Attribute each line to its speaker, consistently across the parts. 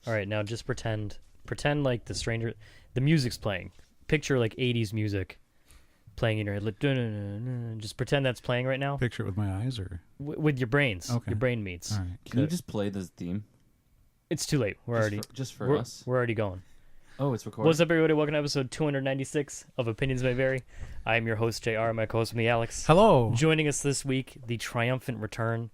Speaker 1: All right, now just pretend like the music's playing. Picture like 80s music playing in your head. Like, just pretend that's playing right now.
Speaker 2: Picture it with my eyes, or
Speaker 1: with your brains.
Speaker 2: Okay.
Speaker 1: Your brain meets.
Speaker 2: all right.
Speaker 3: Can you just play this theme?
Speaker 1: It's too late. We're
Speaker 3: us.
Speaker 1: We're already going.
Speaker 3: Oh, it's recording.
Speaker 1: What's up, everybody? Welcome to episode 296 of Opinions May Vary. I am your host, JR. My co-host with me, Alex.
Speaker 2: Hello.
Speaker 1: Joining us this week, the triumphant return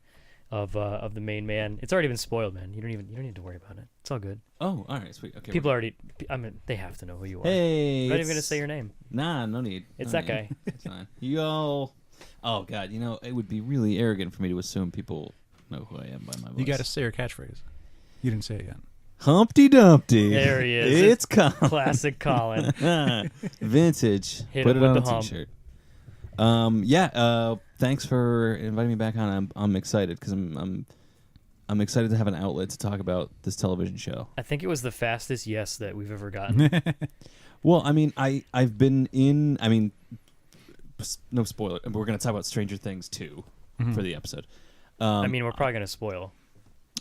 Speaker 1: of the main man. It's already been spoiled, man. You don't need to worry about it. It's all good.
Speaker 3: Oh, all right, sweet. Okay.
Speaker 1: People already. I mean, they have to know who you are.
Speaker 3: Hey.
Speaker 1: I'm not even gonna say your name.
Speaker 3: Nah, no need.
Speaker 1: It's
Speaker 3: No
Speaker 1: that
Speaker 3: need.
Speaker 1: guy.
Speaker 3: It's fine. Yo. Oh God, it would be really arrogant for me to assume people know who I am by my voice.
Speaker 2: You got to say your catchphrase. You didn't say it yet.
Speaker 3: Humpty Dumpty.
Speaker 1: There he is.
Speaker 3: It's Colin.
Speaker 1: Classic Colin.
Speaker 3: Vintage.
Speaker 1: Hit
Speaker 3: Put
Speaker 1: it
Speaker 3: it
Speaker 1: with
Speaker 3: on
Speaker 1: the
Speaker 3: a
Speaker 1: hump.
Speaker 3: t-shirt. Thanks for inviting me back on. I'm excited because I'm excited to have an outlet to talk about this television show.
Speaker 1: I think it was the fastest yes that we've ever gotten.
Speaker 3: Well, I mean, I've been in. I mean, no spoiler. We're going to talk about Stranger Things 2 for the episode.
Speaker 1: I mean, we're probably gonna spoil.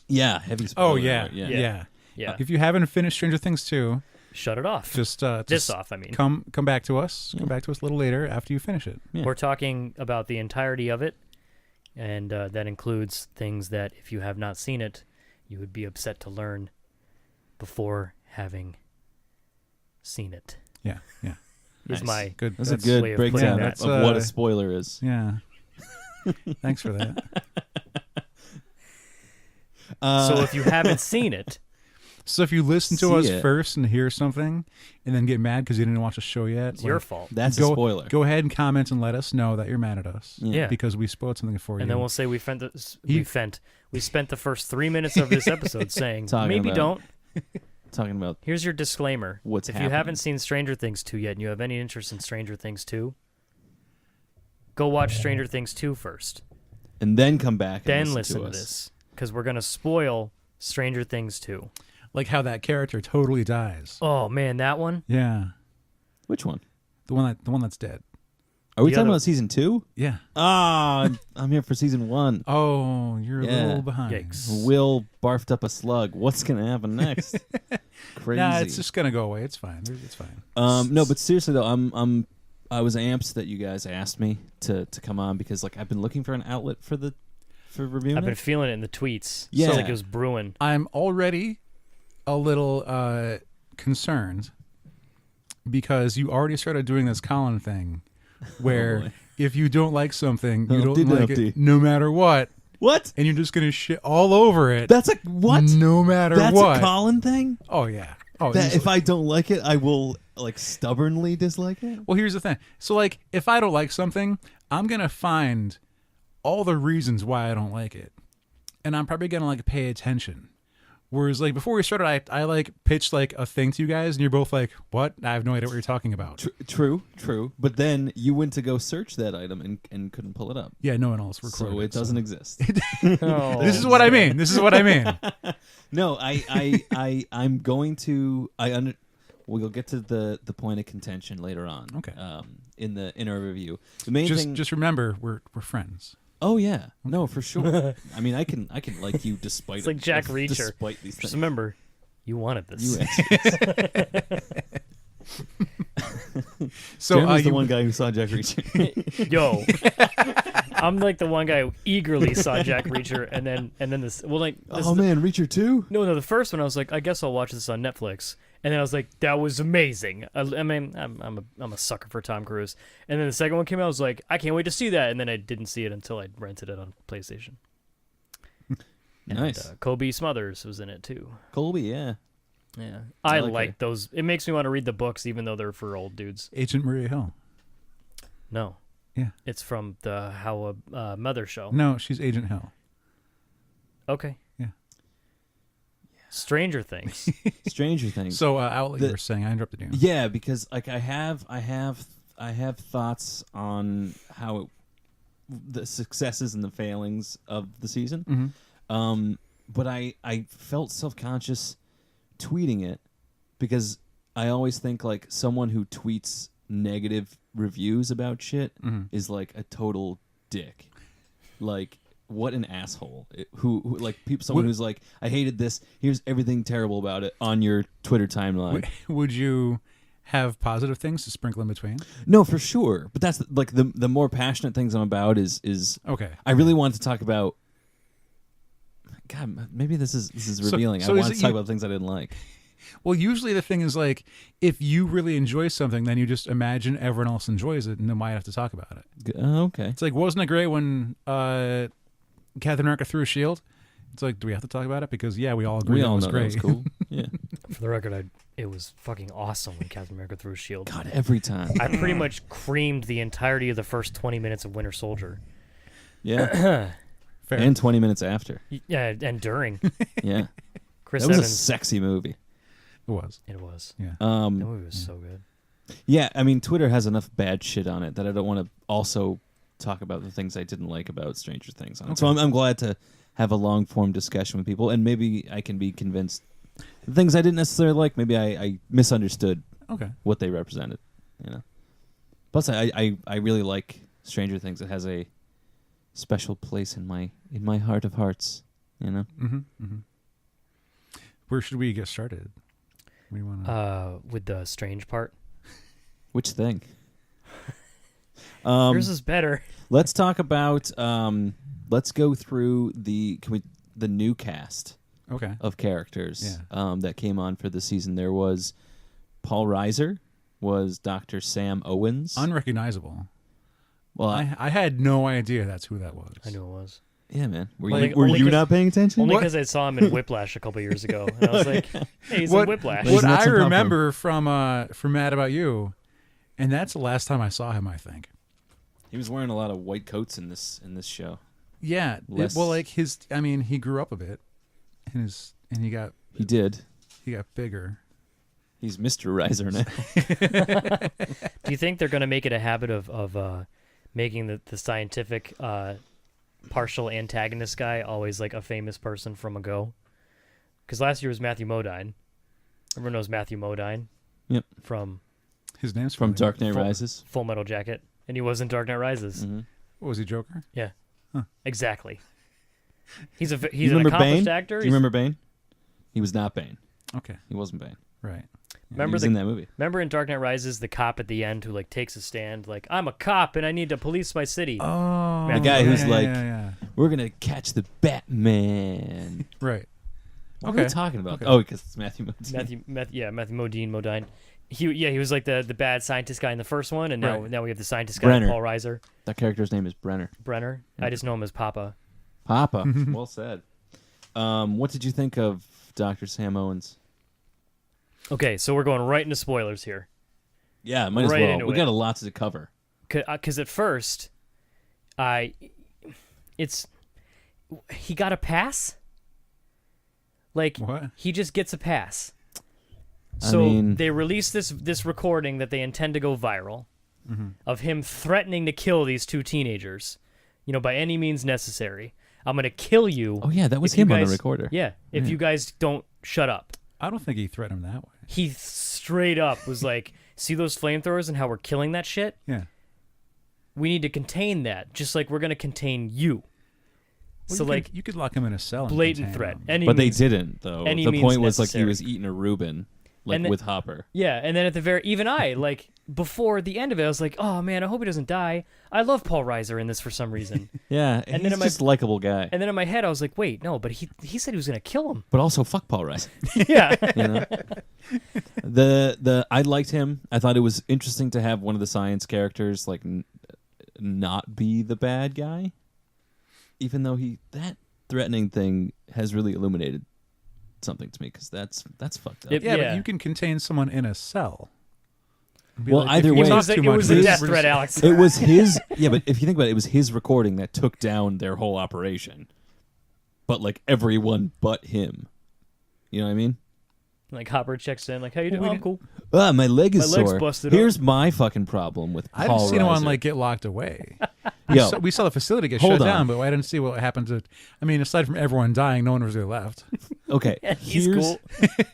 Speaker 3: Yeah, heavy spoiler.
Speaker 2: Oh yeah.
Speaker 3: alert,
Speaker 2: Yeah.
Speaker 1: Yeah.
Speaker 2: If you haven't finished Stranger Things 2,
Speaker 1: Shut it off.
Speaker 2: just
Speaker 1: This off, I mean.
Speaker 2: come back to us. Come back to us a little later after you finish it.
Speaker 3: Yeah.
Speaker 1: We're talking about the entirety of it, and that includes things that if you have not seen it, you would be upset to learn before having seen it.
Speaker 2: Yeah. Yeah.
Speaker 1: Is
Speaker 3: Nice.
Speaker 1: my
Speaker 2: Good.
Speaker 3: That's a
Speaker 1: way
Speaker 3: good
Speaker 1: of
Speaker 3: breakdown
Speaker 1: putting
Speaker 3: of
Speaker 2: that.
Speaker 3: what a
Speaker 2: That's,
Speaker 3: spoiler is.
Speaker 2: Yeah. Thanks for that.
Speaker 1: So if you haven't seen it,
Speaker 2: So if you listen to
Speaker 3: See
Speaker 2: us
Speaker 3: it.
Speaker 2: first and hear something, and then get mad because you didn't watch the show yet,
Speaker 1: it's your fault.
Speaker 3: That's
Speaker 2: go,
Speaker 3: a spoiler.
Speaker 2: Go ahead and comment and let us know that you're mad at us.
Speaker 1: Yeah.
Speaker 2: Because we spoiled something for you.
Speaker 1: And then we'll say we spent the first 3 minutes of this episode saying,
Speaker 3: Talking
Speaker 1: maybe
Speaker 3: about
Speaker 1: don't.
Speaker 3: Talking about
Speaker 1: Here's your disclaimer.
Speaker 3: what's
Speaker 1: If
Speaker 3: happening.
Speaker 1: you haven't seen Stranger Things 2 yet and you have any interest in Stranger Things 2, go watch Stranger Things 2 first.
Speaker 3: and then come back.
Speaker 1: Then
Speaker 3: and
Speaker 1: listen
Speaker 3: to
Speaker 1: to
Speaker 3: us.
Speaker 1: this. Because we're going to spoil Stranger Things 2.
Speaker 2: like how that character totally dies.
Speaker 1: Oh, man, that one?
Speaker 2: Yeah.
Speaker 3: Which one?
Speaker 2: The one that's dead.
Speaker 3: Are we
Speaker 1: The
Speaker 3: talking
Speaker 1: other-
Speaker 3: about season 2?
Speaker 2: Yeah.
Speaker 3: Ah, I'm here for season 1.
Speaker 2: Oh, you're a
Speaker 3: Yeah.
Speaker 2: little behind.
Speaker 1: Yikes.
Speaker 3: Will barfed up a slug. What's gonna happen next? Crazy.
Speaker 2: Nah, it's just gonna go away. It's fine. It's fine.
Speaker 3: No, but seriously though, I was amped that you guys asked me to come on because like I've been looking for an outlet for reviewing
Speaker 1: I've been
Speaker 3: it.
Speaker 1: feeling it in the tweets.
Speaker 3: Yeah.
Speaker 1: It's like it was brewing.
Speaker 2: I'm already a little concerned because you already started doing this Colin thing, where
Speaker 3: boy.
Speaker 2: if you don't like something, you
Speaker 3: Humpty
Speaker 2: don't like
Speaker 3: Dumpty.
Speaker 2: it no matter what,
Speaker 3: What?
Speaker 2: and you're just gonna shit all over it.
Speaker 3: That's a what?
Speaker 2: No matter
Speaker 3: That's
Speaker 2: what.
Speaker 3: a Colin thing.
Speaker 2: Oh yeah. Oh,
Speaker 3: That
Speaker 2: easily.
Speaker 3: if I don't like it, I will like stubbornly dislike it.
Speaker 2: Well, here's the thing. So, like, if I don't like something, I'm going to find all the reasons why I don't like it. And I'm probably going to, like, pay attention. Whereas, like, before we started, I like, pitched, like, a thing to you guys, and you're both like, what? I have no idea what you're talking about.
Speaker 3: True. But then you went to go search that item and couldn't pull it up.
Speaker 2: Yeah, no one else recorded
Speaker 3: So it doesn't exist.
Speaker 1: Oh,
Speaker 2: This is what I mean. This is what I mean.
Speaker 3: No, I'm going to we'll get to the point of contention later on.
Speaker 2: Okay.
Speaker 3: In our review. The main thing
Speaker 2: Just remember, we're friends.
Speaker 3: Oh yeah. No, for sure. I mean I can like you despite
Speaker 1: It's like Jack Reacher.
Speaker 3: Despite these
Speaker 1: just
Speaker 3: things.
Speaker 1: remember, you wanted this.
Speaker 3: You asked.
Speaker 2: So,
Speaker 3: Jeremy's the
Speaker 2: you,
Speaker 3: one guy who saw Jack Reacher.
Speaker 1: Yo, I'm like the one guy who eagerly saw Jack Reacher, and then this. Well, like, this
Speaker 3: Oh man, Reacher 2?
Speaker 1: no, the first one I was like, I guess I'll watch this on Netflix, and then I was like, that was amazing. I mean, I'm a sucker for Tom Cruise, and then the second one came out, I was like, I can't wait to see that, and then I didn't see it until I rented it on PlayStation.
Speaker 3: Nice.
Speaker 1: And, Kobe Smothers was in it too.
Speaker 3: Colby, yeah.
Speaker 1: Yeah,
Speaker 3: I
Speaker 1: I
Speaker 3: like
Speaker 1: like
Speaker 3: her.
Speaker 1: those. It makes me want to read the books, even though they're for old dudes.
Speaker 2: Agent Maria Hill.
Speaker 1: No,
Speaker 2: Yeah.
Speaker 1: it's from the How a Mother show.
Speaker 2: No, she's Agent Hill.
Speaker 1: Okay.
Speaker 2: Yeah.
Speaker 1: Stranger Things.
Speaker 3: Stranger Things.
Speaker 2: So, outlet you
Speaker 3: The-
Speaker 2: were saying, I interrupted you.
Speaker 3: Yeah, because like I have thoughts on how the successes and the failings of the season.
Speaker 2: Mhm.
Speaker 3: But I felt self-conscious tweeting it because I always think like someone who tweets negative reviews about shit
Speaker 2: Mhm.
Speaker 3: is like a total dick. Like what an asshole. Who like someone who's like, I hated this. Here's everything terrible about it on your Twitter timeline.
Speaker 2: Would you have positive things to sprinkle in between?
Speaker 3: No, for sure. But that's like the more passionate things I'm about is
Speaker 2: Okay.
Speaker 3: I really wanted to talk about. God, maybe this is revealing.
Speaker 2: so
Speaker 3: I
Speaker 2: is
Speaker 3: wanted
Speaker 2: it
Speaker 3: to talk
Speaker 2: you-
Speaker 3: about things I didn't like.
Speaker 2: Well, usually the thing is like, if you really enjoy something, then you just imagine everyone else enjoys it, and then why have to talk about it?
Speaker 3: Okay.
Speaker 2: It's like, wasn't it great when Captain America threw a shield? It's like, do we have to talk about it? Because yeah, we all agree
Speaker 3: We
Speaker 2: it
Speaker 3: all
Speaker 2: was
Speaker 3: know
Speaker 2: great.
Speaker 3: that was cool. Yeah.
Speaker 1: For the record, it was fucking awesome when Captain America threw a shield.
Speaker 3: God, every time.
Speaker 1: I pretty much creamed the entirety of the first 20 minutes of Winter Soldier.
Speaker 3: Yeah.
Speaker 2: Fair.
Speaker 3: And 20 minutes after.
Speaker 1: Yeah, and during.
Speaker 3: Yeah.
Speaker 1: Chris
Speaker 3: That was a
Speaker 1: Evans.
Speaker 3: sexy movie.
Speaker 2: It was.
Speaker 1: It was.
Speaker 2: Yeah.
Speaker 1: That movie was so good.
Speaker 3: Yeah, I mean, Twitter has enough bad shit on it that I don't want to also talk about the things I didn't like about Stranger Things on it. So I'm glad to have a long-form discussion with people, and maybe I can be convinced the things I didn't necessarily like, maybe I misunderstood
Speaker 2: Okay.
Speaker 3: what they represented, you know. Plus, I really like Stranger Things. It has a special place in my heart of hearts, you know.
Speaker 2: Mm-hmm. Mm-hmm. Where should we get started? What do you want to?
Speaker 1: With the strange part.
Speaker 3: Which thing?
Speaker 1: Yours is better.
Speaker 3: Let's talk about. Let's go through the new cast
Speaker 2: Okay.
Speaker 3: of characters
Speaker 2: Yeah.
Speaker 3: that came on for the season. There was Paul Reiser, was Dr. Sam Owens.
Speaker 2: Unrecognizable.
Speaker 3: Well,
Speaker 2: I had no idea that's who that was.
Speaker 1: I knew it was.
Speaker 3: yeah, man. Were
Speaker 1: Only-
Speaker 3: you were
Speaker 1: only
Speaker 3: you
Speaker 1: 'cause-
Speaker 3: not paying attention?
Speaker 1: Only
Speaker 2: What?
Speaker 1: because I saw him in Whiplash a couple years ago. And I was like, hey, he's in Whiplash.
Speaker 3: He's
Speaker 2: What
Speaker 3: not
Speaker 2: I
Speaker 3: some
Speaker 2: remember from Mad About You, and that's the last time I saw him, I think.
Speaker 3: He was wearing a lot of white coats in this show.
Speaker 2: Yeah.
Speaker 3: Less-
Speaker 2: Well, like he grew up a bit, and he got
Speaker 3: He did.
Speaker 2: bigger.
Speaker 3: He's Mr. Reiser now.
Speaker 1: Do you think they're going to make it a habit of making the scientific partial antagonist guy always like a famous person from a go? Because last year was Matthew Modine. Everyone knows Matthew Modine.
Speaker 3: Yep.
Speaker 1: From
Speaker 2: His name's
Speaker 3: From
Speaker 2: funny.
Speaker 3: Dark Knight
Speaker 1: Full-
Speaker 3: Rises.
Speaker 1: Full Metal Jacket. And he was in Dark Knight Rises.
Speaker 3: Mm-hmm.
Speaker 2: What was he, Joker?
Speaker 1: Yeah.
Speaker 2: Huh.
Speaker 1: Exactly. He's
Speaker 3: You
Speaker 1: an
Speaker 3: remember
Speaker 1: accomplished
Speaker 3: Bane?
Speaker 1: actor.
Speaker 3: Do you remember Bane? He was not Bane.
Speaker 2: Okay.
Speaker 3: He wasn't Bane.
Speaker 2: Right.
Speaker 3: Yeah,
Speaker 1: Remember
Speaker 3: he was
Speaker 1: the-
Speaker 3: in that movie.
Speaker 1: Remember in Dark Knight Rises, the cop at the end who like takes a stand, like I'm a cop and I need to police my city.
Speaker 2: Oh.
Speaker 1: The
Speaker 3: guy who's like-
Speaker 2: yeah.
Speaker 3: We're gonna catch the Batman.
Speaker 2: Right.
Speaker 3: What are we talking about?
Speaker 2: Okay.
Speaker 3: Oh, because it's Matthew Modine.
Speaker 1: Matthew Modine. He was like the bad scientist guy in the first one, and now
Speaker 2: Right.
Speaker 1: now we have the scientist guy,
Speaker 3: Brenner.
Speaker 1: Paul Reiser.
Speaker 3: That character's name is Brenner.
Speaker 1: Brenner.
Speaker 3: Yeah.
Speaker 1: I just know him as Papa.
Speaker 3: Papa. Well said. What did you think of Dr. Sam Owens?
Speaker 1: Okay, so we're going right into spoilers here.
Speaker 3: Yeah, might as
Speaker 1: Right
Speaker 3: well.
Speaker 1: into
Speaker 3: We
Speaker 1: it.
Speaker 3: got a lot to cover.
Speaker 1: Because at first, he got a pass. Like
Speaker 2: What?
Speaker 1: he just gets a pass.
Speaker 3: I
Speaker 1: So
Speaker 3: mean-
Speaker 1: they release this recording that they intend to go viral
Speaker 2: Mm-hmm.
Speaker 1: of him threatening to kill these two teenagers, by any means necessary. I'm gonna kill you.
Speaker 3: Oh yeah, that was
Speaker 1: if you
Speaker 3: him on
Speaker 1: guys-
Speaker 3: the recorder.
Speaker 1: Yeah, if
Speaker 3: Yeah.
Speaker 1: you guys don't shut up.
Speaker 2: I don't think he threatened him that way.
Speaker 1: He straight up was like, "See those flamethrowers and how we're killing that shit?
Speaker 2: Yeah.
Speaker 1: We need to contain that, just like we're gonna contain you."
Speaker 2: Well,
Speaker 1: So like
Speaker 2: you could lock him in a cell. And
Speaker 1: blatant
Speaker 2: contain
Speaker 1: threat.
Speaker 2: him.
Speaker 1: Any
Speaker 3: But they
Speaker 1: means-
Speaker 3: didn't though.
Speaker 1: any
Speaker 3: The
Speaker 1: means
Speaker 3: point was like he
Speaker 1: necessary.
Speaker 3: was eating a Reuben, like
Speaker 1: And then-
Speaker 3: with Hopper.
Speaker 1: Yeah, and then at the even I like before the end of it, I was like, "Oh man, I hope he doesn't die." I love Paul Reiser in this for some reason.
Speaker 3: Yeah,
Speaker 1: And
Speaker 3: he's
Speaker 1: then in my-
Speaker 3: just a likable guy.
Speaker 1: And then in my head, I was like, "Wait, no," but he said he was gonna kill him.
Speaker 3: But also, fuck Paul Reiser.
Speaker 1: Yeah.
Speaker 3: You know, I liked him. I thought it was interesting to have one of the science characters like not be the bad guy, even though that threatening thing has really illuminated something to me because that's fucked up.
Speaker 1: It-
Speaker 2: Yeah,
Speaker 1: Yeah.
Speaker 2: but you can contain someone in a cell. Be
Speaker 3: Well, either
Speaker 2: if you
Speaker 3: way-
Speaker 2: talk
Speaker 1: It was a,
Speaker 2: too
Speaker 1: it
Speaker 2: much,
Speaker 1: was
Speaker 2: we're
Speaker 1: a
Speaker 2: just-
Speaker 1: death
Speaker 2: we're
Speaker 1: threat,
Speaker 2: just-
Speaker 1: Alex.
Speaker 3: It was his, yeah, but if you think about it, it was his recording that took down their whole operation. But like everyone but him. You know what I mean?
Speaker 1: Like Hopper checks in, like, "How you
Speaker 2: Well,
Speaker 1: doing?
Speaker 2: we
Speaker 1: I'm cool."
Speaker 3: My leg is
Speaker 1: My leg's
Speaker 3: sore.
Speaker 1: busted
Speaker 3: Here's my fucking problem with
Speaker 2: I
Speaker 3: Paul
Speaker 2: didn't see anyone
Speaker 3: Reiser.
Speaker 2: like get locked away.
Speaker 3: Yo,
Speaker 2: We saw the facility get
Speaker 3: Hold
Speaker 2: shut
Speaker 3: on.
Speaker 2: down, but I didn't see what happened to. I mean, aside from everyone dying, no one was really left.
Speaker 3: okay,
Speaker 1: He's
Speaker 3: here's
Speaker 1: cool.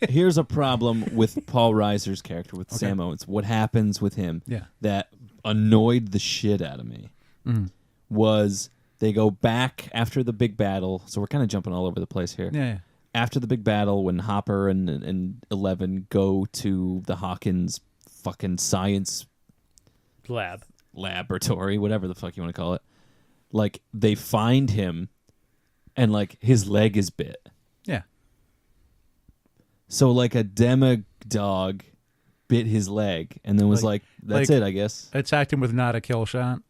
Speaker 3: here's a problem with Paul Reiser's character with Sam Owens. What happens with him
Speaker 2: Yeah.
Speaker 3: that annoyed the shit out of me
Speaker 2: Mhm.
Speaker 3: was They go back after the big battle. So we're kind of jumping all over the place here.
Speaker 2: Yeah.
Speaker 3: After the big battle, when Hopper and 11 go to the Hawkins fucking science laboratory, whatever the fuck you want to call it, like they find him and like his leg is bit.
Speaker 2: Yeah.
Speaker 3: So like a demodog bit his leg and then was like that's it, I guess.
Speaker 2: Attacked him with not a kill shot.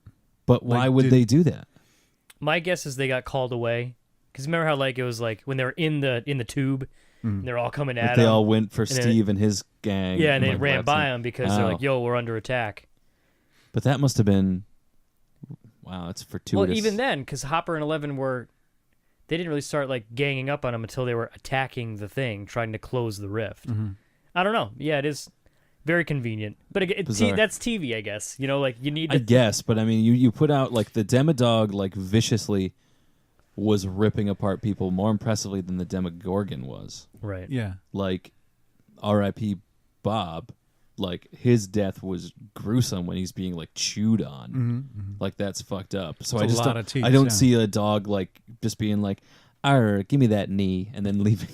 Speaker 3: But why would they do that?
Speaker 1: My guess is they got called away. Because remember how like it was like when they were in the tube, and they're all coming at
Speaker 3: They
Speaker 1: him.
Speaker 3: all went for
Speaker 1: and
Speaker 3: Steve and his gang.
Speaker 1: Yeah, and they
Speaker 3: like,
Speaker 1: ran
Speaker 3: left
Speaker 1: by
Speaker 3: him.
Speaker 1: him because they're like, "Yo, we're under attack."
Speaker 3: But that must have been, wow, it's fortuitous.
Speaker 1: Well, even then, because Hopper and 11 they didn't really start like ganging up on him until they were attacking the thing, trying to close the rift. I don't know. Yeah, it is very convenient, but again, that's TV, I guess. You know, like you need.
Speaker 3: I guess, but I mean, you put out like the Demodog like viciously was ripping apart people more impressively than the Demogorgon was.
Speaker 1: Right.
Speaker 2: Yeah.
Speaker 3: Like R.I.P. Bob, like his death was gruesome when he's being like chewed on. Like that's fucked up. So
Speaker 2: It's
Speaker 3: I just
Speaker 2: a lot
Speaker 3: don't,
Speaker 2: of teeth,
Speaker 3: I don't
Speaker 2: yeah.
Speaker 3: see a dog like just being like, "Arr, give me that knee," and then leaving.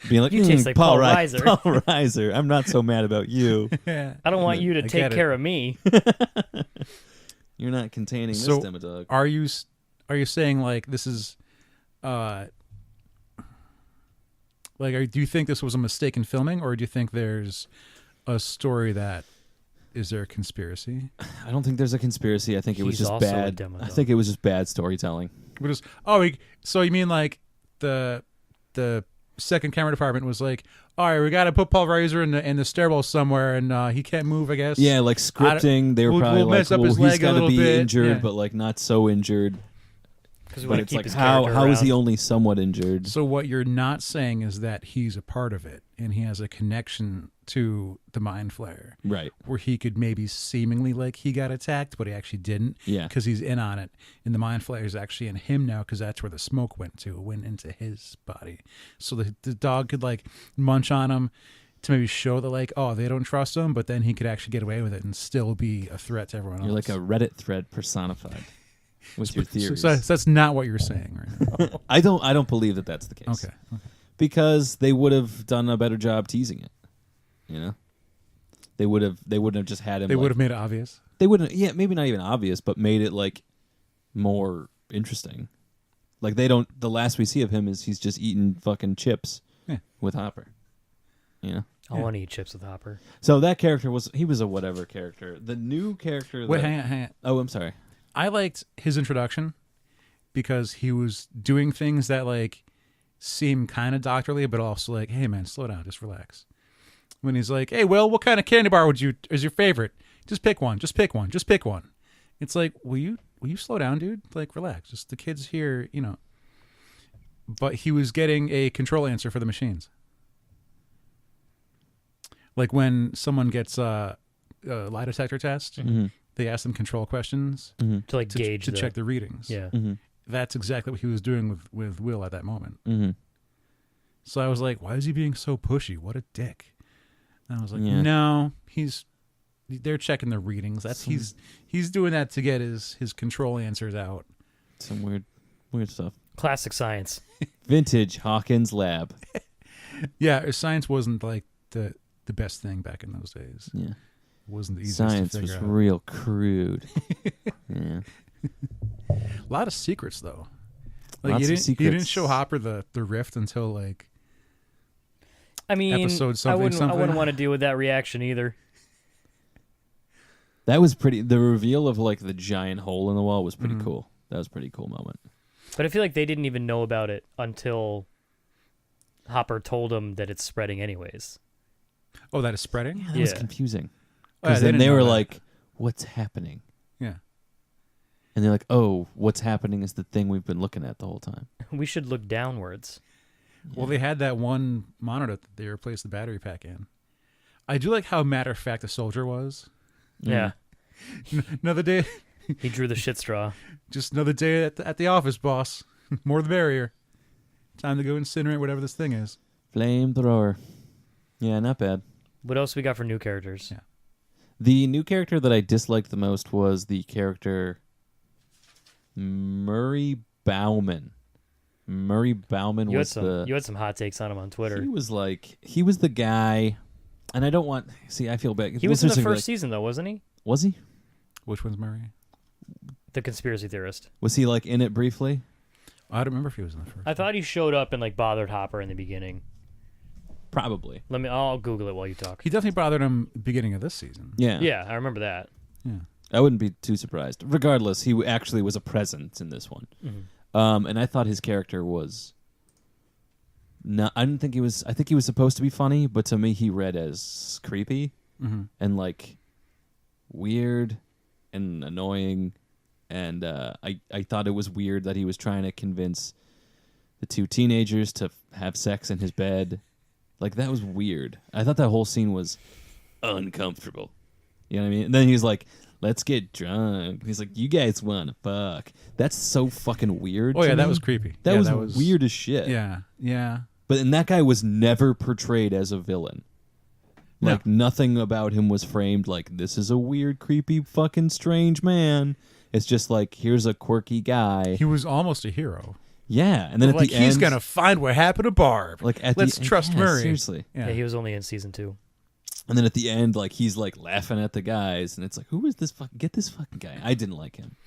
Speaker 3: Being like,
Speaker 1: You taste like Paul Reiser.
Speaker 3: Paul Reiser. I'm not so mad about you.
Speaker 2: Yeah.
Speaker 1: I don't want you to
Speaker 2: I
Speaker 1: take
Speaker 2: get it.
Speaker 1: care of me.
Speaker 3: You're not containing this
Speaker 2: So
Speaker 3: Demodog.
Speaker 2: are you saying like this is, do you think this was a mistake in filming, or do you think there's a story that is there a conspiracy?
Speaker 3: I don't think there's a conspiracy. I think it was
Speaker 1: He's
Speaker 3: just
Speaker 1: also a
Speaker 3: bad.
Speaker 1: Demodog.
Speaker 3: I think it was just bad storytelling.
Speaker 2: So you mean like the second camera department was like, all right, we got to put Paul Reiser in the stairwell somewhere, and he can't move, I guess.
Speaker 3: Yeah, like scripting, they were
Speaker 2: we'll
Speaker 3: probably
Speaker 2: mess
Speaker 3: like,
Speaker 2: up his
Speaker 3: well, he's
Speaker 2: leg a
Speaker 3: got to
Speaker 2: little
Speaker 3: be
Speaker 2: bit,
Speaker 3: injured,
Speaker 2: yeah.
Speaker 3: but like not so injured.
Speaker 1: Because we
Speaker 3: But
Speaker 1: want to
Speaker 3: it's
Speaker 1: keep
Speaker 3: like,
Speaker 1: his
Speaker 3: how
Speaker 1: character
Speaker 3: is he
Speaker 1: around.
Speaker 3: only somewhat injured?
Speaker 2: So what you're not saying is that he's a part of it, and he has a connection to the Mind Flayer,
Speaker 3: Right.
Speaker 2: where he could maybe seemingly like he got attacked, but he actually didn't.
Speaker 3: Yeah.
Speaker 2: Because he's in on it, and the Mind Flayer is actually in him now, because that's where the smoke went to. It went into his body, so the dog could like munch on him to maybe show that like, oh, they don't trust him, but then he could actually get away with it and still be a threat to everyone
Speaker 3: You're
Speaker 2: else.
Speaker 3: like a Reddit thread personified with your theories.
Speaker 2: So that's not what you're saying, right?
Speaker 3: I don't believe that that's the case.
Speaker 2: Okay.
Speaker 3: Because they would have done a better job teasing it. You know, they wouldn't have just had him.
Speaker 2: They
Speaker 3: like,
Speaker 2: would have made it obvious.
Speaker 3: They wouldn't. Yeah, maybe not even obvious, but made it like more interesting. Like they don't. The last we see of him is he's just eating fucking chips with Hopper. You know.
Speaker 1: I want to eat chips with Hopper.
Speaker 3: So that character was a whatever character. The new character.
Speaker 2: Wait,
Speaker 3: that,
Speaker 2: hang on.
Speaker 3: Oh, I'm sorry.
Speaker 2: I liked his introduction because he was doing things that like seem kind of doctorly, but also like, hey man, slow down, just relax. When he's like, hey, Will, what kind of candy bar is your favorite? Just pick one. Just pick one. Just pick one. It's like, will you slow down, dude? Like, relax. Just the kids here, you know. But he was getting a control answer for the machines. Like when someone gets a lie detector test, they ask them control questions
Speaker 1: To like gauge
Speaker 2: to check the readings.
Speaker 1: Yeah.
Speaker 2: That's exactly what he was doing with Will at that moment. So I was like, why is he being so pushy? What a dick. And I was like, no, they're checking the readings. That's he's doing that to get his control answers out.
Speaker 3: Some weird stuff.
Speaker 1: Classic science.
Speaker 3: Vintage Hawkins lab.
Speaker 2: Yeah, science wasn't like the best thing back in those days.
Speaker 3: Yeah.
Speaker 2: It wasn't the easiest
Speaker 3: Science
Speaker 2: to
Speaker 3: was
Speaker 2: figure out.
Speaker 3: real crude. Yeah.
Speaker 2: A lot of secrets though. Like
Speaker 3: Lots
Speaker 2: you
Speaker 3: of
Speaker 2: didn't
Speaker 3: secrets.
Speaker 2: show Hopper the rift until like
Speaker 1: I mean,
Speaker 2: Episode
Speaker 1: I
Speaker 2: something,
Speaker 1: wouldn't
Speaker 2: something.
Speaker 1: want to deal with that reaction either.
Speaker 3: That was pretty. The reveal of like the giant hole in the wall was pretty cool. That was a pretty cool moment.
Speaker 1: But I feel like they didn't even know about it until Hopper told them that it's spreading anyways.
Speaker 2: oh, that is spreading?
Speaker 3: That was
Speaker 1: Yeah.
Speaker 3: confusing.
Speaker 2: Oh, yeah,
Speaker 3: Because
Speaker 2: they
Speaker 3: then
Speaker 2: didn't
Speaker 3: they
Speaker 2: know
Speaker 3: were
Speaker 2: that.
Speaker 3: like, "What's happening?"
Speaker 2: Yeah.
Speaker 3: And they're like, "Oh, what's happening is the thing we've been looking at the whole time."
Speaker 1: We should look downwards.
Speaker 2: Well, they had that one monitor that they replaced the battery pack in. I do like how matter of fact the soldier was.
Speaker 1: Yeah.
Speaker 2: Another day,
Speaker 1: He drew the shit straw.
Speaker 2: just another day at the office, boss. More the merrier. Time to go incinerate whatever this thing is.
Speaker 3: Flamethrower. Yeah, not bad.
Speaker 1: What else we got for new characters?
Speaker 2: Yeah.
Speaker 3: The new character that I disliked the most was the character Murray Bauman. Murray Bauman
Speaker 1: You
Speaker 3: was
Speaker 1: you had some hot takes on him on Twitter.
Speaker 3: He was the guy, and I don't want. See, I feel bad.
Speaker 1: He was in the first season though, wasn't he?
Speaker 3: Was he?
Speaker 2: Which one's Murray?
Speaker 1: The conspiracy theorist.
Speaker 3: Was he like in it briefly?
Speaker 2: I don't remember if he was in the first.
Speaker 1: I thought he showed up and like bothered Hopper in the beginning.
Speaker 3: Probably.
Speaker 1: I'll Google it while you talk.
Speaker 2: He definitely bothered him beginning of this season.
Speaker 3: Yeah.
Speaker 1: Yeah, I remember that.
Speaker 2: Yeah.
Speaker 3: I wouldn't be too surprised. Regardless, he actually was a presence in this one.
Speaker 1: Mm-hmm.
Speaker 3: And I thought his character was. No, I didn't think he was. I think he was supposed to be funny, but to me, he read as creepy and like weird and annoying. And I thought it was weird that he was trying to convince the two teenagers to have sex in his bed. Like, that was weird. I thought that whole scene was uncomfortable. You know what I mean? And then he's like, let's get drunk. He's like, you guys want to fuck. That's so fucking weird.
Speaker 2: Oh, yeah, that
Speaker 3: me.
Speaker 2: was creepy.
Speaker 3: That
Speaker 2: Yeah,
Speaker 3: was weird as shit.
Speaker 2: Yeah, yeah.
Speaker 3: And that guy was never portrayed as a villain. Like, nothing about him was framed like, this is a weird, creepy, fucking strange man. It's just like, here's a quirky guy.
Speaker 2: He was almost a hero.
Speaker 3: Yeah, and then
Speaker 2: like,
Speaker 3: at the end,
Speaker 2: he's gonna find what happened to Barb.
Speaker 3: Like,
Speaker 2: let's trust Murray.
Speaker 3: Seriously.
Speaker 1: Yeah, he was only in season 2.
Speaker 3: And then at the end, like, he's like laughing at the guys, and it's like, who is this fucking? Get this fucking guy. I didn't like him.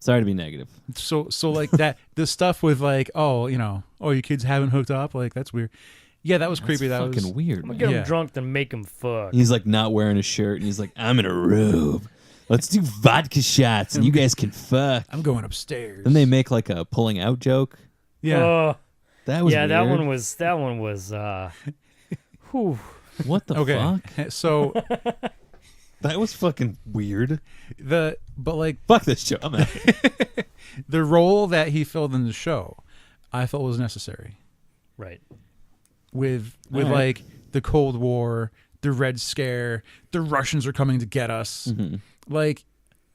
Speaker 3: Sorry to be negative.
Speaker 2: So like that, the stuff with like, you kids haven't hooked up, like that's weird. Yeah, that was creepy. That
Speaker 3: fucking
Speaker 2: was
Speaker 3: weird.
Speaker 1: I'm
Speaker 3: Man.
Speaker 1: gonna get him drunk, then make him fuck.
Speaker 3: He's like not wearing a shirt, and he's like, I'm in a robe. Let's do vodka shots, and you guys can fuck.
Speaker 2: I'm going upstairs.
Speaker 3: Then they make like a pulling out joke.
Speaker 2: Yeah,
Speaker 3: that was weird.
Speaker 1: that one was. Whew.
Speaker 3: What the fuck?
Speaker 2: So
Speaker 3: that was fucking weird.
Speaker 2: Fuck
Speaker 3: this show. I'm out.
Speaker 2: The role that he filled in the show, I felt was necessary.
Speaker 1: Right.
Speaker 2: With like the Cold War, the Red Scare, the Russians are coming to get us.
Speaker 3: Mm-hmm.
Speaker 2: Like,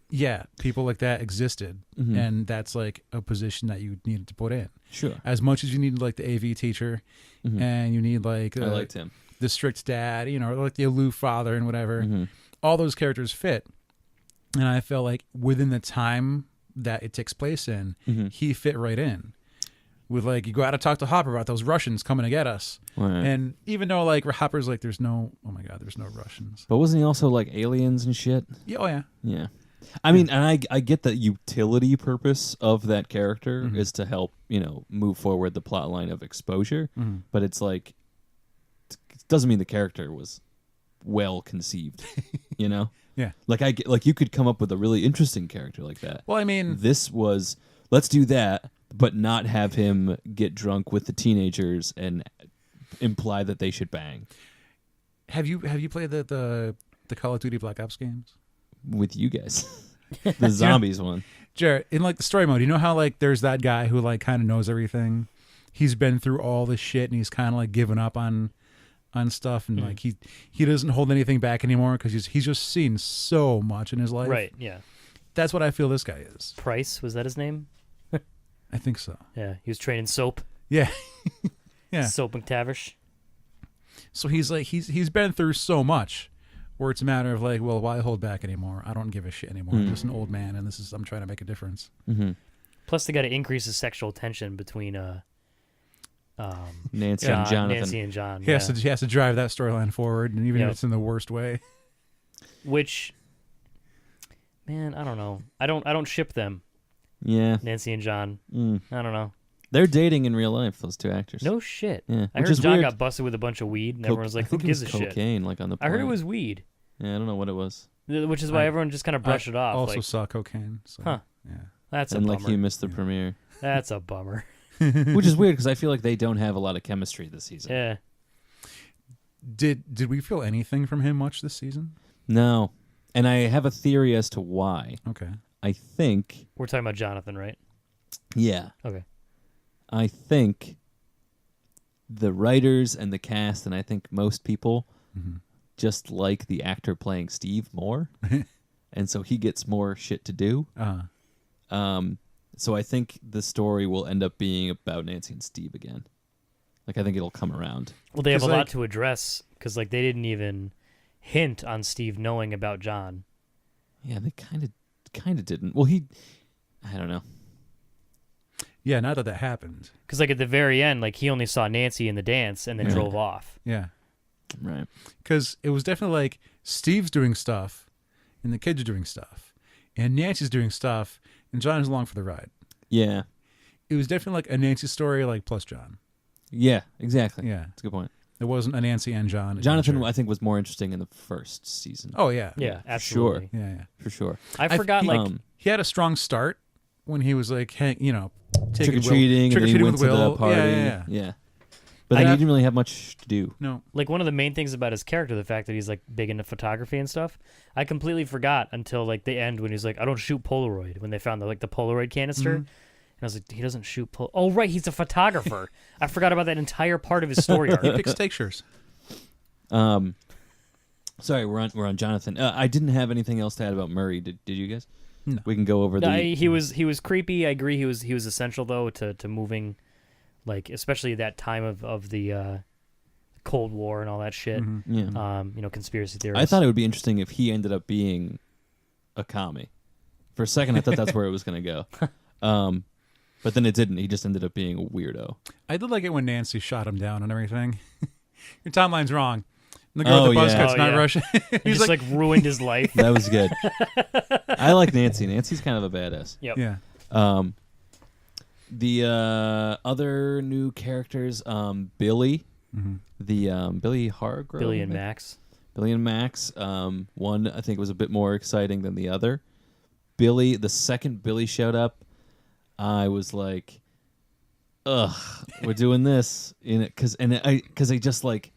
Speaker 2: yeah, people like that existed, and that's like a position that you needed to put in.
Speaker 3: Sure.
Speaker 2: As much as you needed like the AV teacher, and you need like
Speaker 3: I liked him.
Speaker 2: The strict dad, like the aloof father and whatever.
Speaker 3: Mm-hmm.
Speaker 2: All those characters fit, and I felt like within the time that it takes place in, he fit right in. With like, you got to talk to Hopper about those Russians coming to get us, and even though like Hopper's like, there's no Russians.
Speaker 3: But wasn't he also like aliens and shit?
Speaker 2: Yeah, oh yeah,
Speaker 3: yeah. I mean, and I get the utility purpose of that character is to help move forward the plot line of Exposure, but it's like it doesn't mean the character was well conceived, Yeah. Like you could come up with a really interesting character like that.
Speaker 2: Well, I mean,
Speaker 3: this was let's do that, but not have him get drunk with the teenagers and imply that they should bang.
Speaker 2: Have you played the Call of Duty Black Ops games?
Speaker 3: With you guys. The zombies one.
Speaker 2: Jared, in like the story mode, you know how like there's that guy who like kind of knows everything. He's been through all this shit and he's kind of like given up on stuff, and like he doesn't hold anything back anymore because he's just seen so much in his life.
Speaker 1: Right, yeah.
Speaker 2: That's what I feel this guy is.
Speaker 1: Price, was that his name?
Speaker 2: I think so.
Speaker 1: Yeah, he was training Soap.
Speaker 2: Yeah. Yeah.
Speaker 1: Soap McTavish.
Speaker 2: So he's like he's been through so much where it's a matter of like, well, why hold back anymore? I don't give a shit anymore. I'm just an old man, and I'm trying to make a difference.
Speaker 1: Plus, they got to increase the sexual tension between
Speaker 3: Nancy and Jonathan.
Speaker 1: Nancy and John.
Speaker 2: He has to drive that storyline forward, and even if it's in the worst way.
Speaker 1: Which, man, I don't know. I don't ship them.
Speaker 3: Yeah.
Speaker 1: Nancy and John. I don't know.
Speaker 3: They're dating in real life, those two actors.
Speaker 1: No shit.
Speaker 3: Yeah.
Speaker 1: I heard John got busted with a bunch of weed, and everyone's like, who gives a shit?
Speaker 3: Cocaine, like on the plane.
Speaker 1: I heard it was weed.
Speaker 3: Yeah, I don't know what it was.
Speaker 1: Which is why everyone just kind of brushed it off.
Speaker 2: Also saw cocaine. So,
Speaker 1: huh.
Speaker 2: Yeah.
Speaker 1: That's
Speaker 3: and
Speaker 1: a bummer.
Speaker 3: like he missed the premiere.
Speaker 1: That's a bummer.
Speaker 3: Which is weird because I feel like they don't have a lot of chemistry this season.
Speaker 1: Yeah.
Speaker 2: Did we feel anything from him much this season?
Speaker 3: No. And I have a theory as to why.
Speaker 2: Okay.
Speaker 3: I think...
Speaker 1: We're talking about Jonathan, right?
Speaker 3: Yeah.
Speaker 1: Okay.
Speaker 3: I think the writers and the cast, and I think most people, just like the actor playing Steve more. And so he gets more shit to do. So I think the story will end up being about Nancy and Steve again. Like, I think it'll come around.
Speaker 1: Well, they have a lot to address because, like, they didn't even hint on Steve knowing about John.
Speaker 3: Yeah, they kind of didn't. Well, I don't know.
Speaker 2: Yeah, not that happened.
Speaker 1: Because like at the very end, like he only saw Nancy in the dance and then
Speaker 3: Yeah.
Speaker 1: drove off.
Speaker 2: Yeah.
Speaker 3: Right.
Speaker 2: Because it was definitely like Steve's doing stuff and the kids are doing stuff. And Nancy's doing stuff and John is along for the ride.
Speaker 3: Yeah.
Speaker 2: It was definitely like a Nancy story, like plus John.
Speaker 3: Yeah, exactly.
Speaker 2: Yeah.
Speaker 3: That's a good point.
Speaker 2: It wasn't a Nancy and John.
Speaker 3: Jonathan,
Speaker 2: adventure.
Speaker 3: I think, was more interesting in the first season.
Speaker 2: Oh, yeah.
Speaker 1: Yeah, absolutely.
Speaker 2: Yeah, yeah.
Speaker 3: For sure.
Speaker 1: I forgot,
Speaker 2: he,
Speaker 1: like,
Speaker 2: he had a strong start when he was like, hey, taking
Speaker 3: Trick-or-treating, and then he went
Speaker 2: with
Speaker 3: to the
Speaker 2: Will.
Speaker 3: party.
Speaker 2: Yeah.
Speaker 3: But
Speaker 2: I
Speaker 3: then he
Speaker 2: got-
Speaker 3: didn't really have much to do.
Speaker 2: No.
Speaker 1: like one of the main things about his character, the fact that he's like big into photography and stuff, I completely forgot until like the end when he's like, I don't shoot Polaroid, when they found the Polaroid canister.
Speaker 2: Mm-hmm.
Speaker 1: And I was like, he doesn't shoot Oh, right, he's a photographer. I forgot about that entire part of his story
Speaker 2: He
Speaker 1: arc.
Speaker 2: picks pictures.
Speaker 3: Sorry, we're on Jonathan. I didn't have anything else to add about Murray. Did you guys?
Speaker 2: No.
Speaker 3: We can go over
Speaker 1: No,
Speaker 3: the.
Speaker 1: he was creepy. I agree. He was essential though to moving, like especially that time of the Cold War and all that shit.
Speaker 2: Mm-hmm.
Speaker 3: Yeah.
Speaker 1: Conspiracy theories.
Speaker 3: I thought it would be interesting if he ended up being a commie. For a second, I thought that's where it was going to go. But then it didn't. He just ended up being a weirdo.
Speaker 2: I did like it when Nancy shot him down and everything. Your timeline's wrong. And the girl at the bus
Speaker 3: yeah.
Speaker 2: cut's
Speaker 1: Oh,
Speaker 2: not
Speaker 1: yeah.
Speaker 2: Russian.
Speaker 1: He
Speaker 2: He's
Speaker 1: just
Speaker 2: like,
Speaker 1: ruined his life.
Speaker 3: That was good. I like Nancy. Nancy's kind of a badass.
Speaker 1: Yep.
Speaker 2: yeah.
Speaker 3: The other new characters, Billy, the Billy Hargrove,
Speaker 1: Billy and Max.
Speaker 3: Billy and Max. One I think was a bit more exciting than the other. Billy, the second Billy showed up, I was like, "Ugh, we're doing this," because I just like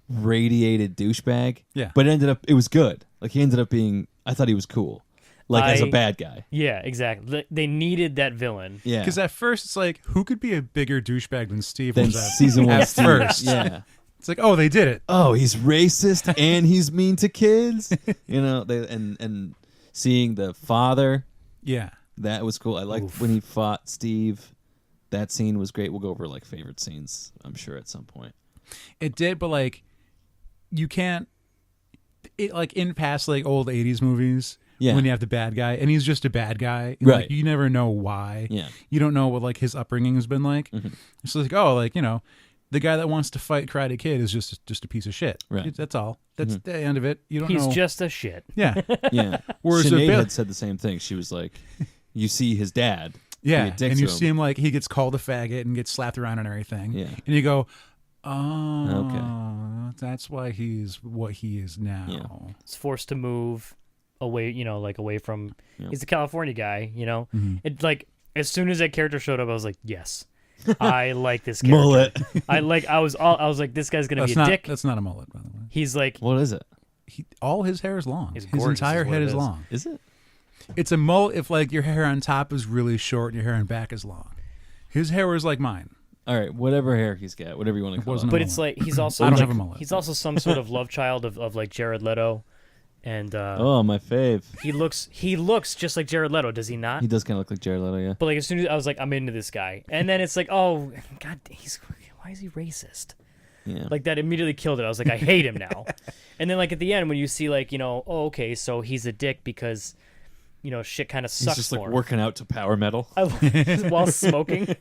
Speaker 3: radiated douchebag.
Speaker 2: Yeah.
Speaker 3: But it was good. Like he ended up being. I thought he was cool, like as a
Speaker 1: I-
Speaker 3: bad guy.
Speaker 1: Yeah, exactly. They needed that villain.
Speaker 3: Yeah.
Speaker 2: Because at first it's like, who could be a bigger douchebag than Steve
Speaker 3: Then
Speaker 2: was at
Speaker 3: season one,
Speaker 2: at
Speaker 3: Steve.
Speaker 2: first?
Speaker 3: Yeah.
Speaker 2: It's like, oh, they did it.
Speaker 3: Oh, he's racist and he's mean to kids. And seeing the father,
Speaker 2: Yeah.
Speaker 3: that was cool. I liked when he fought Steve. That scene was great. We'll go over like favorite scenes, I'm sure, at some point.
Speaker 2: It did, but like, you can't. It like in past like old '80s movies,
Speaker 3: Yeah.
Speaker 2: when you have the bad guy and he's just a bad guy, and,
Speaker 3: Right.
Speaker 2: like, you never know why.
Speaker 3: Yeah.
Speaker 2: You don't know what like his upbringing has been like. It's like, oh, like the guy that wants to fight Karate Kid is just a piece of shit.
Speaker 3: Right.
Speaker 2: That's all. That's the end of it. You don't
Speaker 1: He's
Speaker 2: know.
Speaker 1: just a shit.
Speaker 2: Yeah.
Speaker 3: Yeah.
Speaker 2: Whereas
Speaker 3: Sinead
Speaker 2: Bill-
Speaker 3: had said the same thing. She was like, you see his dad.
Speaker 2: Yeah,
Speaker 3: be a dick
Speaker 2: and
Speaker 3: to
Speaker 2: you
Speaker 3: him.
Speaker 2: see him like he gets called a faggot and gets slapped around and everything.
Speaker 3: Yeah.
Speaker 2: And you go, oh, that's why he's what he is now.
Speaker 3: Yeah.
Speaker 1: He's forced to move away, like away from.
Speaker 3: Yeah.
Speaker 1: He's a California guy,
Speaker 2: Mm-hmm.
Speaker 1: It like as soon as that character showed up, I was like, yes, I like this character.
Speaker 3: Mullet.
Speaker 1: I was like, this guy's gonna
Speaker 2: That's
Speaker 1: be a
Speaker 2: not
Speaker 1: dick.
Speaker 2: that's not a mullet, by the way.
Speaker 1: He's like,
Speaker 3: What is it?
Speaker 2: All his hair is long.
Speaker 1: He's
Speaker 2: His
Speaker 1: gorgeous
Speaker 2: entire
Speaker 1: is what
Speaker 2: head
Speaker 1: it
Speaker 2: is
Speaker 1: is.
Speaker 2: long.
Speaker 3: Is it?
Speaker 2: It's a mullet if like your hair on top is really short and your hair on back is long. His hair was like mine.
Speaker 3: All right, whatever hair he's got, whatever you want to call
Speaker 2: wasn't
Speaker 3: it.
Speaker 1: but it's like he's also
Speaker 2: I don't
Speaker 1: like,
Speaker 2: have a mullet.
Speaker 1: he's also some sort of love child of like Jared Leto, and
Speaker 3: Oh, my fave.
Speaker 1: he looks just like Jared Leto, does he not?
Speaker 3: He does kind of look like Jared Leto, yeah.
Speaker 1: But like as soon as I was like, I'm into this guy, and then it's like, oh God, why is he racist?
Speaker 3: Yeah.
Speaker 1: Like that immediately killed it. I was like, I hate him now. And then like at the end when you see like oh okay, so he's a dick because shit kind of
Speaker 3: he's
Speaker 1: sucks
Speaker 3: just
Speaker 1: for
Speaker 3: like
Speaker 1: him.
Speaker 3: working out to power metal.
Speaker 1: While smoking.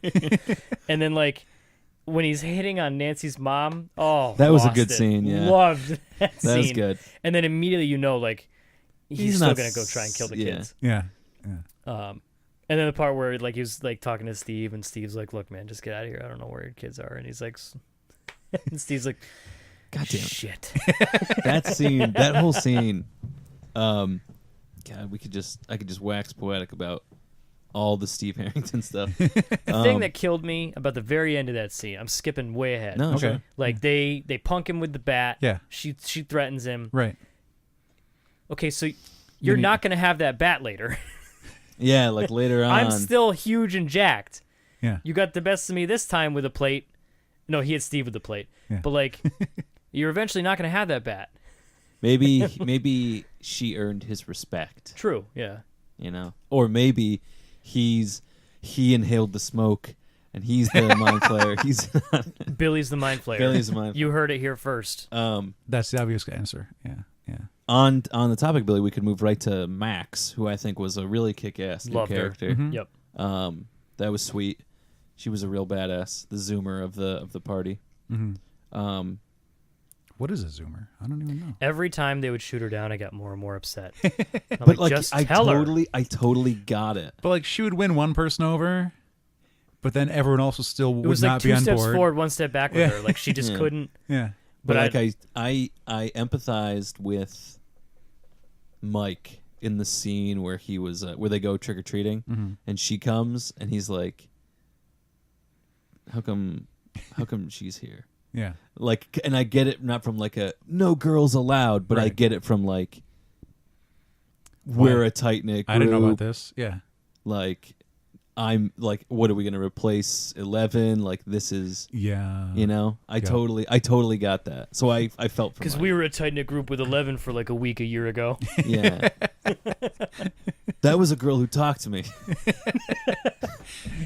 Speaker 1: And then like when he's hitting on Nancy's mom,
Speaker 3: That was a
Speaker 1: lost
Speaker 3: good
Speaker 1: it.
Speaker 3: scene, yeah.
Speaker 1: Loved that scene.
Speaker 3: That was good.
Speaker 1: And then immediately like he's
Speaker 3: He's
Speaker 1: still
Speaker 3: not
Speaker 1: gonna go try and kill the
Speaker 3: yeah.
Speaker 1: kids.
Speaker 2: Yeah.
Speaker 1: And then the part where like he was like talking to Steve and Steve's like, look man, just get out of here. I don't know where your kids are. And he's like and Steve's like,
Speaker 3: God damn it.
Speaker 1: shit.
Speaker 3: That whole scene. God, I could just wax poetic about all the Steve Harrington stuff.
Speaker 1: The thing that killed me about the very end of that scene, I'm skipping way ahead.
Speaker 3: No,
Speaker 2: Okay.
Speaker 3: sure.
Speaker 1: Like they punk him with the bat.
Speaker 2: Yeah.
Speaker 1: She threatens him.
Speaker 2: Right.
Speaker 1: Okay, so you're
Speaker 2: mean-
Speaker 1: not gonna have that bat later.
Speaker 3: Yeah, like later on.
Speaker 1: I'm still huge and jacked.
Speaker 2: Yeah.
Speaker 1: You got the best of me this time with a plate. No, he hit Steve with the plate.
Speaker 2: Yeah.
Speaker 1: But like, you're eventually not gonna have that bat.
Speaker 3: Maybe she earned his respect,
Speaker 1: True. Yeah.
Speaker 3: or maybe he inhaled the smoke and he's the mind flayer. He's
Speaker 1: Billy's the mind flayer.
Speaker 3: Billy's the mind.
Speaker 1: You heard it here first.
Speaker 2: That's the obvious answer. Yeah. Yeah.
Speaker 3: On the topic, Billy, we could move right to Max, who I think was a really kick-ass new
Speaker 1: Loved her.
Speaker 3: character.
Speaker 2: Mhm.
Speaker 1: Yep.
Speaker 3: That was sweet. She was a real badass, the Zoomer of the party.
Speaker 2: Mm-hmm. What is a Zoomer? I don't even know.
Speaker 1: Every time they would shoot her down, I got more and more upset. I'm
Speaker 3: But like,
Speaker 1: just
Speaker 3: I
Speaker 1: tell her.
Speaker 3: totally got it.
Speaker 2: But like, she would win one person over, but then everyone else was still
Speaker 1: It
Speaker 2: would
Speaker 1: was
Speaker 2: not
Speaker 1: like
Speaker 2: be
Speaker 1: 2
Speaker 2: on
Speaker 1: steps
Speaker 2: board.
Speaker 1: forward, 1 step back with
Speaker 2: Yeah.
Speaker 1: her. Like she just
Speaker 3: Yeah.
Speaker 1: couldn't.
Speaker 2: Yeah.
Speaker 3: But
Speaker 1: But
Speaker 3: like I empathized with Mike in the scene where he was where they go trick or treating, and she comes and he's like, how come she's here?
Speaker 2: Yeah.
Speaker 3: Like, and I get it not from like a no girls allowed, but I
Speaker 2: Right.
Speaker 3: get it from like we're a tight knit group.
Speaker 2: I didn't know about this. Yeah.
Speaker 3: Like, I'm like, what are we gonna replace 11? Like, this is,
Speaker 2: Yeah.
Speaker 3: you know, I
Speaker 2: Yeah.
Speaker 3: totally got that. So I felt for
Speaker 1: Because
Speaker 3: Mike.
Speaker 1: we were a tight knit group with 11 for like a week a year ago.
Speaker 3: Yeah. That was a girl who talked to me.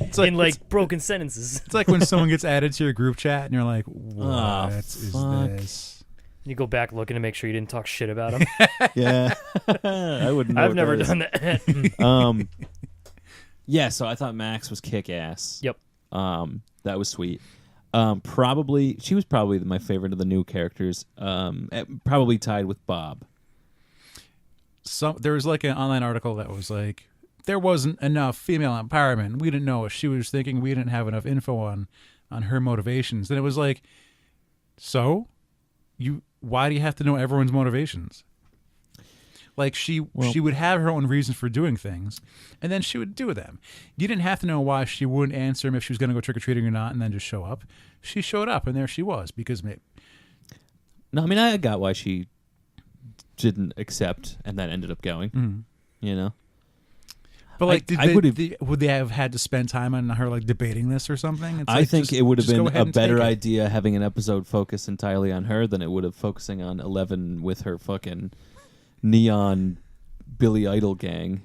Speaker 2: It's like,
Speaker 1: in like broken sentences.
Speaker 2: it's like when someone gets added to your group chat and you're like, what is
Speaker 3: fuck.
Speaker 2: this?
Speaker 1: You go back looking to make sure you didn't talk shit about him.
Speaker 3: Yeah. I wouldn't know.
Speaker 1: I've
Speaker 3: what
Speaker 1: never
Speaker 3: that is.
Speaker 1: done that.
Speaker 3: Yeah, so I thought Max was kick ass.
Speaker 1: Yep.
Speaker 3: That was sweet. Probably she was probably my favorite of the new characters. Probably tied with Bob.
Speaker 2: There was like an online article that was like, there wasn't enough female empowerment. We didn't know what she was thinking. We didn't have enough info on her motivations. And it was like, so why do you have to know everyone's motivations? Like she would have her own reasons for doing things, and then she would do them. You didn't have to know why she wouldn't answer him if she was going to go trick or treating or not, and then just show up. She showed up, and there she was because
Speaker 3: No, I mean I got why she didn't accept and then ended up going. You know.
Speaker 2: But like,
Speaker 3: would
Speaker 2: they have had to spend time on her like debating this or something? It's
Speaker 3: I
Speaker 2: like,
Speaker 3: think
Speaker 2: just-
Speaker 3: it would have
Speaker 2: just go
Speaker 3: been
Speaker 2: ahead
Speaker 3: a
Speaker 2: and
Speaker 3: better
Speaker 2: take it.
Speaker 3: idea having an episode focus entirely on her than it would have focusing on 11 with her fucking neon Billy Idol gang.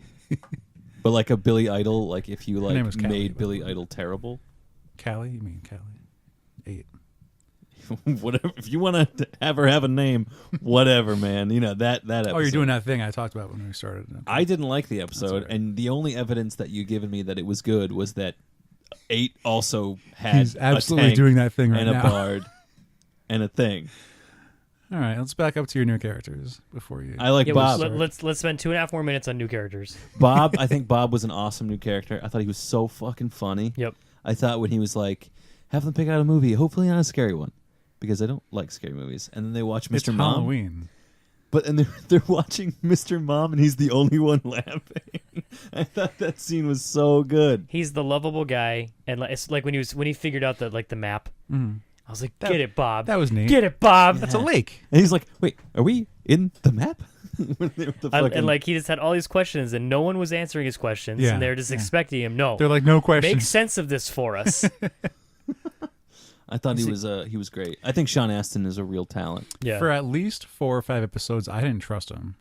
Speaker 3: But like a Billy Idol, like if you
Speaker 2: name
Speaker 3: like
Speaker 2: was Callie,
Speaker 3: made
Speaker 2: by
Speaker 3: Billy
Speaker 2: the way.
Speaker 3: Idol terrible.
Speaker 2: Callie? You mean Callie? 8.
Speaker 3: Whatever. If you want to have her have a name, whatever, man. You know that episode.
Speaker 2: Oh, you're doing that thing I talked about when we started. Okay.
Speaker 3: I didn't like the episode,
Speaker 2: all right.
Speaker 3: and the only evidence that you given me that it was good was that 8 also had
Speaker 2: He's absolutely
Speaker 3: a tank
Speaker 2: doing that thing right
Speaker 3: and
Speaker 2: now.
Speaker 3: a bard and a thing.
Speaker 2: All right, let's back up to your new characters before you.
Speaker 3: I like
Speaker 1: Yeah,
Speaker 3: Bob.
Speaker 1: let's spend 2.5 more minutes on new characters.
Speaker 3: Bob, I think Bob was an awesome new character. I thought he was so fucking funny.
Speaker 1: Yep.
Speaker 3: I thought when he was like, have them pick out a movie, hopefully not a scary one, because I don't like scary movies. And then they watch Mr.
Speaker 2: It's
Speaker 3: Mom.
Speaker 2: Halloween.
Speaker 3: And they're watching Mr. Mom, and he's the only one laughing. I thought that scene was so good.
Speaker 1: He's the lovable guy, and it's like when he figured out the map.
Speaker 2: Mhm.
Speaker 1: I was like, get it, Bob.
Speaker 2: That was neat.
Speaker 1: Get it, Bob.
Speaker 2: That's a lake.
Speaker 3: And he's like, wait, are we in the map? When they were the
Speaker 1: And
Speaker 3: fucking-
Speaker 1: like he just had all these questions, and no one was answering his questions,
Speaker 2: Yeah,
Speaker 1: and they're just
Speaker 2: yeah.
Speaker 1: expecting him. No,
Speaker 2: They're like, no
Speaker 1: make
Speaker 2: questions.
Speaker 1: sense of this for us.
Speaker 3: I thought he was great. I think Sean Astin is a real talent.
Speaker 1: Yeah.
Speaker 2: For at least 4 or 5 episodes, I didn't trust him.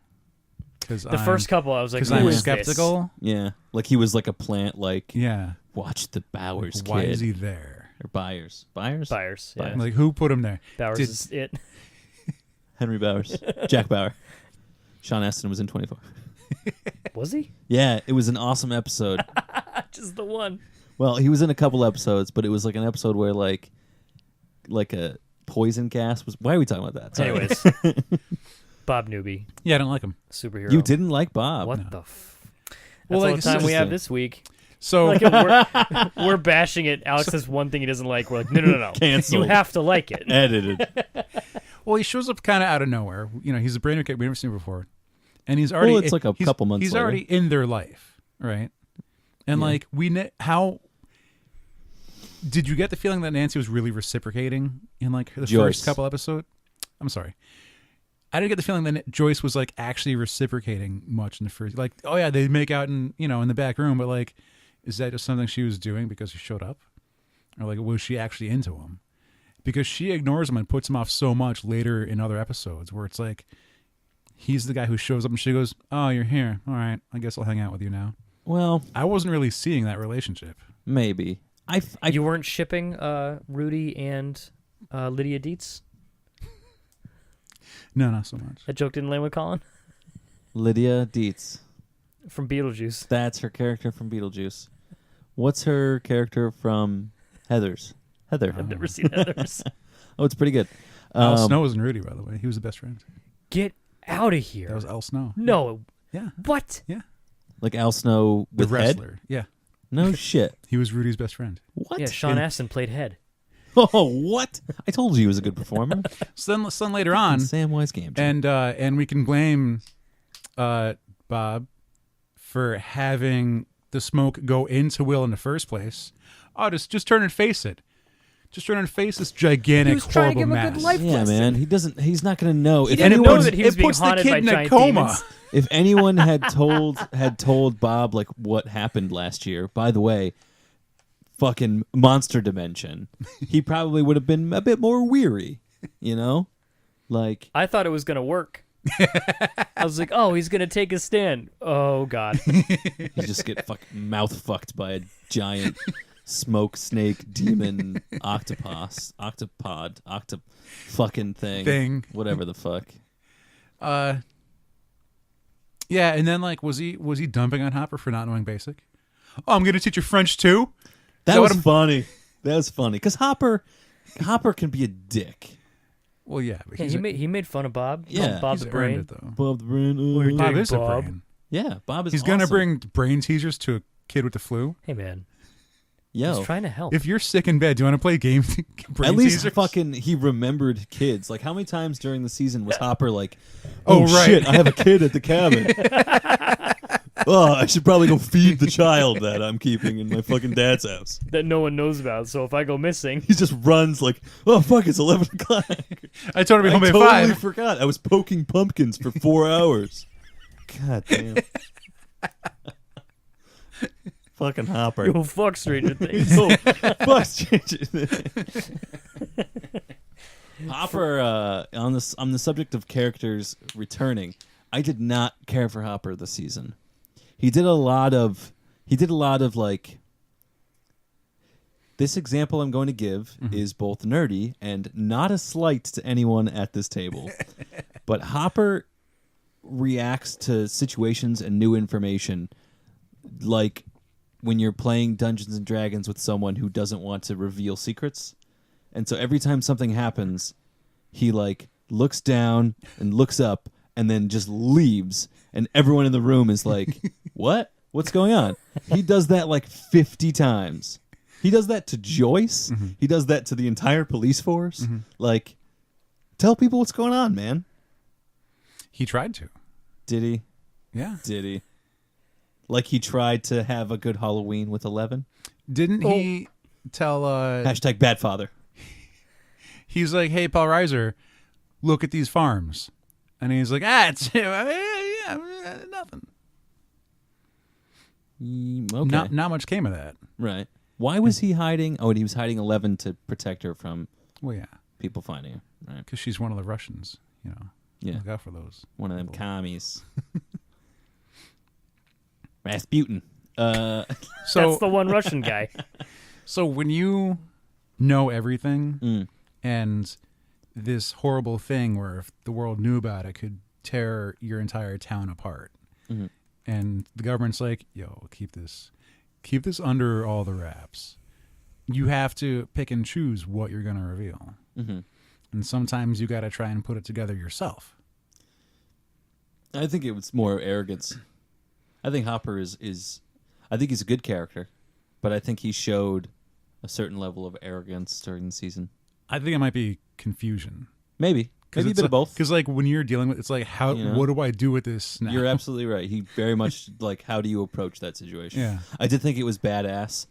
Speaker 1: The first couple, I was like,
Speaker 2: because
Speaker 1: who
Speaker 2: I'm
Speaker 1: is
Speaker 2: skeptical.
Speaker 3: Yeah, like he was like a plant. Like,
Speaker 2: Yeah.
Speaker 3: watch the Bowers kid.
Speaker 2: Why is he there?
Speaker 3: Or Byers? Byers?
Speaker 1: this? Byers. Yeah.
Speaker 2: Like, who put him there?
Speaker 1: Bowers
Speaker 2: Did-
Speaker 1: is it.
Speaker 3: Henry Bowers. Jack Bauer. Sean Astin was in 24.
Speaker 1: Was he?
Speaker 3: Yeah, it was an awesome episode.
Speaker 1: Just the one.
Speaker 3: Well, he was in a couple episodes, but it was like an episode where like a poison gas was. Why are we talking about that? Sorry.
Speaker 1: Anyways, Bob Newby,
Speaker 2: Yeah, I don't like him.
Speaker 1: superhero.
Speaker 3: You didn't like Bob.
Speaker 1: What
Speaker 2: No.
Speaker 1: the? That's
Speaker 2: Well,
Speaker 1: all
Speaker 2: like,
Speaker 1: the time we have
Speaker 3: interesting.
Speaker 1: this week.
Speaker 2: So
Speaker 1: Like we're bashing it. Alex has one thing he doesn't like. We're like, no.
Speaker 3: Canceled.
Speaker 1: You have to like it.
Speaker 3: Edited.
Speaker 2: well, he shows up kind of out of nowhere. You know, he's a brand new kid we've never seen before, and he's already.
Speaker 3: Well, it's like a
Speaker 2: he's-
Speaker 3: couple months
Speaker 2: He's
Speaker 3: later.
Speaker 2: already in their life, right? And
Speaker 3: Yeah.
Speaker 2: like how did you get the feeling that Nancy was really reciprocating in like the
Speaker 3: Joyce.
Speaker 2: first couple episodes? I'm sorry. I didn't get the feeling that Joyce was like actually reciprocating much in the first. Like, oh yeah, they make out in in the back room, but like, is that just something she was doing because he showed up, or like was she actually into him? Because she ignores him and puts him off so much later in other episodes, where it's like he's the guy who shows up and she goes, "Oh, you're here. All right, I guess I'll hang out with you now."
Speaker 3: Well,
Speaker 2: I wasn't really seeing that relationship.
Speaker 3: maybe. I
Speaker 1: You weren't shipping Rudy and Lydia Dietz?
Speaker 2: No, not so much.
Speaker 1: That joke didn't land with Colin
Speaker 3: Lydia Dietz.
Speaker 1: from Beetlejuice.
Speaker 3: That's her character from Beetlejuice. What's her character from Heathers? Heather.
Speaker 1: I've never seen Heathers.
Speaker 3: Oh, it's pretty good.
Speaker 2: Al Snow wasn't Rudy, by the way. He was the best friend.
Speaker 1: Get out of here.
Speaker 2: That was Al Snow.
Speaker 1: No.
Speaker 2: Yeah.
Speaker 1: What?
Speaker 2: Yeah.
Speaker 3: Like Al Snow
Speaker 2: The
Speaker 3: with head?
Speaker 2: wrestler. Yeah.
Speaker 3: No shit.
Speaker 2: He was Rudy's best friend.
Speaker 3: What?
Speaker 1: Yeah, Sean Astin played Head.
Speaker 3: Oh, what? I told you he was a good performer.
Speaker 2: So then later on,
Speaker 3: Samwise Gamgee.
Speaker 2: and we can blame Bob for having the smoke go into Will in the first place. Oh, just turn and face it. Just turn and face this gigantic,
Speaker 1: He was trying to
Speaker 2: horrible
Speaker 1: give him a
Speaker 2: mass.
Speaker 1: good life
Speaker 3: Yeah,
Speaker 1: lesson.
Speaker 3: man. He's not going to know.
Speaker 1: He
Speaker 3: If
Speaker 1: didn't
Speaker 3: anyone,
Speaker 1: know that he was
Speaker 2: it
Speaker 1: being
Speaker 2: puts the
Speaker 1: haunted
Speaker 2: kid
Speaker 1: by
Speaker 2: in a
Speaker 1: giant
Speaker 2: coma.
Speaker 1: demons.
Speaker 3: if anyone had told Bob like what happened last year, by the way, fucking monster dimension, he probably would have been a bit more weary, you know? Like,
Speaker 1: I thought it was going to work. I was like, oh, he's going to take a stand. Oh, God.
Speaker 3: you just get fucking mouth fucked by a giant smoke snake demon octopod fucking thing. Whatever the fuck.
Speaker 2: Yeah, and then like was he dumping on Hopper for not knowing basic? Oh, I'm gonna teach you French too?
Speaker 3: That was
Speaker 2: what
Speaker 3: funny. That was funny. Because Hopper can be a dick.
Speaker 2: Well, yeah, but
Speaker 1: Yeah, he made fun of Bob.
Speaker 3: Yeah.
Speaker 1: Called Bob
Speaker 2: he's
Speaker 1: the
Speaker 2: earned
Speaker 1: Brain.
Speaker 2: it, though.
Speaker 3: Bob the Brain.
Speaker 1: We're
Speaker 2: Bob
Speaker 1: doing
Speaker 2: is a
Speaker 1: Bob.
Speaker 2: brain.
Speaker 3: Yeah, Bob is
Speaker 2: He's gonna
Speaker 3: awesome.
Speaker 2: bring brain teasers to a kid with the flu.
Speaker 1: Hey, man.
Speaker 3: Yo,
Speaker 1: He's trying to help.
Speaker 2: If you're sick in bed, do you want to play games? Brain
Speaker 3: at least
Speaker 2: teasers?
Speaker 3: fucking he remembered kids. Like, how many times during the season was Hopper like,
Speaker 2: Oh,
Speaker 3: oh,
Speaker 2: right.
Speaker 3: shit, I have a kid at the cabin. Oh, I should probably go feed the child that I'm keeping in my fucking dad's house.
Speaker 1: that no one knows about, so if I go missing...
Speaker 3: He just runs like, oh, fuck, it's 11 o'clock.
Speaker 2: I told her to be
Speaker 3: I
Speaker 2: home at
Speaker 3: totally
Speaker 2: 5.
Speaker 3: forgot. I was poking pumpkins for 4 hours. God damn. Fucking Hopper.
Speaker 1: Yo, fuck Stranger Things.
Speaker 3: Oh, fuck Stranger Things. Hopper, on the subject of characters returning, I did not care for Hopper this season. He did a lot of like, this example I'm going to give is both nerdy and not a slight to anyone at this table. But Hopper reacts to situations and new information like when you're playing Dungeons and Dragons with someone who doesn't want to reveal secrets. And so every time something happens, he like looks down and looks up and then just leaves. And everyone in the room is like, what? What's going on? He does that like 50 times. He does that to Joyce.
Speaker 2: Mm-hmm.
Speaker 3: He does that to the entire police force. Like, tell people what's going on, man.
Speaker 2: He tried to.
Speaker 3: Did he?
Speaker 2: Yeah.
Speaker 3: Did he? Like he tried to have a good Halloween with 11?
Speaker 2: Didn't he tell
Speaker 3: Hashtag bad father.
Speaker 2: he's like, hey, Paul Reiser, look at these farms. And he's like, it's nothing.
Speaker 3: Okay.
Speaker 2: Not much came of that.
Speaker 3: Right. Why was he hiding? Oh, and he was hiding 11 to protect her from
Speaker 2: Well, yeah,
Speaker 3: people finding her. Right.
Speaker 2: because she's one of the Russians, you know.
Speaker 3: Yeah.
Speaker 2: Look out for those.
Speaker 3: One of them commies. Rasputin.
Speaker 2: So,
Speaker 1: That's the one Russian guy.
Speaker 2: so when you know everything
Speaker 3: Mm.
Speaker 2: and this horrible thing where if the world knew about it could tear your entire town apart,
Speaker 3: Mhm.
Speaker 2: and the government's like, yo, keep this under all the wraps. You have to pick and choose what you're going to reveal.
Speaker 3: Mm-hmm.
Speaker 2: And sometimes you got to try and put it together yourself.
Speaker 3: I think it was more arrogance. I think Hopper is I think he's a good character, but I think he showed a certain level of arrogance during the season.
Speaker 2: I think it might be confusion.
Speaker 3: Maybe a bit of both.
Speaker 2: Because like when you're dealing with, it's like, how?
Speaker 3: You know?
Speaker 2: What do I do with this now?
Speaker 3: You're absolutely right. He very much like, how do you approach that situation?
Speaker 2: Yeah.
Speaker 3: I did think it was badass.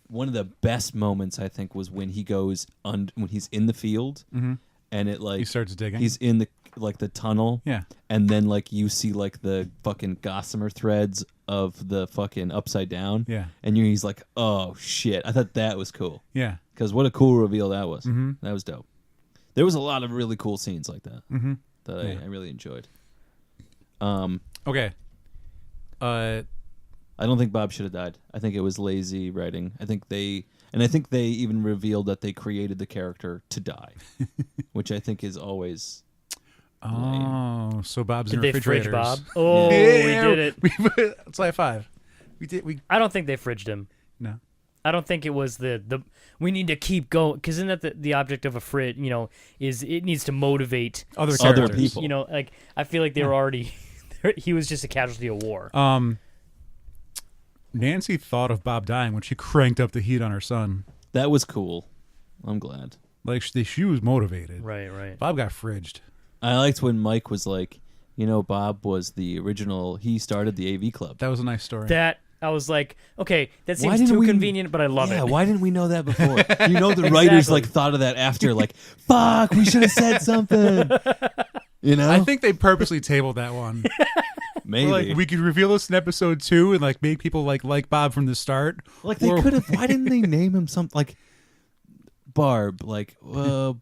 Speaker 3: One of the best moments I think was when he goes when he's in the field and it like
Speaker 2: He starts digging.
Speaker 3: He's in the tunnel.
Speaker 2: Yeah.
Speaker 3: And then like you see like the fucking gossamer threads of the fucking upside down.
Speaker 2: Yeah.
Speaker 3: And he's like, oh shit! I thought that was cool.
Speaker 2: Yeah.
Speaker 3: Because what a cool reveal that was.
Speaker 2: Mm-hmm.
Speaker 3: That was dope. There was a lot of really cool scenes like that that
Speaker 2: Yeah.
Speaker 3: I really enjoyed.
Speaker 2: Okay.
Speaker 3: I don't think Bob should have died. I think it was lazy writing. I think they even revealed that they created the character to die, which I think is always
Speaker 2: Oh, so Bob's
Speaker 1: Did
Speaker 2: in
Speaker 1: they
Speaker 2: refrigerators.
Speaker 1: fridge Bob? Oh,
Speaker 2: Yeah,
Speaker 1: we did it.
Speaker 2: Let's high five. We did. We
Speaker 1: I don't think they fridged him.
Speaker 2: no.
Speaker 1: I don't think it was the we need to keep going, because isn't that the object of a fridge? Is it needs to motivate
Speaker 2: Other
Speaker 3: Other
Speaker 2: characters.
Speaker 3: people.
Speaker 1: Like I feel like they were already. He was just a casualty of war.
Speaker 2: Nancy thought of Bob dying when she cranked up the heat on her son.
Speaker 3: That was cool. I'm glad.
Speaker 2: Like she was motivated.
Speaker 1: Right.
Speaker 2: Bob got fridged.
Speaker 3: I liked when Mike was like, Bob was the original. He started the AV club.
Speaker 2: That was a nice story.
Speaker 1: That I was like, okay, that
Speaker 3: Why
Speaker 1: seems
Speaker 3: didn't
Speaker 1: too
Speaker 3: we-
Speaker 1: convenient, but I love
Speaker 3: Yeah,
Speaker 1: it.
Speaker 3: why didn't we know that before? The writers
Speaker 1: Exactly.
Speaker 3: thought of that after, like, fuck, we should have said something.
Speaker 2: I think they purposely tabled that one.
Speaker 3: Maybe.
Speaker 2: Like we could reveal this in episode 2 and like make people like Bob from the start.
Speaker 3: Like they
Speaker 2: Or-
Speaker 3: could have. Why didn't they name him something like Barb? Like Bob.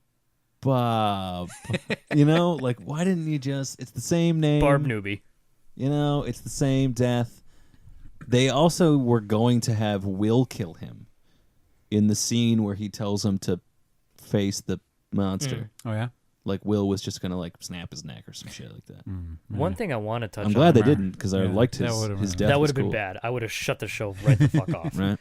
Speaker 3: Like why didn't you just? It's the same name.
Speaker 1: Barb newbie.
Speaker 3: It's the same death. They also were going to have Will kill him in the scene where he tells him to face the monster.
Speaker 2: Oh yeah.
Speaker 3: Like Will was just gonna like snap his neck or some shit like that.
Speaker 1: One thing I want to touch
Speaker 3: I'm
Speaker 1: on.
Speaker 3: glad they didn't because I
Speaker 2: Yeah,
Speaker 3: liked
Speaker 2: that
Speaker 3: his
Speaker 2: would've
Speaker 3: his
Speaker 2: been-
Speaker 3: death.
Speaker 1: That would
Speaker 3: was
Speaker 1: have been
Speaker 3: cool.
Speaker 1: bad. I would have shut the show right the fuck off.
Speaker 3: Right.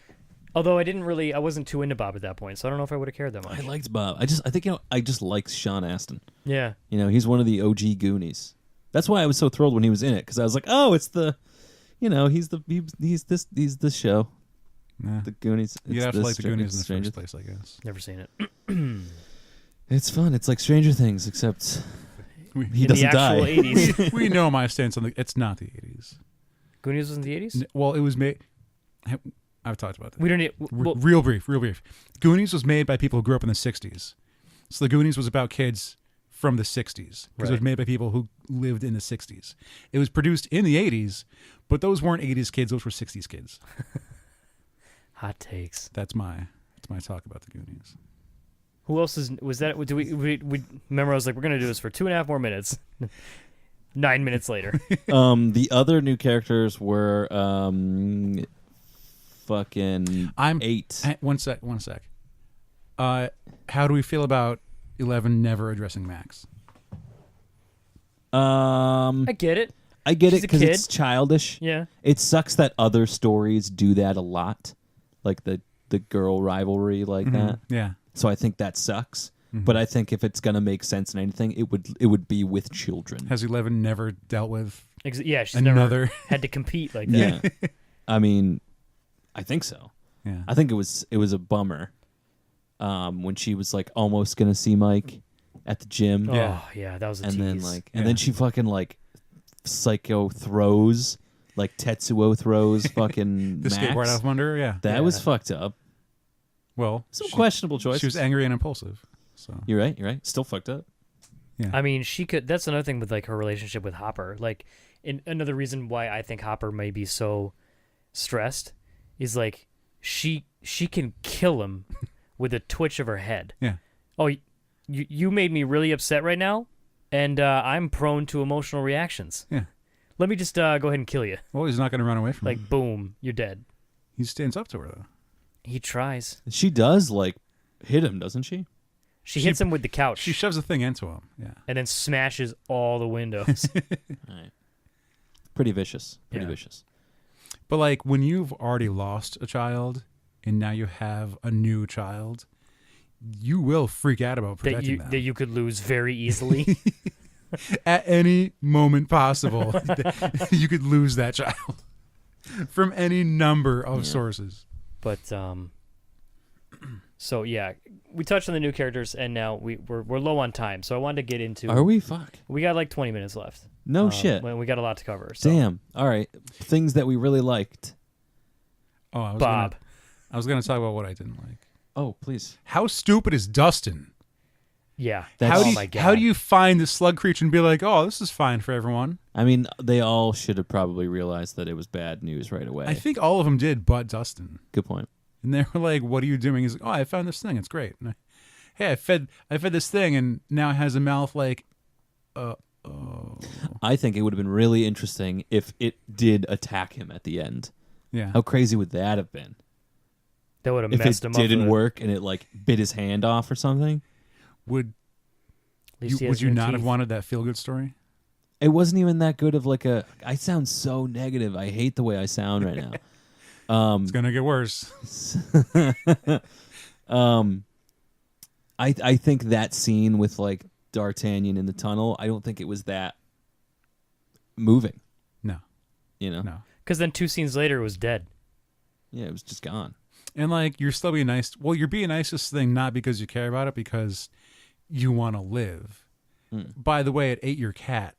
Speaker 1: Although I wasn't too into Bob at that point, so I don't know if I would have cared that much.
Speaker 3: I liked Bob. I think I just like Sean Astin.
Speaker 1: Yeah.
Speaker 3: He's one of the OG Goonies. That's why I was so thrilled when he was in it because I was like, oh, it's the, he's this show,
Speaker 2: Yeah.
Speaker 3: the Goonies.
Speaker 2: You
Speaker 3: It's
Speaker 2: have to
Speaker 3: the
Speaker 2: like the
Speaker 3: Str-
Speaker 2: Goonies
Speaker 3: it's
Speaker 2: in the
Speaker 3: Stranger
Speaker 2: first place, I guess.
Speaker 1: Never seen it.
Speaker 3: It's fun. It's like Stranger Things, except he
Speaker 1: In the
Speaker 3: doesn't
Speaker 1: actual
Speaker 3: die.
Speaker 1: 80s.
Speaker 2: We know my stance on it's not the 80s.
Speaker 1: Goonies was in the 80s?
Speaker 2: Well, it was made. I've talked about that.
Speaker 1: We don't need. Well,
Speaker 2: Real brief. Goonies was made by people who grew up in the 60s. So the Goonies was about kids from the 60s because it was
Speaker 1: Right.
Speaker 2: made by people who lived in the 60s. It was produced in the 80s, but those weren't 80s kids. Those were 60s kids.
Speaker 1: hot takes.
Speaker 2: That's my talk about the Goonies.
Speaker 1: Who else was that? Do we remember? I was like, we're gonna do this for 2.5 more minutes. 9 minutes later.
Speaker 3: The other new characters were fucking
Speaker 2: I'm
Speaker 3: 8.
Speaker 2: One sec. How do we feel about 11 never addressing Max?
Speaker 1: I get it.
Speaker 3: I get
Speaker 1: She's
Speaker 3: it
Speaker 1: a
Speaker 3: because
Speaker 1: kid.
Speaker 3: it's childish.
Speaker 1: Yeah.
Speaker 3: It sucks that other stories do that a lot, like the girl rivalry like that.
Speaker 2: Yeah.
Speaker 3: So I think that sucks. But I think if it's gonna make sense in anything, it would be with children.
Speaker 2: Has 11 never dealt with
Speaker 1: Yeah. She's
Speaker 2: another?
Speaker 1: never had to compete like that.
Speaker 3: Yeah, I mean, I think so.
Speaker 2: Yeah.
Speaker 3: I think it was a bummer when she was like almost gonna see Mike at the gym,
Speaker 1: Oh yeah, that was a
Speaker 3: and
Speaker 1: tease.
Speaker 3: then and then she fucking like psycho throws like Tetsuo throws fucking
Speaker 2: The
Speaker 3: Max.
Speaker 2: skateboard out from under her? Yeah.
Speaker 3: That was fucked up.
Speaker 2: Well,
Speaker 3: Some questionable choices.
Speaker 2: she was angry and impulsive. So
Speaker 3: You're right. Still fucked up.
Speaker 1: I mean, she could. That's another thing with like her relationship with Hopper. Like, another reason why I think Hopper may be so stressed is like she can kill him with a twitch of her head.
Speaker 2: Yeah.
Speaker 1: Oh, you made me really upset right now, and I'm prone to emotional reactions.
Speaker 2: Yeah.
Speaker 1: Let me just go ahead and kill you.
Speaker 2: Well, he's not going to run away from her.
Speaker 1: Like, boom, you're dead.
Speaker 2: He stands up to her though.
Speaker 1: He tries.
Speaker 3: She does like hit him, doesn't she?
Speaker 1: She hits him with the couch
Speaker 2: She shoves a thing into him. Yeah.
Speaker 1: and then smashes all the windows.
Speaker 3: All right. Pretty vicious.
Speaker 1: Yeah.
Speaker 3: Vicious.
Speaker 2: But like when you've already lost a child and now you have a new child, you will freak out about protecting them.
Speaker 1: that you could lose very easily.
Speaker 2: At any moment possible, you could lose that child from any number of sources.
Speaker 1: But so yeah, we touched on the new characters, and now we're low on time. So I wanted to get into.
Speaker 3: Are we? Fuck.
Speaker 1: We got like 20 minutes left.
Speaker 3: No shit.
Speaker 1: We got a lot to cover. So.
Speaker 3: Damn. All right. Things that we really liked.
Speaker 2: Oh, I was
Speaker 1: Bob.
Speaker 2: I was gonna talk about what I didn't like.
Speaker 3: Oh, please.
Speaker 2: How stupid is Dustin?
Speaker 1: Yeah.
Speaker 3: That's-
Speaker 1: Oh my god.
Speaker 2: How do you find the slug creature and be like, oh, this is fine for everyone?
Speaker 3: I mean, they all should have probably realized that it was bad news right away.
Speaker 2: I think all of them did, but Dustin.
Speaker 3: Good point.
Speaker 2: And they were like, "What are you doing?" He's like, "Oh, I found this thing. It's great." And hey, I fed this thing, and now it has a mouth like,
Speaker 3: I think it would have been really interesting if it did attack him at the end.
Speaker 2: yeah.
Speaker 3: How crazy would that have been?
Speaker 1: That would have
Speaker 3: If
Speaker 1: messed
Speaker 3: it
Speaker 1: him up.
Speaker 3: didn't work and it like bit his hand off or something.
Speaker 2: Would
Speaker 1: least he has
Speaker 2: Would you
Speaker 1: new
Speaker 2: not have
Speaker 1: teeth.
Speaker 2: wanted that feel good story?
Speaker 3: It wasn't even that good of like a. I sound so negative. I hate the way I sound right now.
Speaker 2: It's gonna get worse.
Speaker 3: I think that scene with like D'Artagnan in the tunnel, I don't think it was that moving.
Speaker 2: No,
Speaker 3: You know?
Speaker 2: no.
Speaker 1: Because then 2 scenes later, it was dead.
Speaker 3: Yeah, it was just gone.
Speaker 2: And like you're still being nice. Well, you're being nice to this thing not because you care about it, because you want to live. By the way, it ate your cat.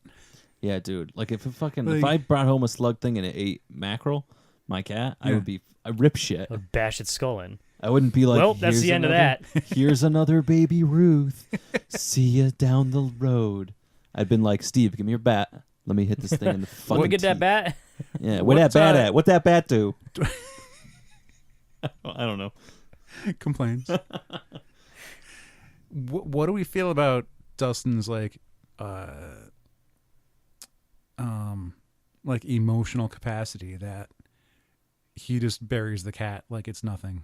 Speaker 3: Yeah, dude. Like if
Speaker 2: Like-
Speaker 3: I brought home a slug thing and it ate mackerel, my cat, I would be a rip shit.
Speaker 1: I would bash its skull in.
Speaker 3: I wouldn't be like,
Speaker 1: Well, that's
Speaker 3: "Here's
Speaker 1: the end of
Speaker 3: another-
Speaker 1: that."
Speaker 3: Here's another baby Ruth. See ya down the road. I'd been like, Steve, give me your bat. Let me hit this thing in the fucking
Speaker 1: Let me get that
Speaker 3: teeth."
Speaker 1: bat.
Speaker 3: Yeah, where that
Speaker 2: What's,
Speaker 3: bat at? What that bat do? I don't know.
Speaker 2: Complaints. What do we feel about Dustin's like emotional capacity that he just buries the cat like it's nothing?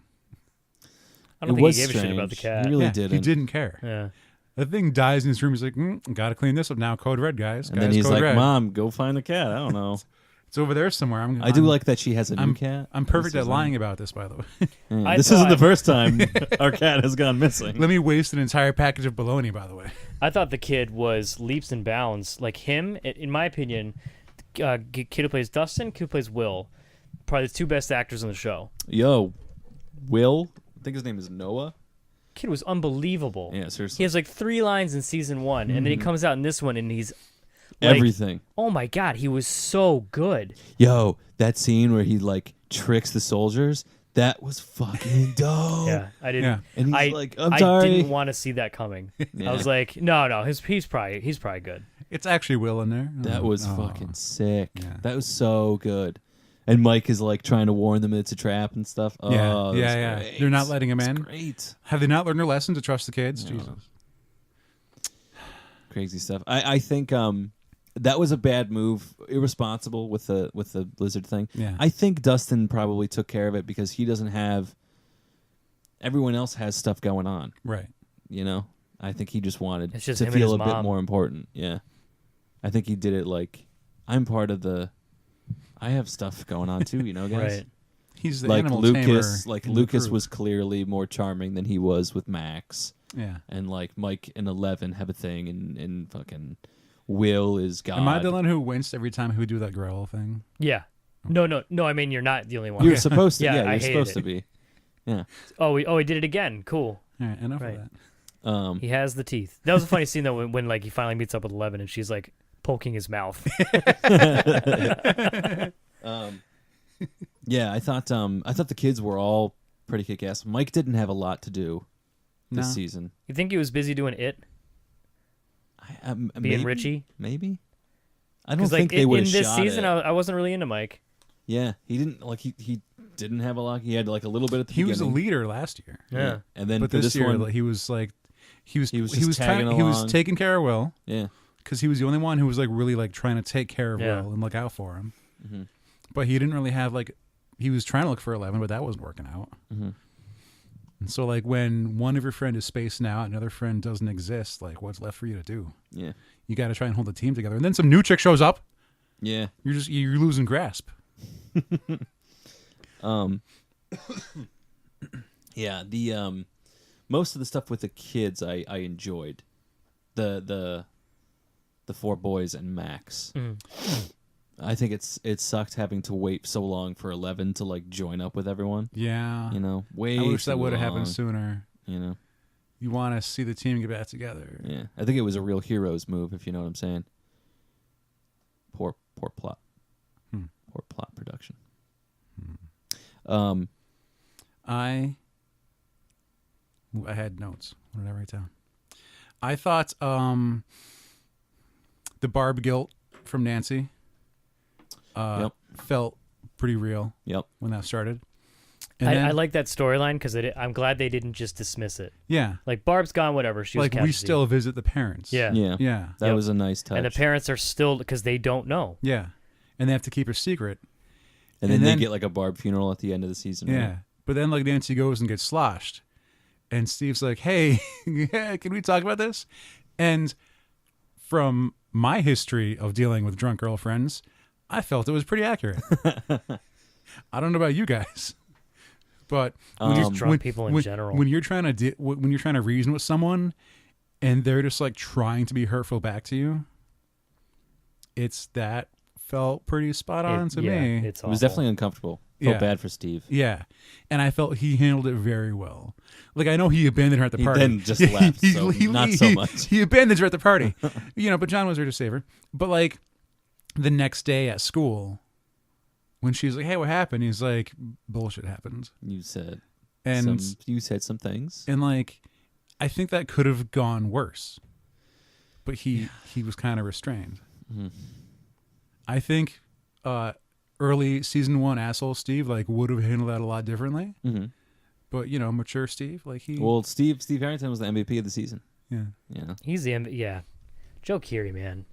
Speaker 1: I don't
Speaker 3: It
Speaker 1: think
Speaker 3: was
Speaker 1: he gave a shit about the
Speaker 3: strange.
Speaker 1: cat.
Speaker 3: He really
Speaker 2: Yeah,
Speaker 3: didn't.
Speaker 2: He didn't care.
Speaker 1: Yeah.
Speaker 2: The thing dies in his room. He's like, gotta clean this up now. Code red, guys.
Speaker 3: And then
Speaker 2: Guys,
Speaker 3: he's
Speaker 2: code
Speaker 3: like,
Speaker 2: red.
Speaker 3: "Mom, go find the cat." I don't know.
Speaker 2: It's over there somewhere.
Speaker 3: I do like that she has a new cat.
Speaker 2: I'm perfect at lying about this, by the way.
Speaker 3: Yeah,
Speaker 1: I
Speaker 3: this isn't the
Speaker 1: thought-
Speaker 3: first time our cat has gone missing.
Speaker 2: Let me waste an entire package of bologna, by the way.
Speaker 1: I thought the kid was leaps and bounds. Like him, in my opinion, kid who plays Dustin, kid who plays Will, probably the 2 best actors on the show.
Speaker 3: Yo, Will, I think his name is Noah.
Speaker 1: Kid was unbelievable.
Speaker 3: Yeah, seriously.
Speaker 1: He has like 3 lines in season 1, and then he comes out in this one, and he's like,
Speaker 3: Everything.
Speaker 1: oh my god, he was so good.
Speaker 3: Yo, that scene where he like tricks the soldiers, that was fucking dope.
Speaker 1: Yeah, I didn't.
Speaker 2: Yeah.
Speaker 3: And he's
Speaker 1: I,
Speaker 3: like, "I'm
Speaker 1: I
Speaker 3: sorry."
Speaker 1: didn't want to see that coming.
Speaker 3: Yeah.
Speaker 1: I was like, no, he's probably good.
Speaker 2: It's actually Will in there.
Speaker 3: That was
Speaker 2: Oh.
Speaker 3: fucking sick.
Speaker 2: Yeah.
Speaker 3: That was so good. And Mike is like trying to warn them it's a trap and stuff. Oh,
Speaker 2: Yeah,
Speaker 3: that was
Speaker 2: yeah.
Speaker 3: great.
Speaker 2: They're not letting him
Speaker 3: It's
Speaker 2: in.
Speaker 3: Great.
Speaker 2: Have they not learned their lesson to trust the kids?
Speaker 3: No.
Speaker 2: Jesus.
Speaker 3: Crazy stuff. I think that was a bad move, irresponsible with the lizard thing.
Speaker 2: Yeah.
Speaker 3: I think Dustin probably took care of it because he doesn't have. Everyone else has stuff going on,
Speaker 2: Right.
Speaker 3: you know. I think he just wanted
Speaker 1: It's just
Speaker 3: to
Speaker 1: him and
Speaker 3: feel
Speaker 1: his
Speaker 3: a bit
Speaker 1: mom.
Speaker 3: more important. Yeah, I think he did it like I'm part of the. I have stuff going on too, you know, guys.
Speaker 1: Right.
Speaker 2: He's the
Speaker 3: Like
Speaker 2: animal
Speaker 3: Lucas,
Speaker 2: tamer
Speaker 3: like
Speaker 2: in the
Speaker 3: Lucas
Speaker 2: crew.
Speaker 3: was clearly more charming than he was with Max,
Speaker 2: Yeah.
Speaker 3: and like Mike and 11 have a thing, and fucking Will is God.
Speaker 2: Am I the one who winced every time he would do that growl thing?
Speaker 1: Yeah. No. I mean, you're not the only one.
Speaker 3: You're supposed to.
Speaker 1: Yeah,
Speaker 3: Yeah,
Speaker 1: I
Speaker 3: you're
Speaker 1: hated
Speaker 3: supposed
Speaker 1: it.
Speaker 3: to be. Yeah.
Speaker 1: Oh, he did it again. Cool.
Speaker 2: All right, enough
Speaker 1: Right.
Speaker 2: of that.
Speaker 1: He has the teeth. That was a funny scene though when like he finally meets up with 11 and she's like poking his mouth.
Speaker 3: Yeah, I thought the kids were all pretty kick-ass. Mike didn't have a lot to do this
Speaker 2: No.
Speaker 3: season.
Speaker 1: You think he was busy doing it?
Speaker 3: Being
Speaker 1: Being Richie?
Speaker 3: Maybe. I don't
Speaker 1: Because
Speaker 3: think
Speaker 1: like
Speaker 3: they would
Speaker 1: in
Speaker 3: have
Speaker 1: this
Speaker 3: shot
Speaker 1: season,
Speaker 3: it.
Speaker 1: I wasn't really into Mike.
Speaker 3: Yeah, he didn't like he didn't have a lot. He had like a little bit at the
Speaker 2: He was a
Speaker 3: beginning.
Speaker 2: leader last year.
Speaker 1: Yeah.
Speaker 3: And then
Speaker 2: But
Speaker 3: for
Speaker 2: this year,
Speaker 3: one,
Speaker 2: like, he was like, he was
Speaker 3: just
Speaker 2: trying,
Speaker 3: tagging
Speaker 2: he was
Speaker 3: along.
Speaker 2: taking care of Will
Speaker 3: yeah.
Speaker 2: because he was the only one who was like really like trying to take care of
Speaker 1: Yeah.
Speaker 2: Will and look out for him.
Speaker 3: Mm-hmm.
Speaker 2: But he didn't really have like, he was trying to look for 11, but that wasn't working out.
Speaker 3: Mm-hmm.
Speaker 2: And so like when one of your friend is spacing out, another friend doesn't exist. Like what's left for you to do?
Speaker 3: Yeah.
Speaker 2: You got to try and hold the team together. And then some new chick shows up.
Speaker 3: Yeah.
Speaker 2: You're losing grasp.
Speaker 3: Yeah, the most of the stuff with the kids I enjoyed. The 4 boys and Max. I think it sucked having to wait so long for 11 to like join up with everyone.
Speaker 2: Yeah.
Speaker 3: You know, way
Speaker 2: I wish that
Speaker 3: too
Speaker 2: would have
Speaker 3: long,
Speaker 2: happened sooner.
Speaker 3: You know.
Speaker 2: You want to see the team get back together.
Speaker 3: Yeah. I think it was a real hero's move, if you know what I'm saying. Poor plot. Poor plot production.
Speaker 2: I had notes. What did I write down? I thought the Barb guilt from Nancy felt pretty real
Speaker 3: Yep.
Speaker 2: when that started. And
Speaker 1: I
Speaker 2: then,
Speaker 1: like that storyline because I'm glad they didn't just dismiss it.
Speaker 2: yeah,
Speaker 1: Like Barb's gone, whatever. She was
Speaker 2: like we
Speaker 1: casualty.
Speaker 2: still visit the parents.
Speaker 1: Yeah.
Speaker 3: Yeah.
Speaker 2: Yeah.
Speaker 3: That
Speaker 1: Yep.
Speaker 3: was a nice touch.
Speaker 1: And the parents are still because they don't know.
Speaker 2: Yeah. And they have to keep her secret.
Speaker 3: And then
Speaker 2: and
Speaker 3: they
Speaker 2: then-
Speaker 3: get like a Barb funeral at the end of the season.
Speaker 2: Yeah.
Speaker 3: Right?
Speaker 2: But then like Nancy goes and gets sloshed. And Steve's like, hey, yeah, can we talk about this? And from my history of dealing with drunk girlfriends, I felt it was pretty accurate. I don't know about you guys, but
Speaker 1: Just drunk people in general.
Speaker 2: when you're trying to reason with someone, and they're just like trying to be hurtful back to you, that felt pretty spot on to me.
Speaker 1: It's
Speaker 3: It was
Speaker 1: awful.
Speaker 3: definitely uncomfortable. Felt
Speaker 2: Yeah.
Speaker 3: bad for Steve.
Speaker 2: Yeah, and I felt he handled it very well. Like, I know he abandoned her at the
Speaker 3: He
Speaker 2: party.
Speaker 3: then just left, so not so much.
Speaker 2: He abandoned her at the party, but John was there to save her. But like the next day at school, when she's like, "Hey, what happened?" He's like, "Bullshit happened."
Speaker 3: You said
Speaker 2: And
Speaker 3: some things.
Speaker 2: and like, I think that could have gone worse, but he was kind of restrained.
Speaker 3: Mhm.
Speaker 2: I think early season 1 asshole Steve like would have handled that a lot differently.
Speaker 3: Mm-hmm.
Speaker 2: But mature Steve, like he,
Speaker 3: Well, Steve Harrington was the MVP of the season.
Speaker 2: yeah,
Speaker 3: Yeah,
Speaker 1: He's the Joe Keery, man.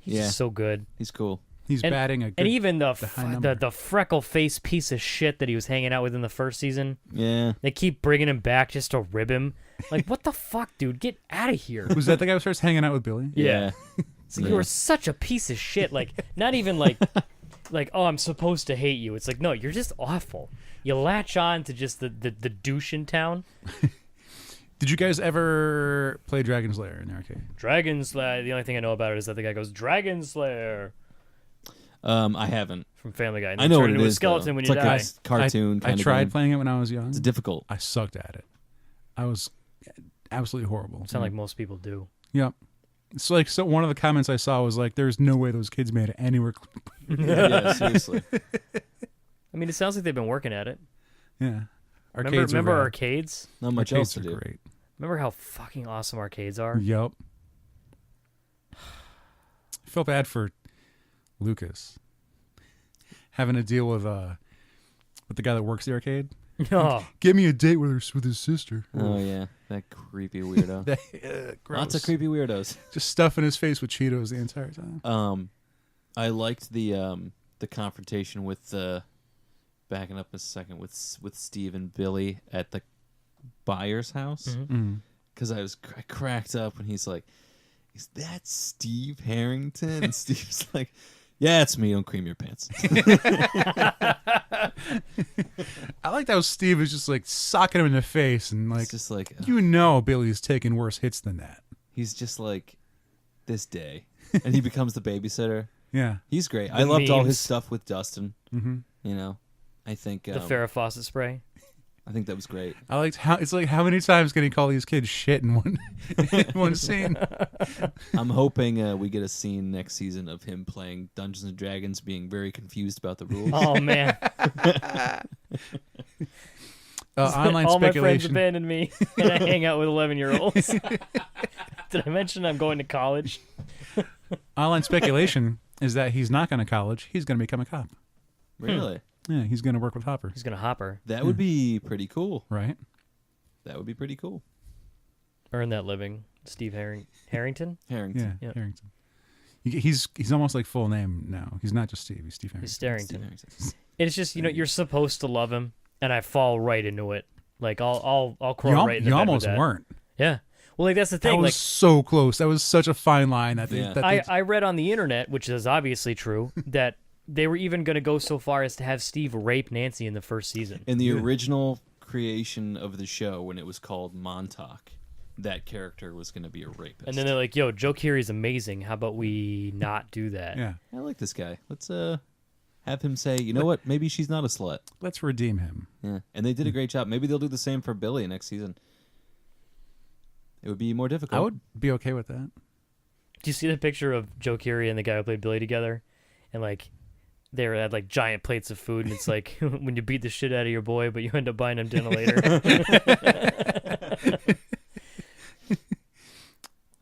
Speaker 1: He's
Speaker 3: Yeah.
Speaker 1: just so good.
Speaker 3: he's cool.
Speaker 2: he's
Speaker 1: And-
Speaker 2: batting a good.
Speaker 1: And even
Speaker 2: the high number.
Speaker 1: the freckle face piece of shit that he was hanging out with in the first season.
Speaker 3: Yeah,
Speaker 1: They keep bringing him back just to rib him. Like, what the fuck, dude? Get out of here.
Speaker 2: Was that the guy who starts hanging out with Billy?
Speaker 1: Yeah. It's like,
Speaker 3: Yeah.
Speaker 1: you were such a piece of shit. Like, not even like, oh, I'm supposed to hate you. It's like, no, you're just awful. You latch on to just the douche in town.
Speaker 2: Did you guys ever play Dragon's Lair in the arcade?
Speaker 1: Dragon Slayer. The only thing I know about it is that the guy goes, Dragon Slayer,
Speaker 3: I haven't.
Speaker 1: from Family Guy. And
Speaker 3: I
Speaker 1: you
Speaker 3: know
Speaker 1: turn
Speaker 3: what it
Speaker 1: into a
Speaker 3: is.
Speaker 1: skeleton
Speaker 3: though.
Speaker 1: when
Speaker 3: It's
Speaker 1: you
Speaker 3: like
Speaker 1: die.
Speaker 3: a cartoon
Speaker 2: I
Speaker 3: kind of
Speaker 2: tried
Speaker 3: game.
Speaker 2: playing it when I was young.
Speaker 3: It's difficult.
Speaker 2: I sucked at it. I was absolutely horrible.
Speaker 1: Sound like most people do.
Speaker 2: Yep. It's like, so one of the comments I saw was like, "There's no way those kids made it anywhere."
Speaker 3: Yeah, seriously.
Speaker 1: I mean, it sounds like they've been working at it.
Speaker 2: Yeah. Arcades
Speaker 1: Remember
Speaker 2: are rad.
Speaker 1: arcades?
Speaker 3: Not much else
Speaker 2: Arcades
Speaker 3: to
Speaker 2: are
Speaker 3: do.
Speaker 2: great.
Speaker 1: Remember how fucking awesome arcades are?
Speaker 2: Yep. I felt bad for Lucas having to deal with the guy that works the arcade.
Speaker 1: Oh,
Speaker 2: Get me a date with his sister.
Speaker 3: Oh yeah, that creepy weirdo.
Speaker 2: Gross.
Speaker 3: Lots of creepy weirdos.
Speaker 2: Just stuffing his face with Cheetos the entire time.
Speaker 3: I liked the confrontation with backing up a second with Steve and Billy at the buyer's house
Speaker 1: Mhm.
Speaker 3: because I cracked up when he's like, "Is that Steve Harrington?" And Steve's like, "Yeah, it's me. Don't cream your pants."
Speaker 2: I like how Steve is just like socking him in the face and like,
Speaker 3: It's just like
Speaker 2: Billy's taking worse hits than that.
Speaker 3: he's just like this day, and he becomes the babysitter.
Speaker 2: Yeah.
Speaker 3: He's great. I loved all his
Speaker 1: memes.
Speaker 3: stuff with Dustin.
Speaker 2: Mm-hmm.
Speaker 3: You know, I think
Speaker 1: the Farrah Fawcett spray.
Speaker 3: I think that was great.
Speaker 2: I liked how it's like, how many times can he call these kids shit in one in one scene?
Speaker 3: I'm hoping we get a scene next season of him playing Dungeons and Dragons, being very confused about the rules.
Speaker 1: Oh man,
Speaker 2: Online
Speaker 1: all my friends
Speaker 2: speculation.
Speaker 1: abandoned me, and I hang out with 11-year-olds. Did I mention I'm going to college?
Speaker 2: Online speculation is that he's not going to college. He's going to become a cop.
Speaker 3: Really?
Speaker 2: Yeah, he's going to work with Hopper.
Speaker 1: He's gonna hopper,
Speaker 3: That would be pretty cool.
Speaker 2: Right?
Speaker 3: That would be pretty cool.
Speaker 1: earn that living. Steve Harrington.
Speaker 3: Harrington.
Speaker 2: Yeah,
Speaker 1: Yep.
Speaker 2: Harrington. He's almost like full name now. He's not just Steve. He's Steve Harrington.
Speaker 1: He's
Speaker 3: Steve
Speaker 1: Starrington.
Speaker 3: Harrington.
Speaker 1: It's just you're supposed to love him, and I fall right into it. Like I'll crawl right into
Speaker 2: You
Speaker 1: bed
Speaker 2: almost
Speaker 1: with that.
Speaker 2: weren't.
Speaker 1: Yeah. Well, like that's the
Speaker 2: That
Speaker 1: thing.
Speaker 2: was
Speaker 1: Like
Speaker 2: so close. That was such a fine line. That they,
Speaker 3: Yeah.
Speaker 2: that they,
Speaker 1: I read on the internet, which is obviously true, that they were even going to go so far as to have Steve rape Nancy in the first season.
Speaker 3: In the original creation of the show, when it was called Montauk, that character was going to be a rapist.
Speaker 1: And then they're like, "Yo, Joe Keery's amazing. How about we not do that?"
Speaker 2: yeah.
Speaker 3: I like this guy. Let's have him say, you know what? Maybe she's not a slut.
Speaker 2: Let's redeem him.
Speaker 3: Yeah, and they did a great job. Maybe they'll do the same for Billy next season. It would be more difficult.
Speaker 2: I would be okay with that.
Speaker 1: Do you see the picture of Joe Keery and the guy who played Billy together? And like they had like giant plates of food, and it's like when you beat the shit out of your boy, but you end up buying him dinner later.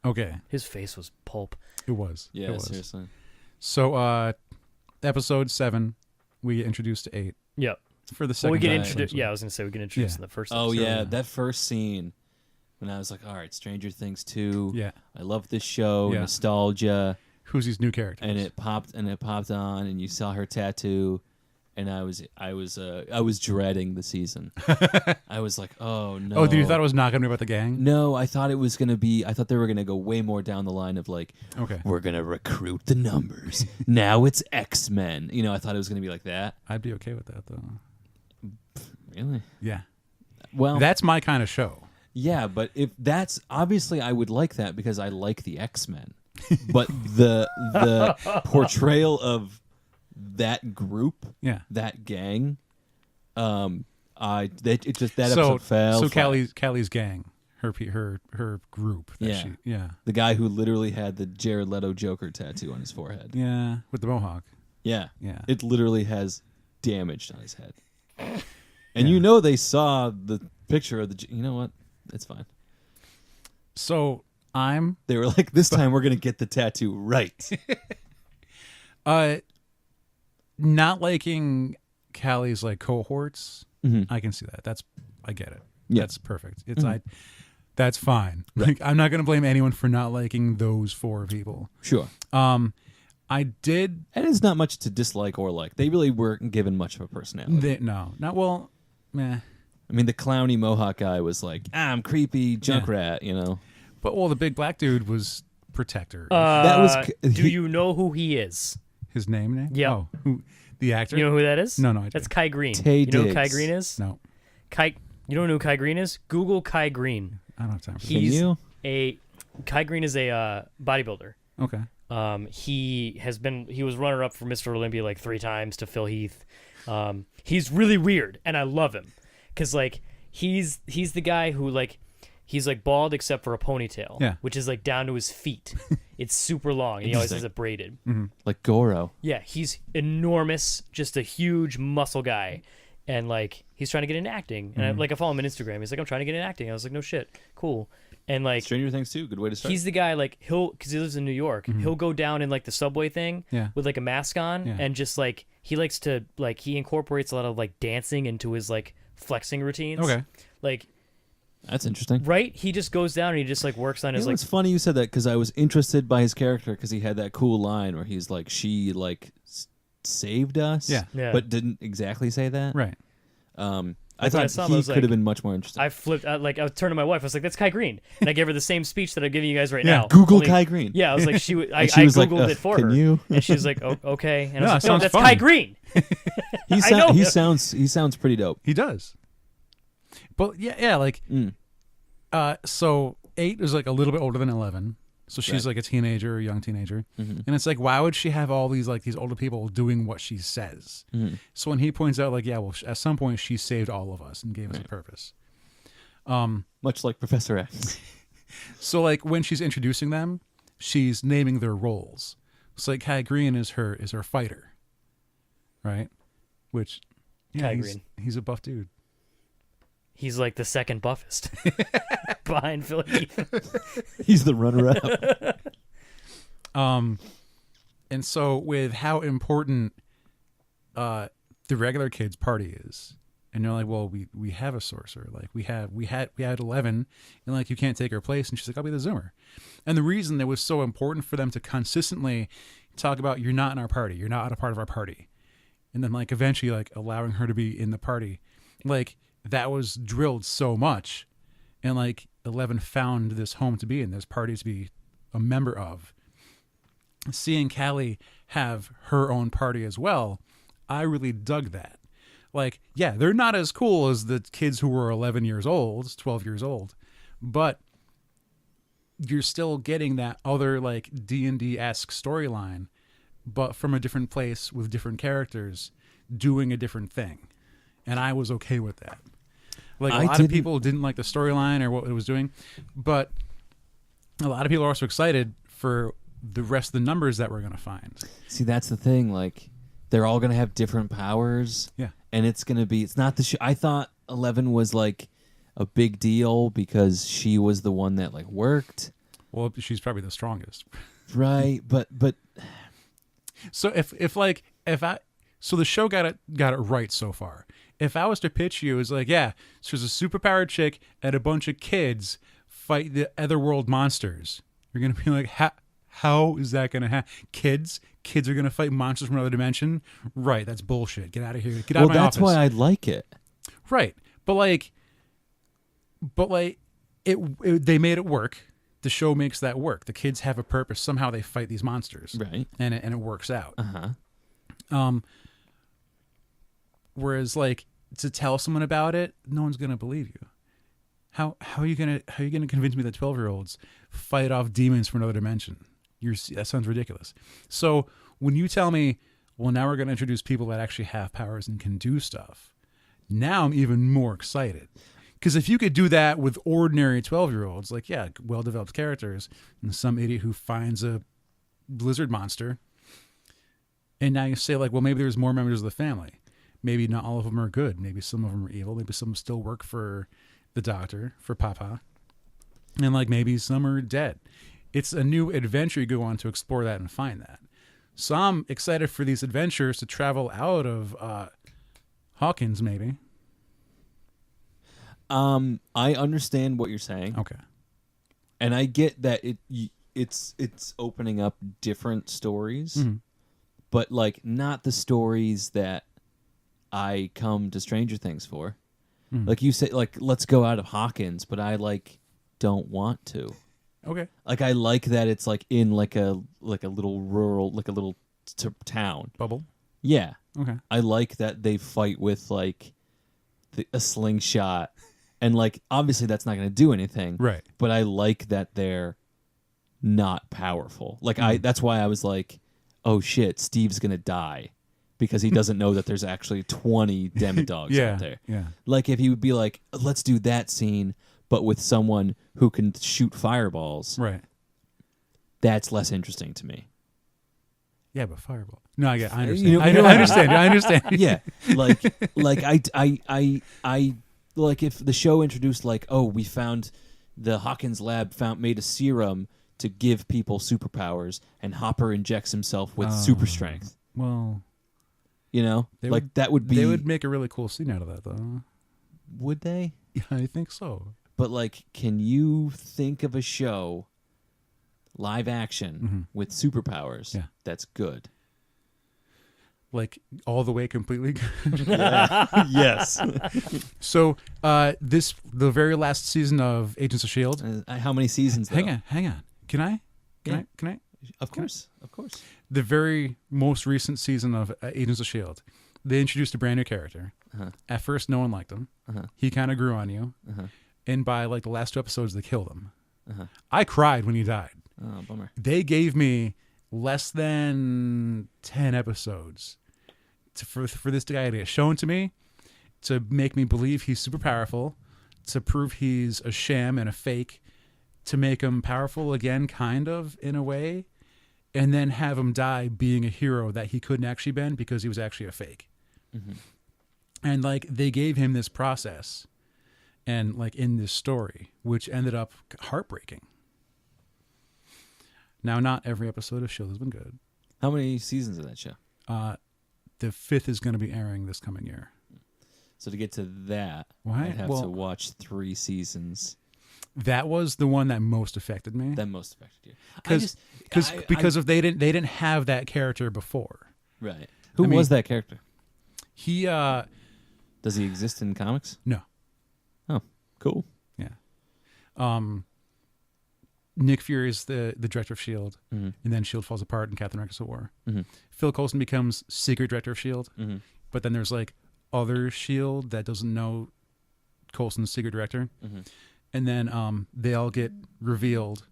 Speaker 2: Okay,
Speaker 1: His face was pulp.
Speaker 2: it was.
Speaker 3: Yeah,
Speaker 2: it was.
Speaker 3: seriously.
Speaker 2: So, episode 7, we get introduced to 8
Speaker 1: Yep.
Speaker 2: for the
Speaker 1: Well,
Speaker 2: second
Speaker 1: we get
Speaker 2: time,
Speaker 1: introduced.
Speaker 2: essentially.
Speaker 1: Yeah, I was gonna say we get introduced
Speaker 2: Yeah.
Speaker 1: in the first.
Speaker 3: Oh
Speaker 1: episode.
Speaker 3: yeah, that first scene when I was like, all right, Stranger Things 2.
Speaker 2: Yeah.
Speaker 3: I love this show,
Speaker 2: Yeah.
Speaker 3: nostalgia,
Speaker 2: Who's these new characters?
Speaker 3: and it popped on, and you saw her tattoo, and I was dreading the season. I was like, oh no.
Speaker 2: Oh, you thought it was not going to be about the gang?
Speaker 3: No, I thought it was going to be. I thought they were going to go way more down the line of like,
Speaker 2: Okay.
Speaker 3: we're going to recruit the numbers. Now it's X-Men. You know, I thought it was going to be like that.
Speaker 2: I'd be okay with that though.
Speaker 3: Really?
Speaker 2: Yeah.
Speaker 3: Well,
Speaker 2: That's my kind of show.
Speaker 3: yeah, but if that's obviously I would like that because I like the X-Men. But the portrayal of that group,
Speaker 2: Yeah.
Speaker 3: that gang, it just that
Speaker 2: So
Speaker 3: episode fell.
Speaker 2: so
Speaker 3: flat.
Speaker 2: Callie's gang, her group. That
Speaker 3: Yeah.
Speaker 2: Yeah.
Speaker 3: The guy who literally had the Jared Leto Joker tattoo on his forehead.
Speaker 2: Yeah. With the mohawk.
Speaker 3: Yeah.
Speaker 2: Yeah.
Speaker 3: It literally has damage on his head. And you know they saw the picture of the. You know what? It's fine.
Speaker 2: So
Speaker 3: They were like, this time we're gonna get the tattoo right.
Speaker 2: not liking Callie's like cohorts.
Speaker 3: Mm-hmm.
Speaker 2: I can see that. I get it.
Speaker 3: Yeah.
Speaker 2: That's perfect. It's that's fine. Like, I'm not going to blame anyone for not liking those 4 people.
Speaker 3: Sure.
Speaker 2: I did.
Speaker 3: And it's not much to dislike or like. They really weren't given much of a personality.
Speaker 2: No, not well. Meh.
Speaker 3: I mean, the clowny mohawk guy was like, I'm creepy Junkrat, you know.
Speaker 2: But the big black dude was protector.
Speaker 3: That was-
Speaker 1: Do you know who he is?
Speaker 2: His name?
Speaker 1: Yeah.
Speaker 2: Oh, the actor?
Speaker 1: You know who that is?
Speaker 2: No, I
Speaker 1: That's
Speaker 2: don't.
Speaker 1: Kai Green.
Speaker 3: Tay
Speaker 1: you know who Kai
Speaker 3: Diggs.
Speaker 1: Green is?
Speaker 2: No,
Speaker 1: Kai. You don't know who Kai Green is? Google Kai Green.
Speaker 2: I don't have time for
Speaker 3: Can
Speaker 1: He's
Speaker 3: you?
Speaker 1: Kai Green is a bodybuilder.
Speaker 2: that. Okay.
Speaker 1: He was runner up for Mr. Olympia like 3 times to Phil Heath. He's really weird, and I love him because like he's the guy who like he's like bald except for a ponytail,
Speaker 2: Yeah.
Speaker 1: which is like down to his feet. It's super long, and he always has it braided.
Speaker 3: Like Goro.
Speaker 1: Yeah, he's enormous, just a huge muscle guy, and like he's trying to get into acting. And I follow him on Instagram. He's like, I'm trying to get into acting. I was like, no shit, cool. And like
Speaker 3: Stranger Things too. Good way to start.
Speaker 1: he's the guy like because he lives in New York. He'll go down in like the subway thing
Speaker 2: Yeah.
Speaker 1: with like a mask on,
Speaker 2: Yeah.
Speaker 1: and just like he likes to like he incorporates a lot of like dancing into his like flexing routines.
Speaker 2: Okay.
Speaker 1: Like
Speaker 3: That's interesting.
Speaker 1: right, he just goes down and he just like works on
Speaker 3: You
Speaker 1: his
Speaker 3: know,
Speaker 1: like
Speaker 3: it's funny you said that because I was interested by his character because he had that cool line where he's like, she like saved us.
Speaker 2: Yeah.
Speaker 1: Yeah.
Speaker 3: But didn't exactly say that.
Speaker 2: Right.
Speaker 3: I
Speaker 1: Like, when I
Speaker 3: thought
Speaker 1: saw him, I
Speaker 3: he
Speaker 1: was
Speaker 3: could
Speaker 1: like-
Speaker 3: have been much more interesting.
Speaker 1: I flipped I was turning to my wife. I was like, "That's Kai Green," and I gave her the same speech that I'm giving you guys right
Speaker 2: Yeah,
Speaker 1: now.
Speaker 3: Google
Speaker 1: only-
Speaker 3: Kai Green.
Speaker 1: Yeah, I was like, I
Speaker 3: she was like,
Speaker 1: googled it for
Speaker 3: can
Speaker 1: her,
Speaker 3: you?
Speaker 1: and she was like, "Oh, okay." And
Speaker 2: No,
Speaker 1: I
Speaker 2: it
Speaker 1: was like, "No,
Speaker 2: sounds
Speaker 1: that's
Speaker 2: fun.
Speaker 1: Kai Green."
Speaker 3: He,
Speaker 1: I know him.
Speaker 3: he sounds pretty dope.
Speaker 2: He does. But yeah, like so 8 is like a little bit older than 11. So she's
Speaker 3: Right.
Speaker 2: like a teenager, a young teenager.
Speaker 3: Mhm.
Speaker 2: And it's like, why would she have all these like these older people doing what she says?
Speaker 3: Mhm.
Speaker 2: So when he points out like, yeah, well, at some point she saved all of us and gave us a purpose.
Speaker 3: Much like Professor X.
Speaker 2: So like when she's introducing them, she's naming their roles. It's like Kai Green is her fighter, right? Which
Speaker 1: Kai
Speaker 2: he's,
Speaker 1: Green.
Speaker 2: he's a buff dude.
Speaker 1: He's like the second buffest behind Phil Heath.
Speaker 3: He's the runner-up.
Speaker 2: And so with how important the regular kids party is, and you're like, well, we have a sorcerer, like we had 11, and like you can't take her place, and she's like, I'll be the Zoomer. And the reason it was so important for them to consistently talk about, you're not in our party, you're not a part of our party, and then like eventually like allowing her to be in the party, like that was drilled so much, and like 11 found this home to be in, this party to be a member of. Seeing Callie have her own party as well, I really dug that. Like, yeah, they're not as cool as the kids who were 11 years old, 12 years old, but you're still getting that other like D&D-esque storyline, but from a different place with different characters doing a different thing. And I was okay with that. Like, a lot of people didn't like the storyline or what it was doing, but a lot of people are also excited for the rest of the numbers that we're going to find.
Speaker 3: See, that's the thing. Like, they're all going to have different powers.
Speaker 2: Yeah.
Speaker 3: And it's going to be, it's not the I thought 11 was like a big deal because she was the one that like worked.
Speaker 2: Well, she's probably the strongest.
Speaker 3: Right. But
Speaker 2: So if the show got it right so far. If I was to pitch you as like, yeah, so there's a superpowered chick and a bunch of kids fight the otherworld monsters, you're gonna be like, How is that going to happen? Kids are going to fight monsters from another dimension? Right, that's bullshit. Get out of here. Get out of my
Speaker 3: that's
Speaker 2: office.
Speaker 3: why I like it.
Speaker 2: Right. But they made it work. The show makes that work. The kids have a purpose. Somehow they fight these monsters.
Speaker 3: Right.
Speaker 2: And it works out.
Speaker 3: Uh-huh.
Speaker 2: Whereas like to tell someone about it, no one's gonna believe you. How are you gonna convince me that 12-year-olds fight off demons from another dimension? That sounds ridiculous. So when you tell me, well, now we're gonna introduce people that actually have powers and can do stuff, now I'm even more excited. Because if you could do that with ordinary 12-year-olds, like, yeah, well-developed characters, and some idiot who finds a lizard monster, and now you say, like, well, maybe there's more members of the family. Maybe not all of them are good. Maybe some of them are evil. Maybe some still work for the doctor, for Papa. And, like, maybe some are dead. It's a new adventure you go on to explore that and find that. So I'm excited for these adventures to travel out of Hawkins, maybe.
Speaker 3: I understand what you're saying.
Speaker 2: Okay.
Speaker 3: And I get that it's opening up different stories,
Speaker 2: Mm-hmm.
Speaker 3: but like not the stories that I come to Stranger Things for.
Speaker 2: Mm-hmm.
Speaker 3: Like you say, like let's go out of Hawkins, but I like don't want to.
Speaker 2: Okay.
Speaker 3: Like I like that it's like in like a little rural, like a little town.
Speaker 2: Bubble.
Speaker 3: Yeah.
Speaker 2: Okay.
Speaker 3: I like that they fight with like a slingshot. And, like, obviously that's not going to do anything.
Speaker 2: Right.
Speaker 3: But I like that they're not powerful. Like, that's why I was like, oh, shit, Steve's going to die. Because he doesn't know that there's actually 20 demodogs out there.
Speaker 2: Yeah.
Speaker 3: Like, if he would be like, let's do that scene, but with someone who can shoot fireballs.
Speaker 2: Right.
Speaker 3: That's less interesting to me.
Speaker 2: Yeah, but fireball. No, I understand.
Speaker 3: You know-
Speaker 2: I understand. I understand.
Speaker 3: Yeah. Like I like if the show introduced like, oh, we found the Hawkins lab made a serum to give people superpowers, and Hopper injects himself with super strength.
Speaker 2: Well,
Speaker 3: You know, like that would be.
Speaker 2: They would make a really cool scene out of that, though.
Speaker 3: Would they?
Speaker 2: Yeah, I think so.
Speaker 3: But like, can you think of a show, live action with superpowers?
Speaker 2: Yeah.
Speaker 3: That's good.
Speaker 2: Like all the way completely.
Speaker 3: Yes.
Speaker 2: So the very last season of Agents of S.H.I.E.L.D.
Speaker 3: How many seasons? Though?
Speaker 2: Hang on. Can I?
Speaker 3: Of course.
Speaker 2: The very most recent season of Agents of S.H.I.E.L.D., they introduced a brand new character. At first, no one liked him. He kind of grew on you. And by like the last 2 episodes, they killed him. I cried when he died.
Speaker 3: Oh, bummer.
Speaker 2: They gave me less than 10 episodes for this guy to get shown to me, to make me believe he's super powerful, to prove he's a sham and a fake, to make him powerful again, kind of, in a way, and then have him die being a hero that he couldn't actually been because he was actually a fake. And like they gave him this process and like in this story, which ended up heartbreaking. Now, not every episode of S.H.I.E.L.D. has been good.
Speaker 3: How many seasons of that show?
Speaker 2: The 5th is going to be airing this coming year.
Speaker 3: So to get to that,
Speaker 2: Why?
Speaker 3: I'd have to watch 3 seasons.
Speaker 2: That was the one that most affected me.
Speaker 3: That most affected you.
Speaker 2: Because they didn't have that character before.
Speaker 3: Right. Who was that character?
Speaker 2: He
Speaker 3: Does he exist in comics?
Speaker 2: no.
Speaker 3: Oh, cool.
Speaker 2: Yeah. Nick Fury is the director of S.H.I.E.L.D., and then S.H.I.E.L.D. falls apart in Captain America: Civil War. Phil Coulson becomes secret director of S.H.I.E.L.D., but then there's like other S.H.I.E.L.D. that doesn't know Coulson's secret director. And then they all get revealed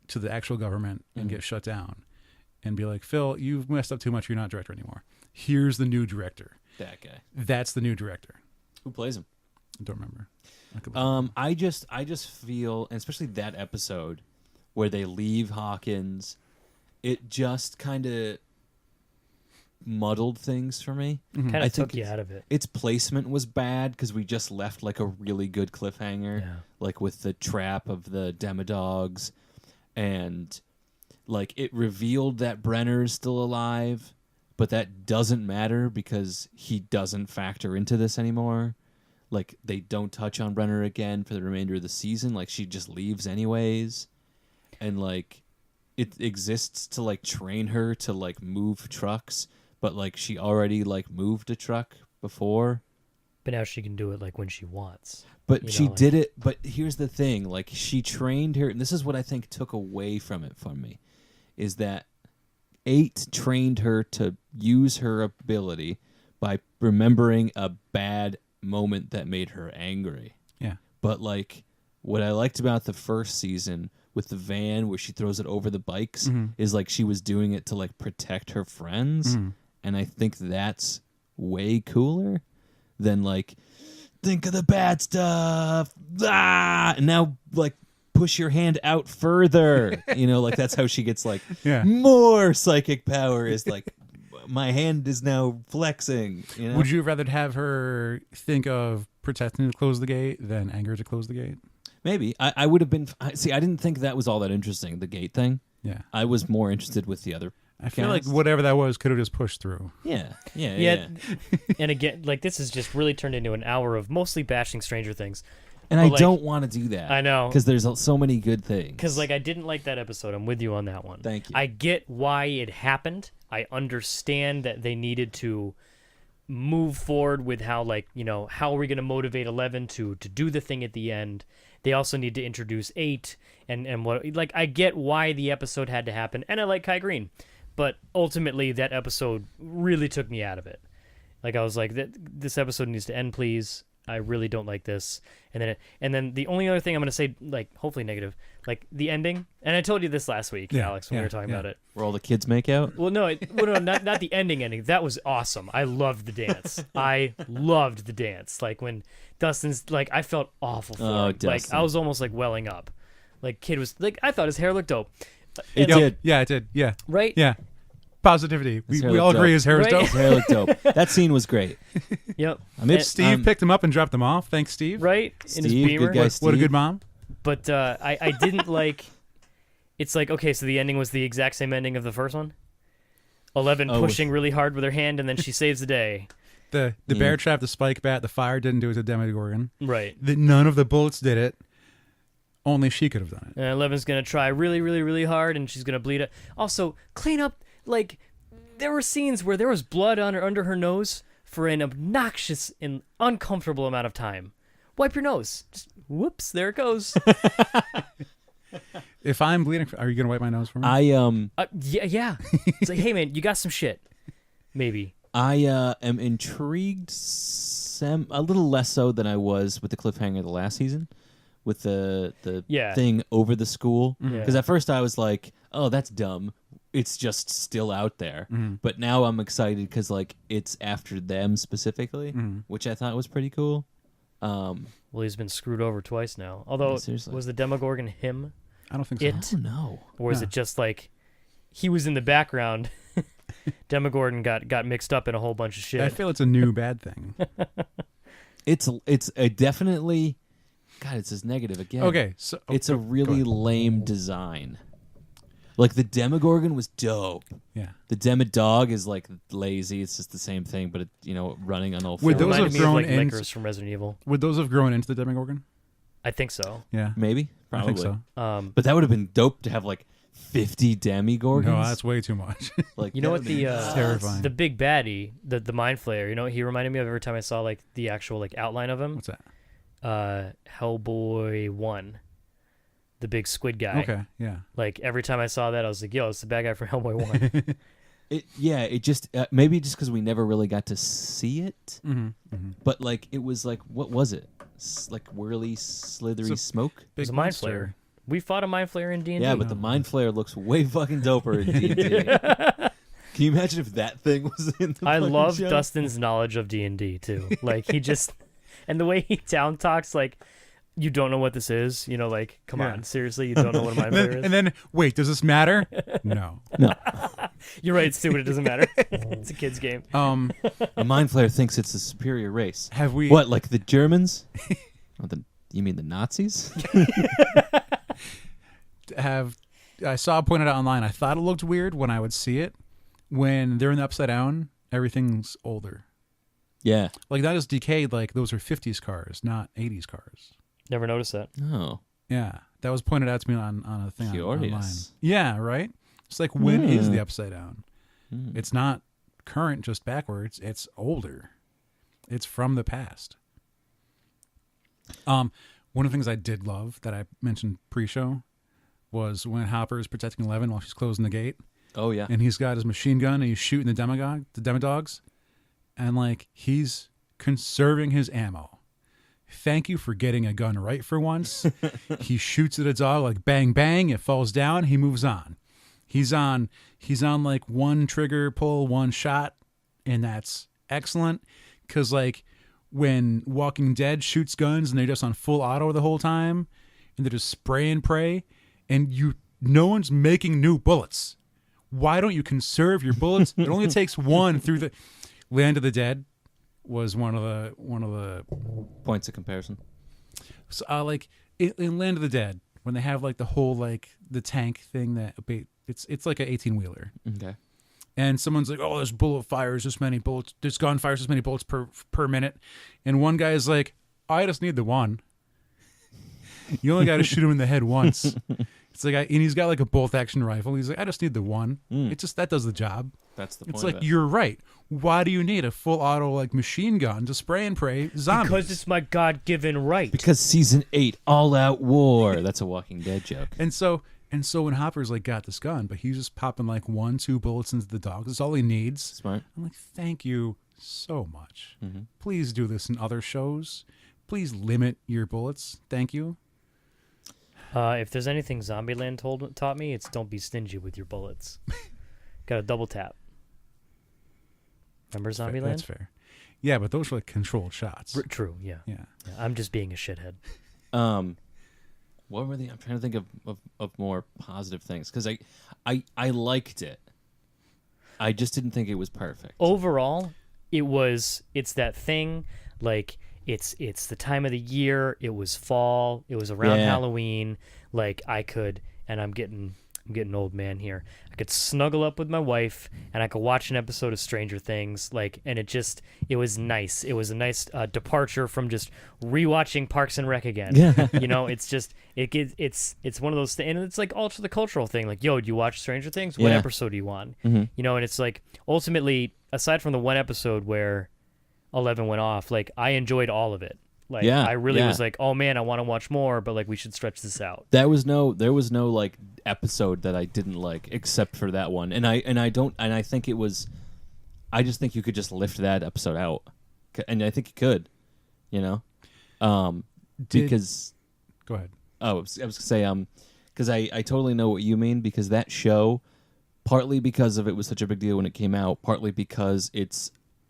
Speaker 2: to the actual government and get shut down and be like, Phil, you've messed up too much. You're not director anymore. Here's the new director.
Speaker 3: That guy.
Speaker 2: That's the new director.
Speaker 3: Who plays him?
Speaker 2: I don't remember.
Speaker 3: I just feel, and especially that episode where they leave Hawkins, it just kind of muddled things for me.
Speaker 1: Kind
Speaker 3: I
Speaker 1: of
Speaker 3: think
Speaker 1: took you out of it.
Speaker 3: Its placement was bad because we just left like a really good cliffhanger, like with the trap of the demodogs, and like it revealed that Brenner's still alive, but that doesn't matter because he doesn't factor into this anymore. Like they don't touch on Brenner again for the remainder of the season. Like she just leaves anyways, and like it exists to like train her to like move trucks, but like she already like moved a truck before.
Speaker 1: But now she can do it like when she wants.
Speaker 3: But she did it. But here's the thing: like she trained her, and this is what I think took away from it from me, is that 8 trained her to use her ability by remembering a bad moment that made her angry.
Speaker 2: Yeah.
Speaker 3: But like what I liked about the first season with the van where she throws it over the bikes is like she was doing it to like protect her friends, and I think that's way cooler than like think of the bad stuff, and now like push your hand out further. Like that's how she gets like more psychic power. Is like my hand is now flexing.
Speaker 2: Would you rather have her think of protecting to close the gate than anger to close the gate?
Speaker 3: Maybe I would have been. See, I didn't think that was all that interesting. The gate thing.
Speaker 2: Yeah,
Speaker 3: I was more interested with the other.
Speaker 2: I feel like whatever that was could have just pushed through.
Speaker 3: Yeah.
Speaker 1: And again, like this has just really turned into an hour of mostly bashing Stranger Things.
Speaker 3: And
Speaker 1: but
Speaker 3: I
Speaker 1: like,
Speaker 3: don't want to do that.
Speaker 1: I know.
Speaker 3: Because there's so many good things.
Speaker 1: Because like I didn't like that episode. I'm with you on that one.
Speaker 3: Thank you.
Speaker 1: I get why it happened. I understand that they needed to move forward with how how are we going to motivate 11 to do the thing at the end. They also need to introduce 8 and what like I get why the episode had to happen, and I like Kai Green. But ultimately, that episode really took me out of it. Like I was like, "This episode needs to end, please. I really don't like this." And then the only other thing I'm going to say, like hopefully negative, like the ending. And I told you this last week, Alex, when we were talking about it.
Speaker 3: Where all the kids make out.
Speaker 1: Well, no, not the ending. That was awesome. I loved the dance. I loved the dance. Like when Dustin's like, I felt awful for him.
Speaker 3: Dustin.
Speaker 1: Like I was almost like welling up. Like kid was like, I thought his hair looked dope.
Speaker 3: It did.
Speaker 2: Yeah, it did. Yeah.
Speaker 1: Right?
Speaker 2: Yeah. Positivity.
Speaker 3: His
Speaker 2: We
Speaker 3: hair
Speaker 2: all
Speaker 3: looked
Speaker 2: agree
Speaker 3: dope.
Speaker 2: his hair is
Speaker 1: Right?
Speaker 2: dope.
Speaker 3: His hair looked dope. That scene was great.
Speaker 1: Yep.
Speaker 2: Steve picked him up and dropped him off. Thanks, Steve.
Speaker 1: Right? In his
Speaker 3: Steve,
Speaker 1: Beamer.
Speaker 3: good guy,
Speaker 2: What a
Speaker 3: Steve.
Speaker 2: good mom.
Speaker 1: But I didn't like. It's like, okay, so the ending was the exact same ending of the first one. 11 pushing really hard with her hand, and then she saves the day.
Speaker 2: The bear trap, the spike bat, the fire didn't do it to Demogorgon.
Speaker 1: Right.
Speaker 2: None of the bullets did it. Only she could have done it.
Speaker 1: And 11's gonna try really, really, really hard, and she's gonna bleed it. Also, clean up. Like, there were scenes where there was blood under her nose for an obnoxious and uncomfortable amount of time. Wipe your nose. Just whoops, there it goes.
Speaker 2: If I'm bleeding, are you gonna wipe my nose for me?
Speaker 1: Yeah. It's like, hey man, you got some shit. Maybe.
Speaker 3: I am intrigued, a little less so than I was with the cliffhanger of the last season, with the thing over the school. Because at first I was like, oh, that's dumb. It's just still out there. But now I'm excited because like it's after them specifically, which I thought was pretty cool.
Speaker 1: Well, he's been screwed over twice now. Although,
Speaker 3: seriously.
Speaker 1: was the Demogorgon him?
Speaker 2: I don't think so.
Speaker 3: I don't know.
Speaker 1: Or is it just like he was in the background? Demogorgon got mixed up in a whole bunch of shit.
Speaker 2: I feel it's a new bad thing.
Speaker 3: It's a definitely. God, it's as negative again.
Speaker 2: Okay, so
Speaker 3: it's a really lame design. Like the Demogorgon was dope.
Speaker 2: Yeah.
Speaker 3: The Demodog is like lazy. It's just the same thing, but running on all fours.
Speaker 2: Would those
Speaker 1: Reminded
Speaker 2: have
Speaker 1: me of
Speaker 2: grown
Speaker 1: like
Speaker 2: in-
Speaker 1: Lickers from Resident Evil.
Speaker 2: Would those have grown into the Demogorgon?
Speaker 1: I think so.
Speaker 2: Yeah.
Speaker 3: Maybe, probably.
Speaker 2: I think so.
Speaker 3: But that would have been dope to have like 50 Demogorgons.
Speaker 2: No, that's way too much.
Speaker 3: Like
Speaker 1: You know
Speaker 3: that
Speaker 1: what
Speaker 3: would be
Speaker 2: terrifying.
Speaker 1: the big baddie, the mind flayer, you know what he reminded me of every time I saw like the actual like outline of him?
Speaker 2: What's that?
Speaker 1: Hellboy 1. The big squid guy.
Speaker 2: Okay, yeah.
Speaker 1: Like every time I saw that I was like, yo, it's the bad guy from Hellboy 1.
Speaker 3: It just maybe just because we never really got to see it,
Speaker 2: Mm-hmm.
Speaker 3: but like it was like what was it? Like whirly, slithery
Speaker 2: It's a
Speaker 3: smoke.
Speaker 1: It
Speaker 2: Big
Speaker 1: was a mind
Speaker 2: monster.
Speaker 1: flayer. We fought a mind flayer in D&D.
Speaker 3: Yeah, but the mind flayer looks way fucking doper in D&D. Can you imagine if that thing was in the
Speaker 1: I
Speaker 3: fucking
Speaker 1: love
Speaker 3: show?
Speaker 1: Dustin's knowledge of D&D too. Like he just and the way he down talks like you don't know what this is, like come
Speaker 2: Yeah.
Speaker 1: on, seriously, you don't know what a mind flayer is.
Speaker 2: And then, wait, does this matter? No.
Speaker 1: You're right, it's stupid, it doesn't matter. It's a kid's game.
Speaker 3: A mind flayer thinks it's a superior race.
Speaker 2: Have we?
Speaker 3: What, like the Germans? You mean the Nazis?
Speaker 2: I saw it pointed out online. I thought it looked weird when I would see it. When they're in the Upside Down, everything's older.
Speaker 3: Yeah.
Speaker 2: Like not just decayed. Like those are 50s cars, not 80s cars.
Speaker 1: Never noticed that.
Speaker 3: Oh.
Speaker 2: Yeah, That was pointed out to me on a thing online.
Speaker 3: Curious.
Speaker 2: Yeah, right? It's like, when is the Upside Down?
Speaker 3: Hmm.
Speaker 2: It's not current, just backwards. It's older. It's from the past. One of the things I did love that I mentioned pre-show was when Hopper is protecting Eleven while she's closing the gate.
Speaker 3: Oh yeah.
Speaker 2: And he's got his machine gun and he's shooting the demodogs. And like, he's conserving his ammo. Thank you for getting a gun right for once. He shoots at a dog, like bang, bang. It falls down. He moves on. He's on like one trigger pull, one shot. And that's excellent. Cause like when Walking Dead shoots guns and they're just on full auto the whole time and they're just spray and pray and no one's making new bullets. Why don't you conserve your bullets? It only takes one through the Land of the Dead was one of the
Speaker 3: Points of comparison.
Speaker 2: so, like in Land of the Dead when they have like the whole like the tank thing that it's like an 18-wheeler.
Speaker 3: Okay.
Speaker 2: And someone's like, "Oh, this bullet fires this many bullets. This gun fires this many bullets per minute." And one guy's like, "I just need the one. You only got to shoot him in the head once." It's like, and he's got like a bolt action rifle. He's like, "I just need the one. It just that does the job."
Speaker 3: That's the point.
Speaker 2: It's like,
Speaker 3: of it.
Speaker 2: you're right. Why do you need a full auto like machine gun to spray and pray zombies?
Speaker 1: Because it's my God-given right.
Speaker 3: Because season 8, all out war. That's a Walking Dead joke.
Speaker 2: And so when Hopper's like got this gun, but he's just popping like 1-2 bullets into the dog. That's all he needs.
Speaker 3: Smart.
Speaker 2: I'm like, thank you so much.
Speaker 3: Mm-hmm.
Speaker 2: Please do this in other shows. Please limit your bullets. Thank you.
Speaker 1: If there's anything Zombieland taught me, it's don't be stingy with your bullets. Got to double tap. Remember Zombieland?
Speaker 2: That's fair. Yeah, but those were like controlled shots.
Speaker 1: True, yeah.
Speaker 2: Yeah.
Speaker 1: I'm just being a shithead.
Speaker 3: What were the? I'm trying to think of more positive things because I liked it. I just didn't think it was perfect.
Speaker 1: Overall, it's that thing, like it's the time of the year, it was fall, it was around Halloween, like I could, and I'm getting old man here. I could snuggle up with my wife and I could watch an episode of Stranger Things, like, and it was nice. It was a nice departure from just rewatching Parks and Rec again.
Speaker 3: Yeah.
Speaker 1: You know, it's just it's one of those things, and it's like also the cultural thing. Like, yo, do you watch Stranger Things? What
Speaker 3: Yeah.
Speaker 1: episode do you want?
Speaker 3: Mm-hmm.
Speaker 1: You know, and it's like ultimately, aside from the one episode where 11 went off, like I enjoyed all of it. Like I really was like, oh man, I want to watch more, but like we should stretch this out.
Speaker 3: There was no like episode that I didn't like except for that one, and I think it was. I just think you could just lift that episode out, and I think you could, you know, because.
Speaker 2: Go ahead.
Speaker 3: Oh, I was gonna say because I totally know what you mean because that show, partly because of it was such a big deal when it came out, partly because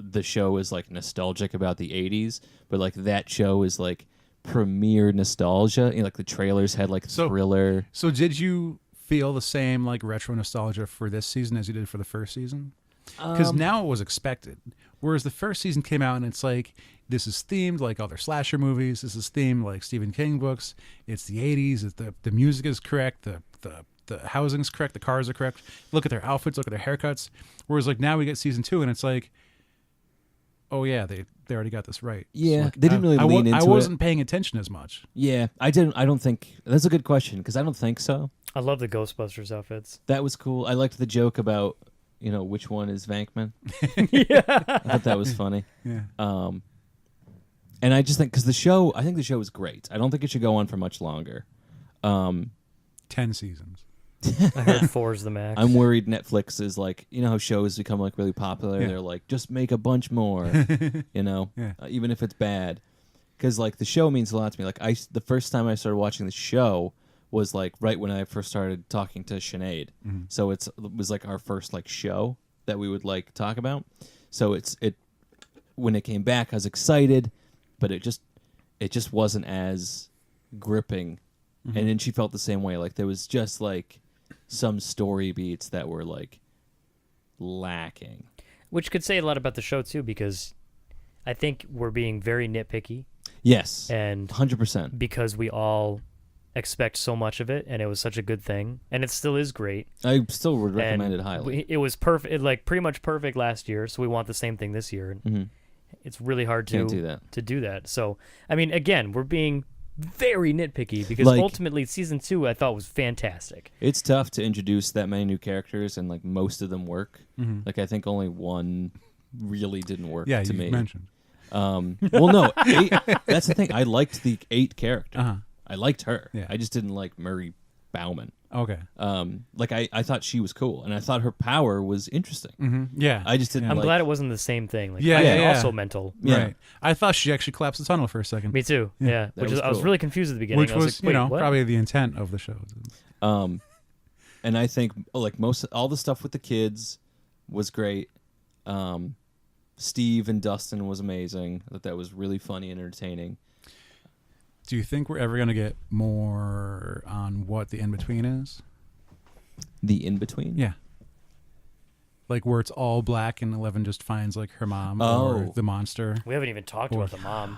Speaker 3: the show is like nostalgic about the 80s, but like that show is like premier nostalgia. You know, like the trailers had like Thriller.
Speaker 2: So did you feel the same like retro nostalgia for this season as you did for the first season? Because now it was expected. Whereas the first season came out and it's like, this is themed like other slasher movies. This is themed like Stephen King books. It's the 80s. The music is correct. The housing's correct. The cars are correct. Look at their outfits. Look at their haircuts. Whereas like now we get season 2 and it's like, oh yeah, they already got this right.
Speaker 3: Yeah,
Speaker 2: so like,
Speaker 3: they didn't really lean into it.
Speaker 2: I wasn't paying attention as much.
Speaker 3: Yeah, I didn't. I don't think that's a good question because I don't think so.
Speaker 1: I love the Ghostbusters outfits.
Speaker 3: That was cool. I liked the joke about which one is Vankman.
Speaker 1: Yeah,
Speaker 3: I thought that was funny.
Speaker 2: Yeah.
Speaker 3: And I just think because I think the show is great. I don't think it should go on for much longer.
Speaker 2: 10 seasons.
Speaker 1: I heard 4's the max.
Speaker 3: I'm worried Netflix is like, how shows become like really popular.
Speaker 2: Yeah.
Speaker 3: They're like, just make a bunch more,
Speaker 2: Yeah.
Speaker 3: even if it's bad. Because like the show means a lot to me. Like the first time I started watching the show was like right when I first started talking to Sinead.
Speaker 2: Mm-hmm.
Speaker 3: So it was like our first like show that we would like talk about. So it when it came back, I was excited, but it just wasn't as gripping.
Speaker 2: Mm-hmm.
Speaker 3: And then she felt the same way. Like there was just like some story beats that were like lacking.
Speaker 1: Which could say a lot about the show too, because I think we're being very nitpicky.
Speaker 3: Yes.
Speaker 1: And
Speaker 3: 100%.
Speaker 1: because we all expect so much of it, and it was such a good thing, and it still is great.
Speaker 3: I still would recommend
Speaker 1: And
Speaker 3: it highly.
Speaker 1: it was perfect, like pretty much perfect last year, so we want the same thing this year. And
Speaker 3: Mm-hmm.
Speaker 1: it's really hard
Speaker 3: Can't do that.
Speaker 1: to do that. So, I mean, again, we're being very nitpicky because
Speaker 3: Like-
Speaker 1: ultimately season 2 I thought was fantastic.
Speaker 3: It's tough to introduce that many new characters, and like most of them work.
Speaker 2: Mhm.
Speaker 3: Like I think only one really didn't work
Speaker 2: Yeah,
Speaker 3: to
Speaker 2: you
Speaker 3: me.
Speaker 2: mentioned.
Speaker 3: Well, no, 8, that's the thing. I liked the 8 character.
Speaker 2: Uh-huh.
Speaker 3: I liked her.
Speaker 2: Yeah.
Speaker 3: I just didn't like Murray Bauman.
Speaker 2: Okay.
Speaker 3: Like I thought she was cool, and I thought her power was interesting.
Speaker 2: Mm-hmm. Yeah.
Speaker 3: I just didn't.
Speaker 1: I'm
Speaker 3: like,
Speaker 1: glad it wasn't the same thing. Like,
Speaker 2: Yeah,
Speaker 1: I
Speaker 2: yeah,
Speaker 1: mean,
Speaker 2: yeah.
Speaker 1: also mental.
Speaker 3: Yeah.
Speaker 2: Right. I thought she actually collapsed the tunnel for a second.
Speaker 1: Me too. Yeah.
Speaker 3: That
Speaker 1: Which
Speaker 3: was
Speaker 1: is, I was
Speaker 3: cool.
Speaker 1: really confused at the beginning.
Speaker 2: Which
Speaker 1: I was
Speaker 2: was,
Speaker 1: like, wait, what?
Speaker 2: probably the intent of the show.
Speaker 3: And I think like all the stuff with the kids was great. Steve and Dustin was amazing. I thought that was really funny and entertaining.
Speaker 2: Do you think we're ever going to get more on what the in-between is?
Speaker 3: The in between.
Speaker 2: Yeah. Like where it's all black and Eleven just finds like her mom or
Speaker 3: Oh.
Speaker 2: the monster.
Speaker 1: We haven't even talked about the mom.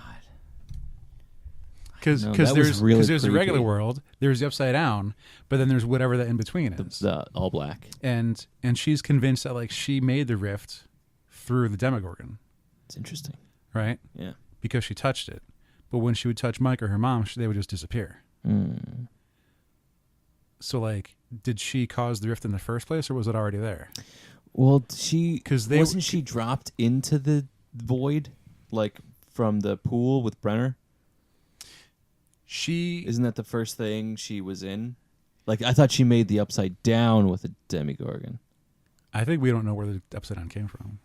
Speaker 2: Because
Speaker 3: No, that was really
Speaker 2: there's the regular
Speaker 3: creepy.
Speaker 2: world, there's the upside down, but then there's whatever the in-between is.
Speaker 3: The all black.
Speaker 2: And she's convinced that like she made the rift through the Demogorgon,
Speaker 3: It's interesting.
Speaker 2: right?
Speaker 3: Yeah.
Speaker 2: Because she touched it. But when she would touch Mike or her mom, they would just disappear.
Speaker 3: Mm.
Speaker 2: So like, did she cause the rift in the first place, or was it already there?
Speaker 3: Well,
Speaker 2: 'Cause they-
Speaker 3: wasn't she dropped into the void, like from the pool with Brenner?
Speaker 2: She
Speaker 3: Isn't that the first thing she was in? Like I thought she made the upside down with a Demogorgon.
Speaker 2: I think we don't know where the upside down came from.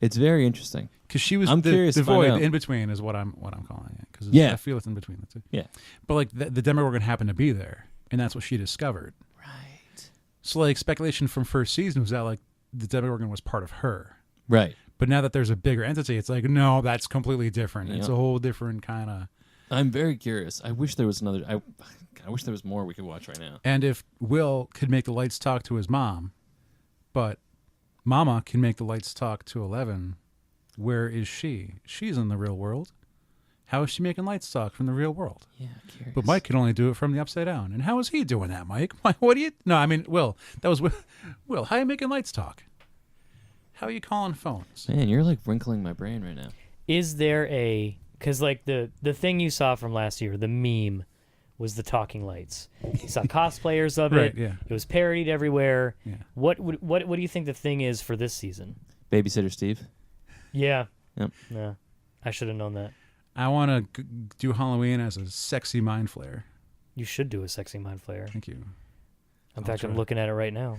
Speaker 3: It's very interesting.
Speaker 2: Because she was
Speaker 3: I'm
Speaker 2: the
Speaker 3: curious
Speaker 2: the
Speaker 3: to find
Speaker 2: void,
Speaker 3: out.
Speaker 2: the in between is what I'm calling it. Because
Speaker 3: Yeah.
Speaker 2: I feel it's in between the two.
Speaker 3: Yeah.
Speaker 2: But like the Demogorgon happened to be there, and that's what she discovered.
Speaker 3: Right.
Speaker 2: So like speculation from first season was that like the Demogorgon was part of her.
Speaker 3: Right.
Speaker 2: But now that there's a bigger entity, it's like no, that's completely different. It's
Speaker 3: Yeah.
Speaker 2: a whole different kind of.
Speaker 3: I'm very curious. I wish there was another. I wish there was more we could watch right now.
Speaker 2: And if Will could make the lights talk to his mom, but Mama can make the lights talk to 11, where is she? She's in the real world. How is she making lights talk from the real world?
Speaker 3: Yeah, curious.
Speaker 2: But Mike can only do it from the upside down. And how is he doing that, Mike? What do you? No, I mean, Will. That was Will. Will, how are you making lights talk? How are you calling phones?
Speaker 3: Man, you're like wrinkling my brain right now.
Speaker 1: Is there a... Because like the thing you saw from last year, the meme, was the talking lights. You saw cosplayers of
Speaker 2: Right,
Speaker 1: it.
Speaker 2: yeah.
Speaker 1: It was parodied everywhere.
Speaker 2: Yeah.
Speaker 1: What do you think the thing is for this season?
Speaker 3: Babysitter Steve.
Speaker 1: Yeah.
Speaker 3: Yep.
Speaker 1: Yeah. I should have known that.
Speaker 2: I want to do Halloween as a sexy mind flare.
Speaker 1: You should do a sexy mind flayer.
Speaker 2: Thank you.
Speaker 1: In
Speaker 2: I'll
Speaker 1: fact, I'm
Speaker 2: try.
Speaker 1: looking at it right now.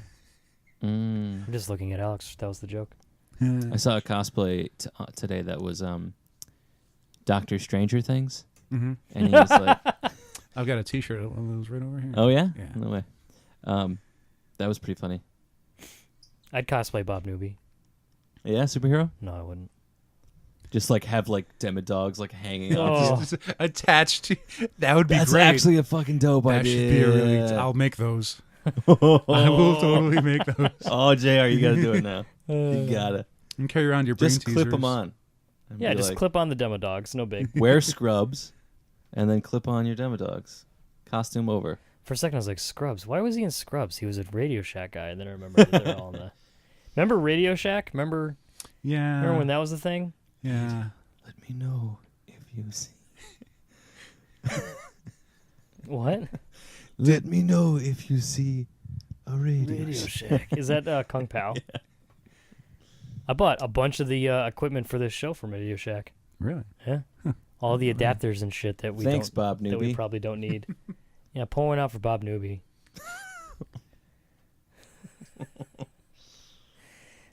Speaker 3: Mm.
Speaker 1: I'm just looking at Alex. That was the joke.
Speaker 3: I saw a cosplay today that was Doctor Stranger Things,
Speaker 2: Mm-hmm.
Speaker 3: and he was like,
Speaker 2: I've got a T-shirt of those right over here.
Speaker 3: "Oh yeah,
Speaker 2: Yeah.
Speaker 3: no way." That was pretty funny.
Speaker 1: I'd cosplay Bob Newby.
Speaker 3: Yeah, superhero.
Speaker 1: No, I wouldn't.
Speaker 3: Just like have like Demodogs like hanging
Speaker 1: Oh.
Speaker 3: off.
Speaker 2: Just attached to that would be
Speaker 3: That's
Speaker 2: great.
Speaker 3: actually a fucking dope
Speaker 2: that
Speaker 3: idea.
Speaker 2: should be a really. I'll make those. I will totally make those.
Speaker 3: Oh, JR, you gotta do it now. You gotta
Speaker 2: And carry around your brain
Speaker 3: just clip
Speaker 2: teasers.
Speaker 3: them on. and
Speaker 1: Yeah,
Speaker 3: be
Speaker 1: just
Speaker 3: like,
Speaker 1: clip on the demo dogs. No big.
Speaker 3: Wear scrubs, and then clip on your Demodogs. Costume over.
Speaker 1: For a second, I was like, Scrubs. Why was he in Scrubs? He was a Radio Shack guy. And then I remember they're all in the. Remember Radio Shack? Remember
Speaker 2: Yeah.
Speaker 1: when that was the thing?
Speaker 2: Yeah.
Speaker 3: Let me know if you see.
Speaker 1: What?
Speaker 3: Let me know if you see a radio.
Speaker 1: Radio Shack. Is that Kung Pao? Yeah. I bought a bunch of the equipment for this show from Radio Shack.
Speaker 2: Really?
Speaker 1: Yeah. All the adapters and shit that we
Speaker 3: Thanks,
Speaker 1: don't,
Speaker 3: Bob
Speaker 1: that we
Speaker 3: Newby.
Speaker 1: probably don't need. Yeah, pour one out for Bob Newby.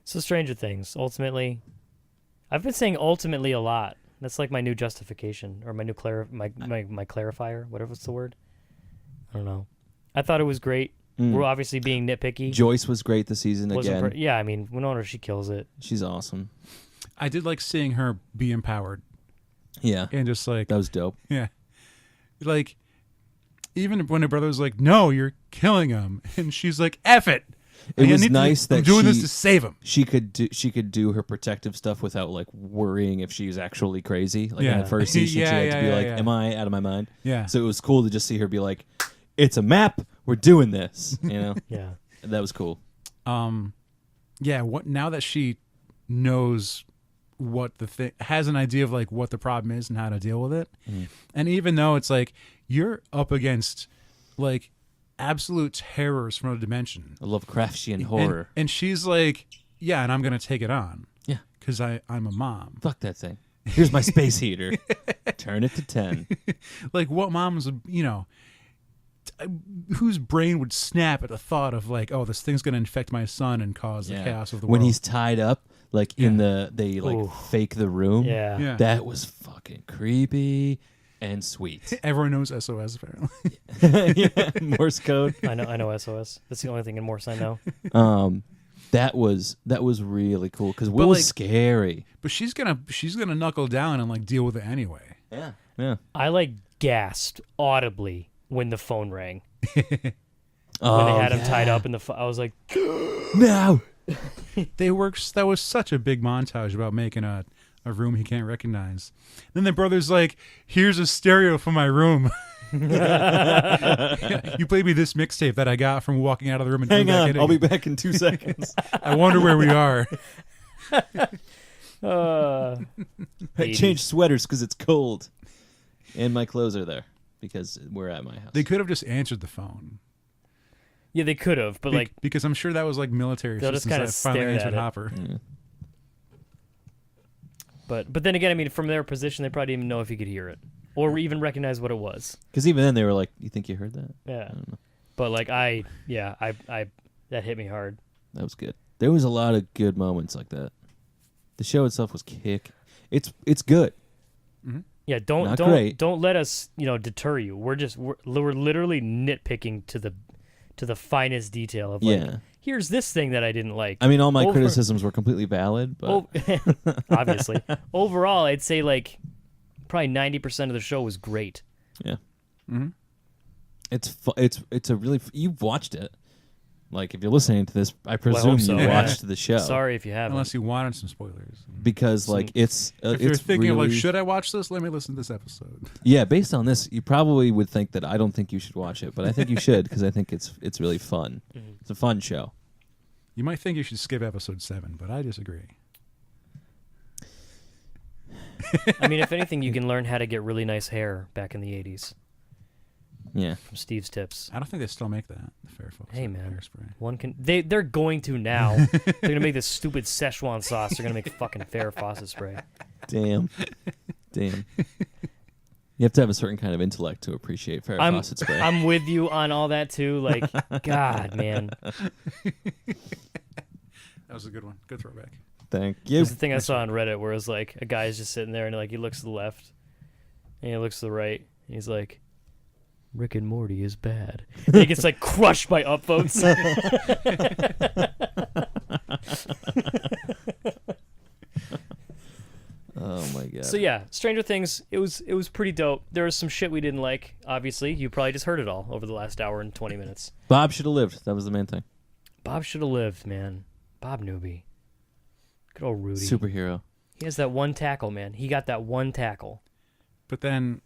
Speaker 1: So Stranger Things, ultimately, I've been saying ultimately a lot. That's like my new justification or my new my clarifier, whatever's the word. I don't know. I thought it was great. We're obviously being nitpicky.
Speaker 3: Joyce was great this season again.
Speaker 1: Yeah, I mean, Winona, she kills it.
Speaker 3: She's awesome.
Speaker 2: I did like seeing her be empowered
Speaker 3: Yeah,
Speaker 2: and just like,
Speaker 3: that was dope.
Speaker 2: yeah. Like, even when her brother was like, no, you're killing him. And she's like, F it.
Speaker 3: It
Speaker 2: I
Speaker 3: was
Speaker 2: need to-
Speaker 3: nice
Speaker 2: I'm
Speaker 3: that
Speaker 2: doing
Speaker 3: she
Speaker 2: this to save him.
Speaker 3: she could do her protective stuff without like worrying if she's actually crazy. Like in
Speaker 2: Yeah.
Speaker 3: the first season,
Speaker 2: Yeah,
Speaker 3: she had
Speaker 2: yeah,
Speaker 3: to be
Speaker 2: yeah,
Speaker 3: like,
Speaker 2: yeah.
Speaker 3: "Am I out of my mind?"
Speaker 2: Yeah.
Speaker 3: So it was cool to just see her be like, "It's a map. We're doing this." You know,
Speaker 1: Yeah.
Speaker 3: that was cool.
Speaker 2: Yeah, what now that she knows what the thing has an idea of like what the problem is and how to deal with it.
Speaker 3: Mm.
Speaker 2: And even though it's like you're up against like absolute terrors from a dimension,
Speaker 3: I love Lovecraftian horror.
Speaker 2: and she's like, yeah, and I'm gonna take it on.
Speaker 3: Yeah.
Speaker 2: Because I'm a mom.
Speaker 3: Fuck that thing. Here's my space heater. Turn it to 10.
Speaker 2: Like what mom's, whose brain would snap at the thought of like, oh, this thing's gonna infect my son and cause the chaos of the
Speaker 3: when
Speaker 2: world.
Speaker 3: he's tied up, like they like
Speaker 1: Ooh.
Speaker 3: fake the room.
Speaker 1: Yeah.
Speaker 3: That was fucking creepy and sweet.
Speaker 2: Everyone knows SOS apparently.
Speaker 3: Yeah, Morse code.
Speaker 1: I know SOS. That's the only thing in Morse I know.
Speaker 3: That was really cool because
Speaker 2: But,
Speaker 3: Will was
Speaker 2: like-
Speaker 3: scary.
Speaker 2: But she's gonna knuckle down and like deal with it anyway.
Speaker 3: Yeah. Yeah.
Speaker 1: I like gasped audibly when the phone rang.
Speaker 3: Oh,
Speaker 1: When they had him tied up in the I was like,
Speaker 3: No.
Speaker 2: That was such a big montage about making a room he can't recognize. Then the brother's like, here's a stereo for my room. You played me this mixtape that I got from walking out of the room and
Speaker 3: Hang
Speaker 2: coming back
Speaker 3: on.
Speaker 2: in
Speaker 3: I'll be
Speaker 2: again.
Speaker 3: back in 2 seconds.
Speaker 2: I wonder where we are.
Speaker 1: uh,
Speaker 3: I changed sweaters because it's cold. And my clothes are there because we're at my house.
Speaker 2: They could have just answered the phone.
Speaker 1: yeah, they could have, but like,
Speaker 2: Because I'm sure that was like military
Speaker 1: They'll just
Speaker 2: assistance
Speaker 1: kinda
Speaker 2: that finally
Speaker 1: stare
Speaker 2: answered
Speaker 1: at it.
Speaker 2: Hopper.
Speaker 3: Yeah.
Speaker 1: but then again, I mean, from their position, they probably didn't even know if he could hear it or even recognize what it was.
Speaker 3: Because even then they were like, you think you heard that?
Speaker 1: Yeah,
Speaker 3: I don't know.
Speaker 1: but like I that hit me hard.
Speaker 3: That was good. There was a lot of good moments like that. The show itself was kick. It's good.
Speaker 1: Yeah,
Speaker 3: Not
Speaker 1: don't
Speaker 3: great.
Speaker 1: don't let us deter you. We're literally nitpicking to the finest detail of like,
Speaker 3: Yeah.
Speaker 1: here's this thing that I didn't like.
Speaker 3: I mean, all my
Speaker 1: Over-
Speaker 3: criticisms were completely valid, but
Speaker 1: Obviously, overall, I'd say like probably 90% of the show was great.
Speaker 3: yeah,
Speaker 2: Mhm.
Speaker 3: it's a really you've watched it. Like if you're listening to this, I
Speaker 1: I
Speaker 3: presume
Speaker 1: hope so,
Speaker 3: you
Speaker 1: yeah.
Speaker 3: watched the show.
Speaker 1: Sorry if you haven't.
Speaker 2: Unless you wanted some spoilers.
Speaker 3: because like it's
Speaker 2: If you're
Speaker 3: it's
Speaker 2: thinking
Speaker 3: really,
Speaker 2: of like, should I watch this? Let me listen to this episode.
Speaker 3: yeah. Based on this, you probably would think that I don't think you should watch it, but I think you should because I think it's really fun.
Speaker 1: Mhm.
Speaker 3: It's a fun show.
Speaker 2: You might think you should skip episode 7, but I disagree.
Speaker 1: I mean, if anything, you can learn how to get really nice hair back in the 80s
Speaker 3: Yeah.
Speaker 1: from Steve's tips.
Speaker 2: I don't think they still make that. The Fair Folks.
Speaker 1: Hey, man.
Speaker 2: Hairspray.
Speaker 1: One can they're going to now. They're gonna make this stupid Szechuan sauce. They're gonna make fucking Farrah Fawcett spray.
Speaker 3: Damn. Damn. You have to have a certain kind of intellect to appreciate Farrah Fawcett spray.
Speaker 1: I'm with you on all that too. Like, God, man.
Speaker 2: That was a good one. Good throwback.
Speaker 3: Thank you.
Speaker 1: There's the thing I saw on Reddit where it's like a guy's just sitting there and like he looks to the left and he looks to the right and he's like, Rick and Morty is bad. And he gets like crushed by upvotes.
Speaker 3: Oh my god.
Speaker 1: So yeah, Stranger Things, it was pretty dope. There was some shit we didn't like, obviously. You probably just heard it all over the last hour and 20 minutes.
Speaker 3: Bob should have lived. That was the main thing.
Speaker 1: Bob should have lived, man. Bob Newby. Good old Rudy.
Speaker 3: Superhero.
Speaker 1: He has that one tackle, man. He got that one tackle.
Speaker 2: But then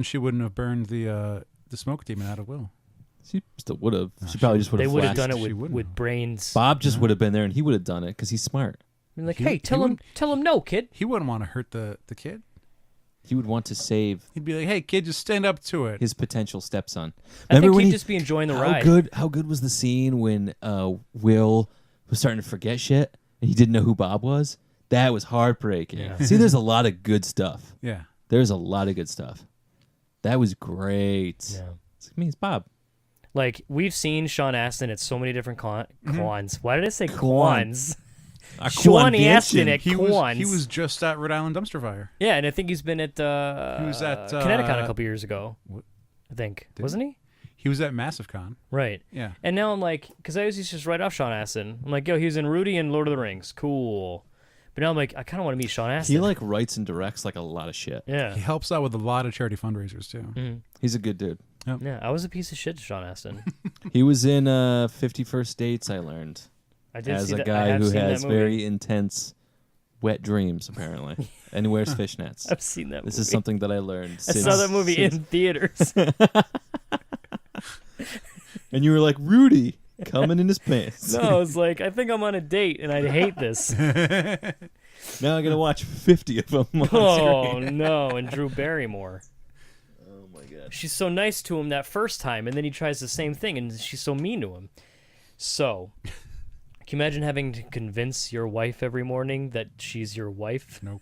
Speaker 2: she wouldn't have burned the smoke demon out of Will.
Speaker 3: She still would have.
Speaker 2: No,
Speaker 3: She probably just would
Speaker 1: They
Speaker 3: have
Speaker 1: would have
Speaker 3: flashed.
Speaker 1: done it
Speaker 2: She
Speaker 1: with,
Speaker 2: wouldn't
Speaker 1: with
Speaker 2: have.
Speaker 1: brains.
Speaker 3: Bob just
Speaker 2: No.
Speaker 3: would have been there and he would have done it because he's smart.
Speaker 1: I mean, like,
Speaker 2: He-
Speaker 1: hey,
Speaker 2: he
Speaker 1: tell him no, kid.
Speaker 2: He wouldn't want to hurt the kid.
Speaker 3: He would want to save
Speaker 2: He'd be like, "Hey, kid, just stand up to it."
Speaker 3: his potential stepson.
Speaker 1: I think
Speaker 3: when
Speaker 1: he'd
Speaker 3: he
Speaker 1: just be enjoying the
Speaker 3: how
Speaker 1: ride.
Speaker 3: How good was the scene when Will was starting to forget shit and he didn't know who Bob was? That was heartbreaking.
Speaker 1: Yeah.
Speaker 3: See, there's a lot of good stuff.
Speaker 2: Yeah.
Speaker 3: There's a lot of good stuff. That was great.
Speaker 1: Yeah.
Speaker 3: I mean, it's Bob.
Speaker 1: Like, we've seen Sean Astin at so many different Quans. Why did I say
Speaker 3: Quan.
Speaker 1: Quans?
Speaker 3: A
Speaker 1: Sean
Speaker 3: Quan
Speaker 1: Astin
Speaker 3: Danchin.
Speaker 1: at
Speaker 2: He
Speaker 1: Quans.
Speaker 2: was just at Rhode Island Dumpster Fire.
Speaker 1: Yeah, and I think he's been at
Speaker 2: He was at,
Speaker 1: Connecticut a couple years ago.
Speaker 2: what-
Speaker 1: I think.
Speaker 2: Did
Speaker 1: Wasn't he?
Speaker 2: He was at Massive Con.
Speaker 1: Right.
Speaker 2: Yeah.
Speaker 1: And now I'm like, because I used to just write off Sean Astin. I'm like, yo, he was in Rudy and Lord of the Rings. Cool. But now I'm like, I kind of want to meet Sean Astin.
Speaker 3: He like writes and directs like a lot of shit.
Speaker 1: Yeah.
Speaker 2: He helps out with a lot of charity fundraisers too.
Speaker 1: Mhm.
Speaker 3: He's a good dude.
Speaker 1: Yeah, I was a piece of shit to Sean Astin.
Speaker 3: He was in 51st Dates, I learned,
Speaker 1: I did
Speaker 3: as
Speaker 1: see
Speaker 3: a
Speaker 1: that. I
Speaker 3: guy
Speaker 1: have
Speaker 3: who
Speaker 1: seen
Speaker 3: has
Speaker 1: that movie.
Speaker 3: very intense wet dreams, apparently, and wears fishnets.
Speaker 1: I've seen that
Speaker 3: This
Speaker 1: movie.
Speaker 3: is something that I learned.
Speaker 1: I
Speaker 3: Since,
Speaker 1: saw that movie in theaters.
Speaker 3: and you were like, Rudy. coming in his pants.
Speaker 1: No, it's like, I think I'm on a date and I hate this.
Speaker 3: Now I'm gonna watch 50 of them. On
Speaker 1: Oh
Speaker 3: screen.
Speaker 1: no, and Drew Barrymore.
Speaker 3: Oh my god.
Speaker 1: She's so nice to him that first time, and then he tries the same thing, and she's so mean to him. So, can you imagine having to convince your wife every morning that she's your wife?
Speaker 2: Nope.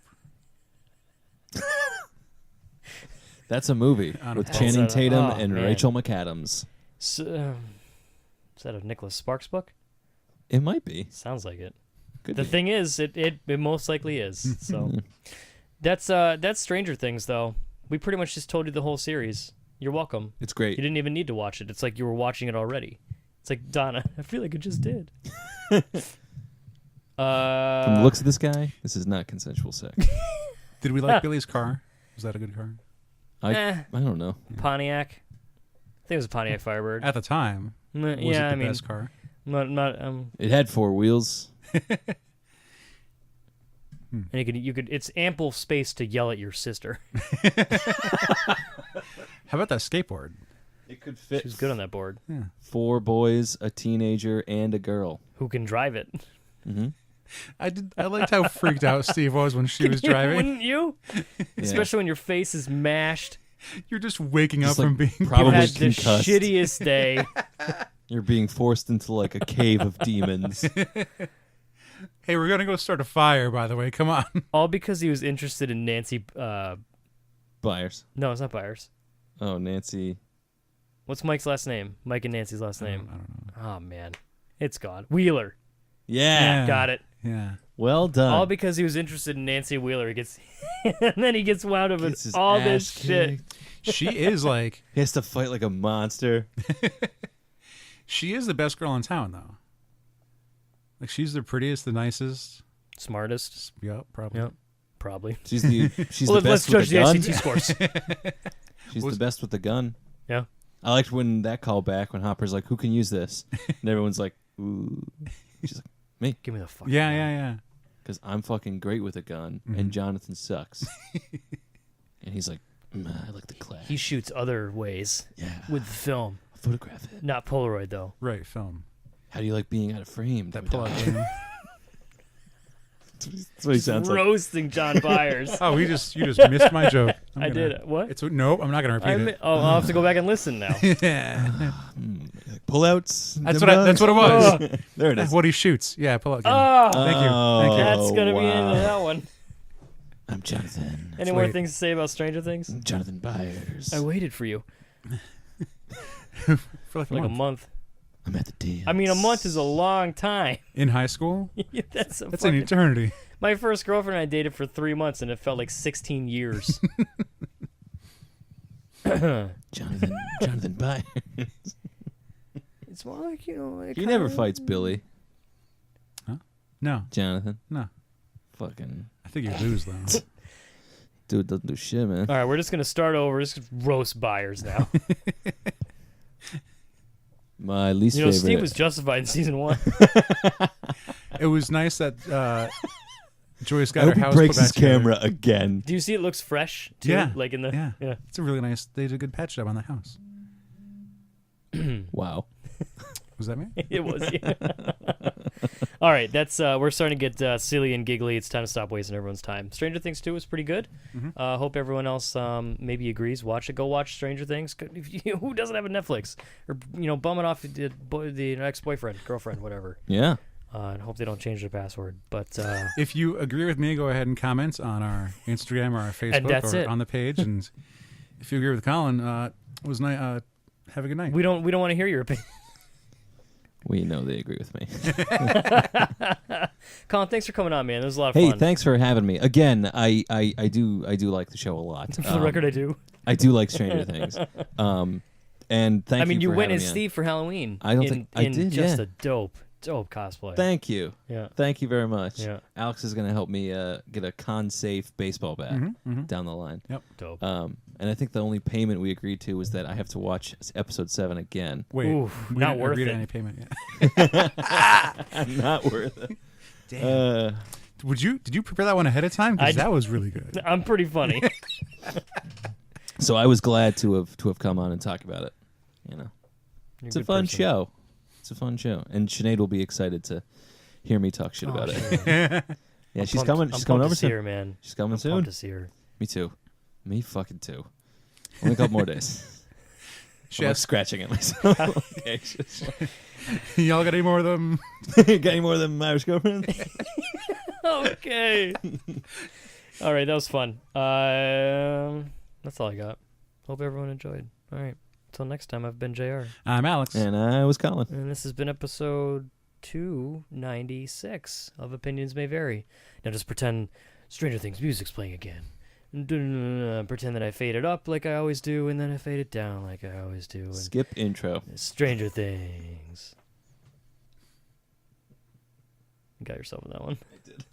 Speaker 3: That's a movie with
Speaker 2: That's
Speaker 3: Channing Tatum
Speaker 1: oh,
Speaker 3: and
Speaker 1: man.
Speaker 3: Rachel McAdams.
Speaker 1: So, is that a Nicholas Sparks book?
Speaker 3: It might be.
Speaker 1: Sounds like it.
Speaker 3: Could
Speaker 1: The
Speaker 3: be.
Speaker 1: thing is, it most likely is. So, that's Stranger Things, though. We pretty much just told you the whole series. You're welcome.
Speaker 3: It's
Speaker 1: You
Speaker 3: great.
Speaker 1: didn't even need to watch it. It's like you were watching it already. It's like, Donna, I feel like I just did.
Speaker 3: From the looks of this guy, this is not consensual sex.
Speaker 2: Did we like Billy's car? Was that a good car?
Speaker 3: I don't know.
Speaker 1: Pontiac. I think it was a Pontiac Firebird.
Speaker 2: At the time, was it
Speaker 1: Yeah,
Speaker 2: the
Speaker 1: I mean,
Speaker 2: best car?
Speaker 1: not
Speaker 3: It had 4 wheels.
Speaker 1: and you could. It's ample space to yell at your sister.
Speaker 2: How about that skateboard?
Speaker 3: It could fit
Speaker 1: She was good on that board.
Speaker 2: Yeah.
Speaker 3: 4 boys, a teenager, and a girl.
Speaker 1: Who can drive it?
Speaker 3: Mm-hmm.
Speaker 2: I liked how freaked out Steve was when she was driving.
Speaker 1: Wouldn't you? Especially when your face is mashed.
Speaker 2: You're just waking
Speaker 3: Just
Speaker 2: up from
Speaker 3: like
Speaker 2: being
Speaker 3: probably
Speaker 1: You had the
Speaker 3: concussed.
Speaker 1: shittiest day.
Speaker 3: You're being forced into like a cave of demons.
Speaker 2: Hey, we're gonna go start a fire. By the way, come on.
Speaker 1: All because he was interested in Nancy.
Speaker 3: Byers.
Speaker 1: No, it's not Byers.
Speaker 3: Oh, Nancy.
Speaker 1: What's Mike's last name? Mike and Nancy's last name.
Speaker 2: I don't know.
Speaker 1: Oh man, it's gone. Wheeler.
Speaker 3: Yeah.
Speaker 1: Got it.
Speaker 2: Yeah.
Speaker 3: Well done.
Speaker 1: All because he was interested in Nancy Wheeler. He gets, and then he gets wound up in
Speaker 3: Gets his
Speaker 1: all this
Speaker 3: ass
Speaker 1: shit.
Speaker 3: kicked.
Speaker 2: She is like
Speaker 3: He has to fight like a monster.
Speaker 2: she is the best girl in town though. Like she's the prettiest, the nicest.
Speaker 1: Smartest.
Speaker 2: Yep, probably.
Speaker 1: Yep. Probably.
Speaker 3: She's
Speaker 1: Well,
Speaker 3: the
Speaker 1: let's
Speaker 3: best
Speaker 1: judge
Speaker 3: with
Speaker 1: the
Speaker 3: the gun.
Speaker 1: SAT scores.
Speaker 3: She's the best with the gun.
Speaker 1: Yeah.
Speaker 3: I liked when that call back when Hopper's like, "Who can use this?" And everyone's like, "Ooh." She's like, "Me,"
Speaker 1: Give me the fuck.
Speaker 2: Yeah, yeah, yeah.
Speaker 3: because I'm fucking great with a gun, and Jonathan sucks. And he's like, "I like the class."
Speaker 1: He shoots other ways
Speaker 3: Yeah.
Speaker 1: with film,
Speaker 3: Photograph it.
Speaker 1: not Polaroid though.
Speaker 2: Right, film.
Speaker 3: How do you like being out of frame?
Speaker 2: That
Speaker 3: Dog?
Speaker 2: pull-out game.
Speaker 3: That's what he sounds like.
Speaker 1: Roasting John Byers.
Speaker 2: Oh, you just missed my joke.
Speaker 1: I did. What?
Speaker 2: It's nope. I'm not gonna repeat it.
Speaker 1: I'll have to go back and listen now.
Speaker 2: Yeah.
Speaker 3: Pullouts.
Speaker 2: That's what it was.
Speaker 3: There it is.
Speaker 2: What he shoots. Yeah, pull-out game.
Speaker 1: Oh,
Speaker 2: Thank you. Thank you.
Speaker 1: that's gonna be
Speaker 3: wow.
Speaker 1: into that one.
Speaker 3: I'm Jonathan.
Speaker 1: Any more
Speaker 2: Wait.
Speaker 1: things to say about Stranger Things?
Speaker 3: Jonathan Byers.
Speaker 1: I waited for you
Speaker 2: For like
Speaker 1: for like
Speaker 2: a
Speaker 1: a
Speaker 2: month.
Speaker 1: month.
Speaker 3: I'm at the dance.
Speaker 1: I mean, a month is a long time.
Speaker 2: In high school?
Speaker 1: That's
Speaker 2: That's an
Speaker 1: fucking...
Speaker 2: eternity.
Speaker 1: My first girlfriend I dated for 3 months, and it felt like 16 years.
Speaker 3: Jonathan Byers.
Speaker 1: It's more like, you know... Like
Speaker 3: He never fights Billy.
Speaker 2: No,
Speaker 3: Jonathan.
Speaker 2: no.
Speaker 3: Fucking
Speaker 2: I think you lose though.
Speaker 3: dude doesn't do shit, man.
Speaker 1: All right, we're just going to start over. Just roast Byers now.
Speaker 3: My least
Speaker 1: You know,
Speaker 3: favorite.
Speaker 1: Steve was justified in season 1.
Speaker 2: It was nice that Joyce
Speaker 3: I
Speaker 2: got
Speaker 3: hope
Speaker 2: her
Speaker 3: he
Speaker 2: house
Speaker 3: breaks
Speaker 2: put back
Speaker 3: his
Speaker 2: together.
Speaker 3: camera again.
Speaker 1: Do you see it looks fresh, too?
Speaker 2: Yeah.
Speaker 1: Like in the...
Speaker 2: Yeah.
Speaker 1: Yeah.
Speaker 2: It's a really nice. They did a good patch job on the house.
Speaker 3: Wow.
Speaker 2: Was that me?
Speaker 1: It was. Yeah. All right, that's we're starting to get silly and giggly. It's time to stop wasting everyone's time. Stranger Things 2 was pretty good. Hope everyone else maybe agrees. Watch it. Go watch Stranger Things. Who doesn't have a Netflix? Or bum it off the ex-boyfriend, girlfriend, whatever.
Speaker 3: Yeah.
Speaker 1: And hope they don't change their password. But
Speaker 2: If you agree with me, go ahead and comment on our Instagram or our Facebook
Speaker 1: that's
Speaker 2: or
Speaker 1: it.
Speaker 2: on the page. And if you agree with Colin, it was nice. Have a good night.
Speaker 1: we don't want to hear your opinion.
Speaker 3: We know they agree with me.
Speaker 1: Colin, thanks for coming on, man. It was a lot of
Speaker 3: Hey,
Speaker 1: fun.
Speaker 3: thanks for having me again. I do like the show a lot.
Speaker 1: For the record, I do.
Speaker 3: I do like Stranger Things. And thank you.
Speaker 1: I mean, you
Speaker 3: for
Speaker 1: went
Speaker 3: having
Speaker 1: as
Speaker 3: me on.
Speaker 1: Steve for Halloween.
Speaker 3: I don't think I
Speaker 1: in
Speaker 3: did,
Speaker 1: Just
Speaker 3: yeah.
Speaker 1: a dope cosplay.
Speaker 3: Thank you.
Speaker 1: Yeah.
Speaker 3: Thank you very much.
Speaker 1: Yeah.
Speaker 3: Alex is going to help me get a con-safe baseball bat down the line.
Speaker 1: Dope.
Speaker 3: And I think the only payment we agreed to was that I have to watch episode 7 again.
Speaker 2: Wait,
Speaker 1: Oof,
Speaker 2: we
Speaker 1: not
Speaker 2: didn't
Speaker 1: worth
Speaker 2: agree to
Speaker 1: it.
Speaker 2: any payment yet.
Speaker 3: Not worth it.
Speaker 2: Damn. Did you prepare that one ahead of time?
Speaker 1: I
Speaker 2: Because
Speaker 1: d-
Speaker 2: that was really good.
Speaker 1: I'm pretty funny.
Speaker 3: So I was glad to have come on and talk about it. You know,
Speaker 1: You're
Speaker 3: it's a
Speaker 1: good
Speaker 3: fun
Speaker 1: person.
Speaker 3: show. It's a fun show, and Sinead will be excited to hear me talk shit about it.
Speaker 1: Sure.
Speaker 3: Yeah,
Speaker 1: I'm
Speaker 3: she's
Speaker 1: pumped-
Speaker 3: coming.
Speaker 1: I'm
Speaker 3: She's coming
Speaker 1: pumped
Speaker 3: over
Speaker 1: to see
Speaker 3: soon.
Speaker 1: her, man.
Speaker 3: She's coming
Speaker 1: I'm
Speaker 3: soon.
Speaker 1: pumped to see her.
Speaker 3: Me too. Me fucking too. Only a couple more days.
Speaker 2: She
Speaker 3: I'm like
Speaker 2: asked,
Speaker 3: scratching at myself. Okay,
Speaker 2: y'all got any more of them?
Speaker 3: got any more than my Irish girlfriend?
Speaker 1: Okay. All right, that was fun. That's all I got. Hope everyone enjoyed. All right. Until next time, I've been JR.
Speaker 2: I'm Alex.
Speaker 3: And I was Colin.
Speaker 1: And this has been episode 296 of Opinions May Vary. Now just pretend Stranger Things music's playing again. Pretend that I fade it up like I always do, and then I fade it down like I always do. And
Speaker 3: Skip intro.
Speaker 1: Stranger Things. You got yourself with that one.
Speaker 3: I did.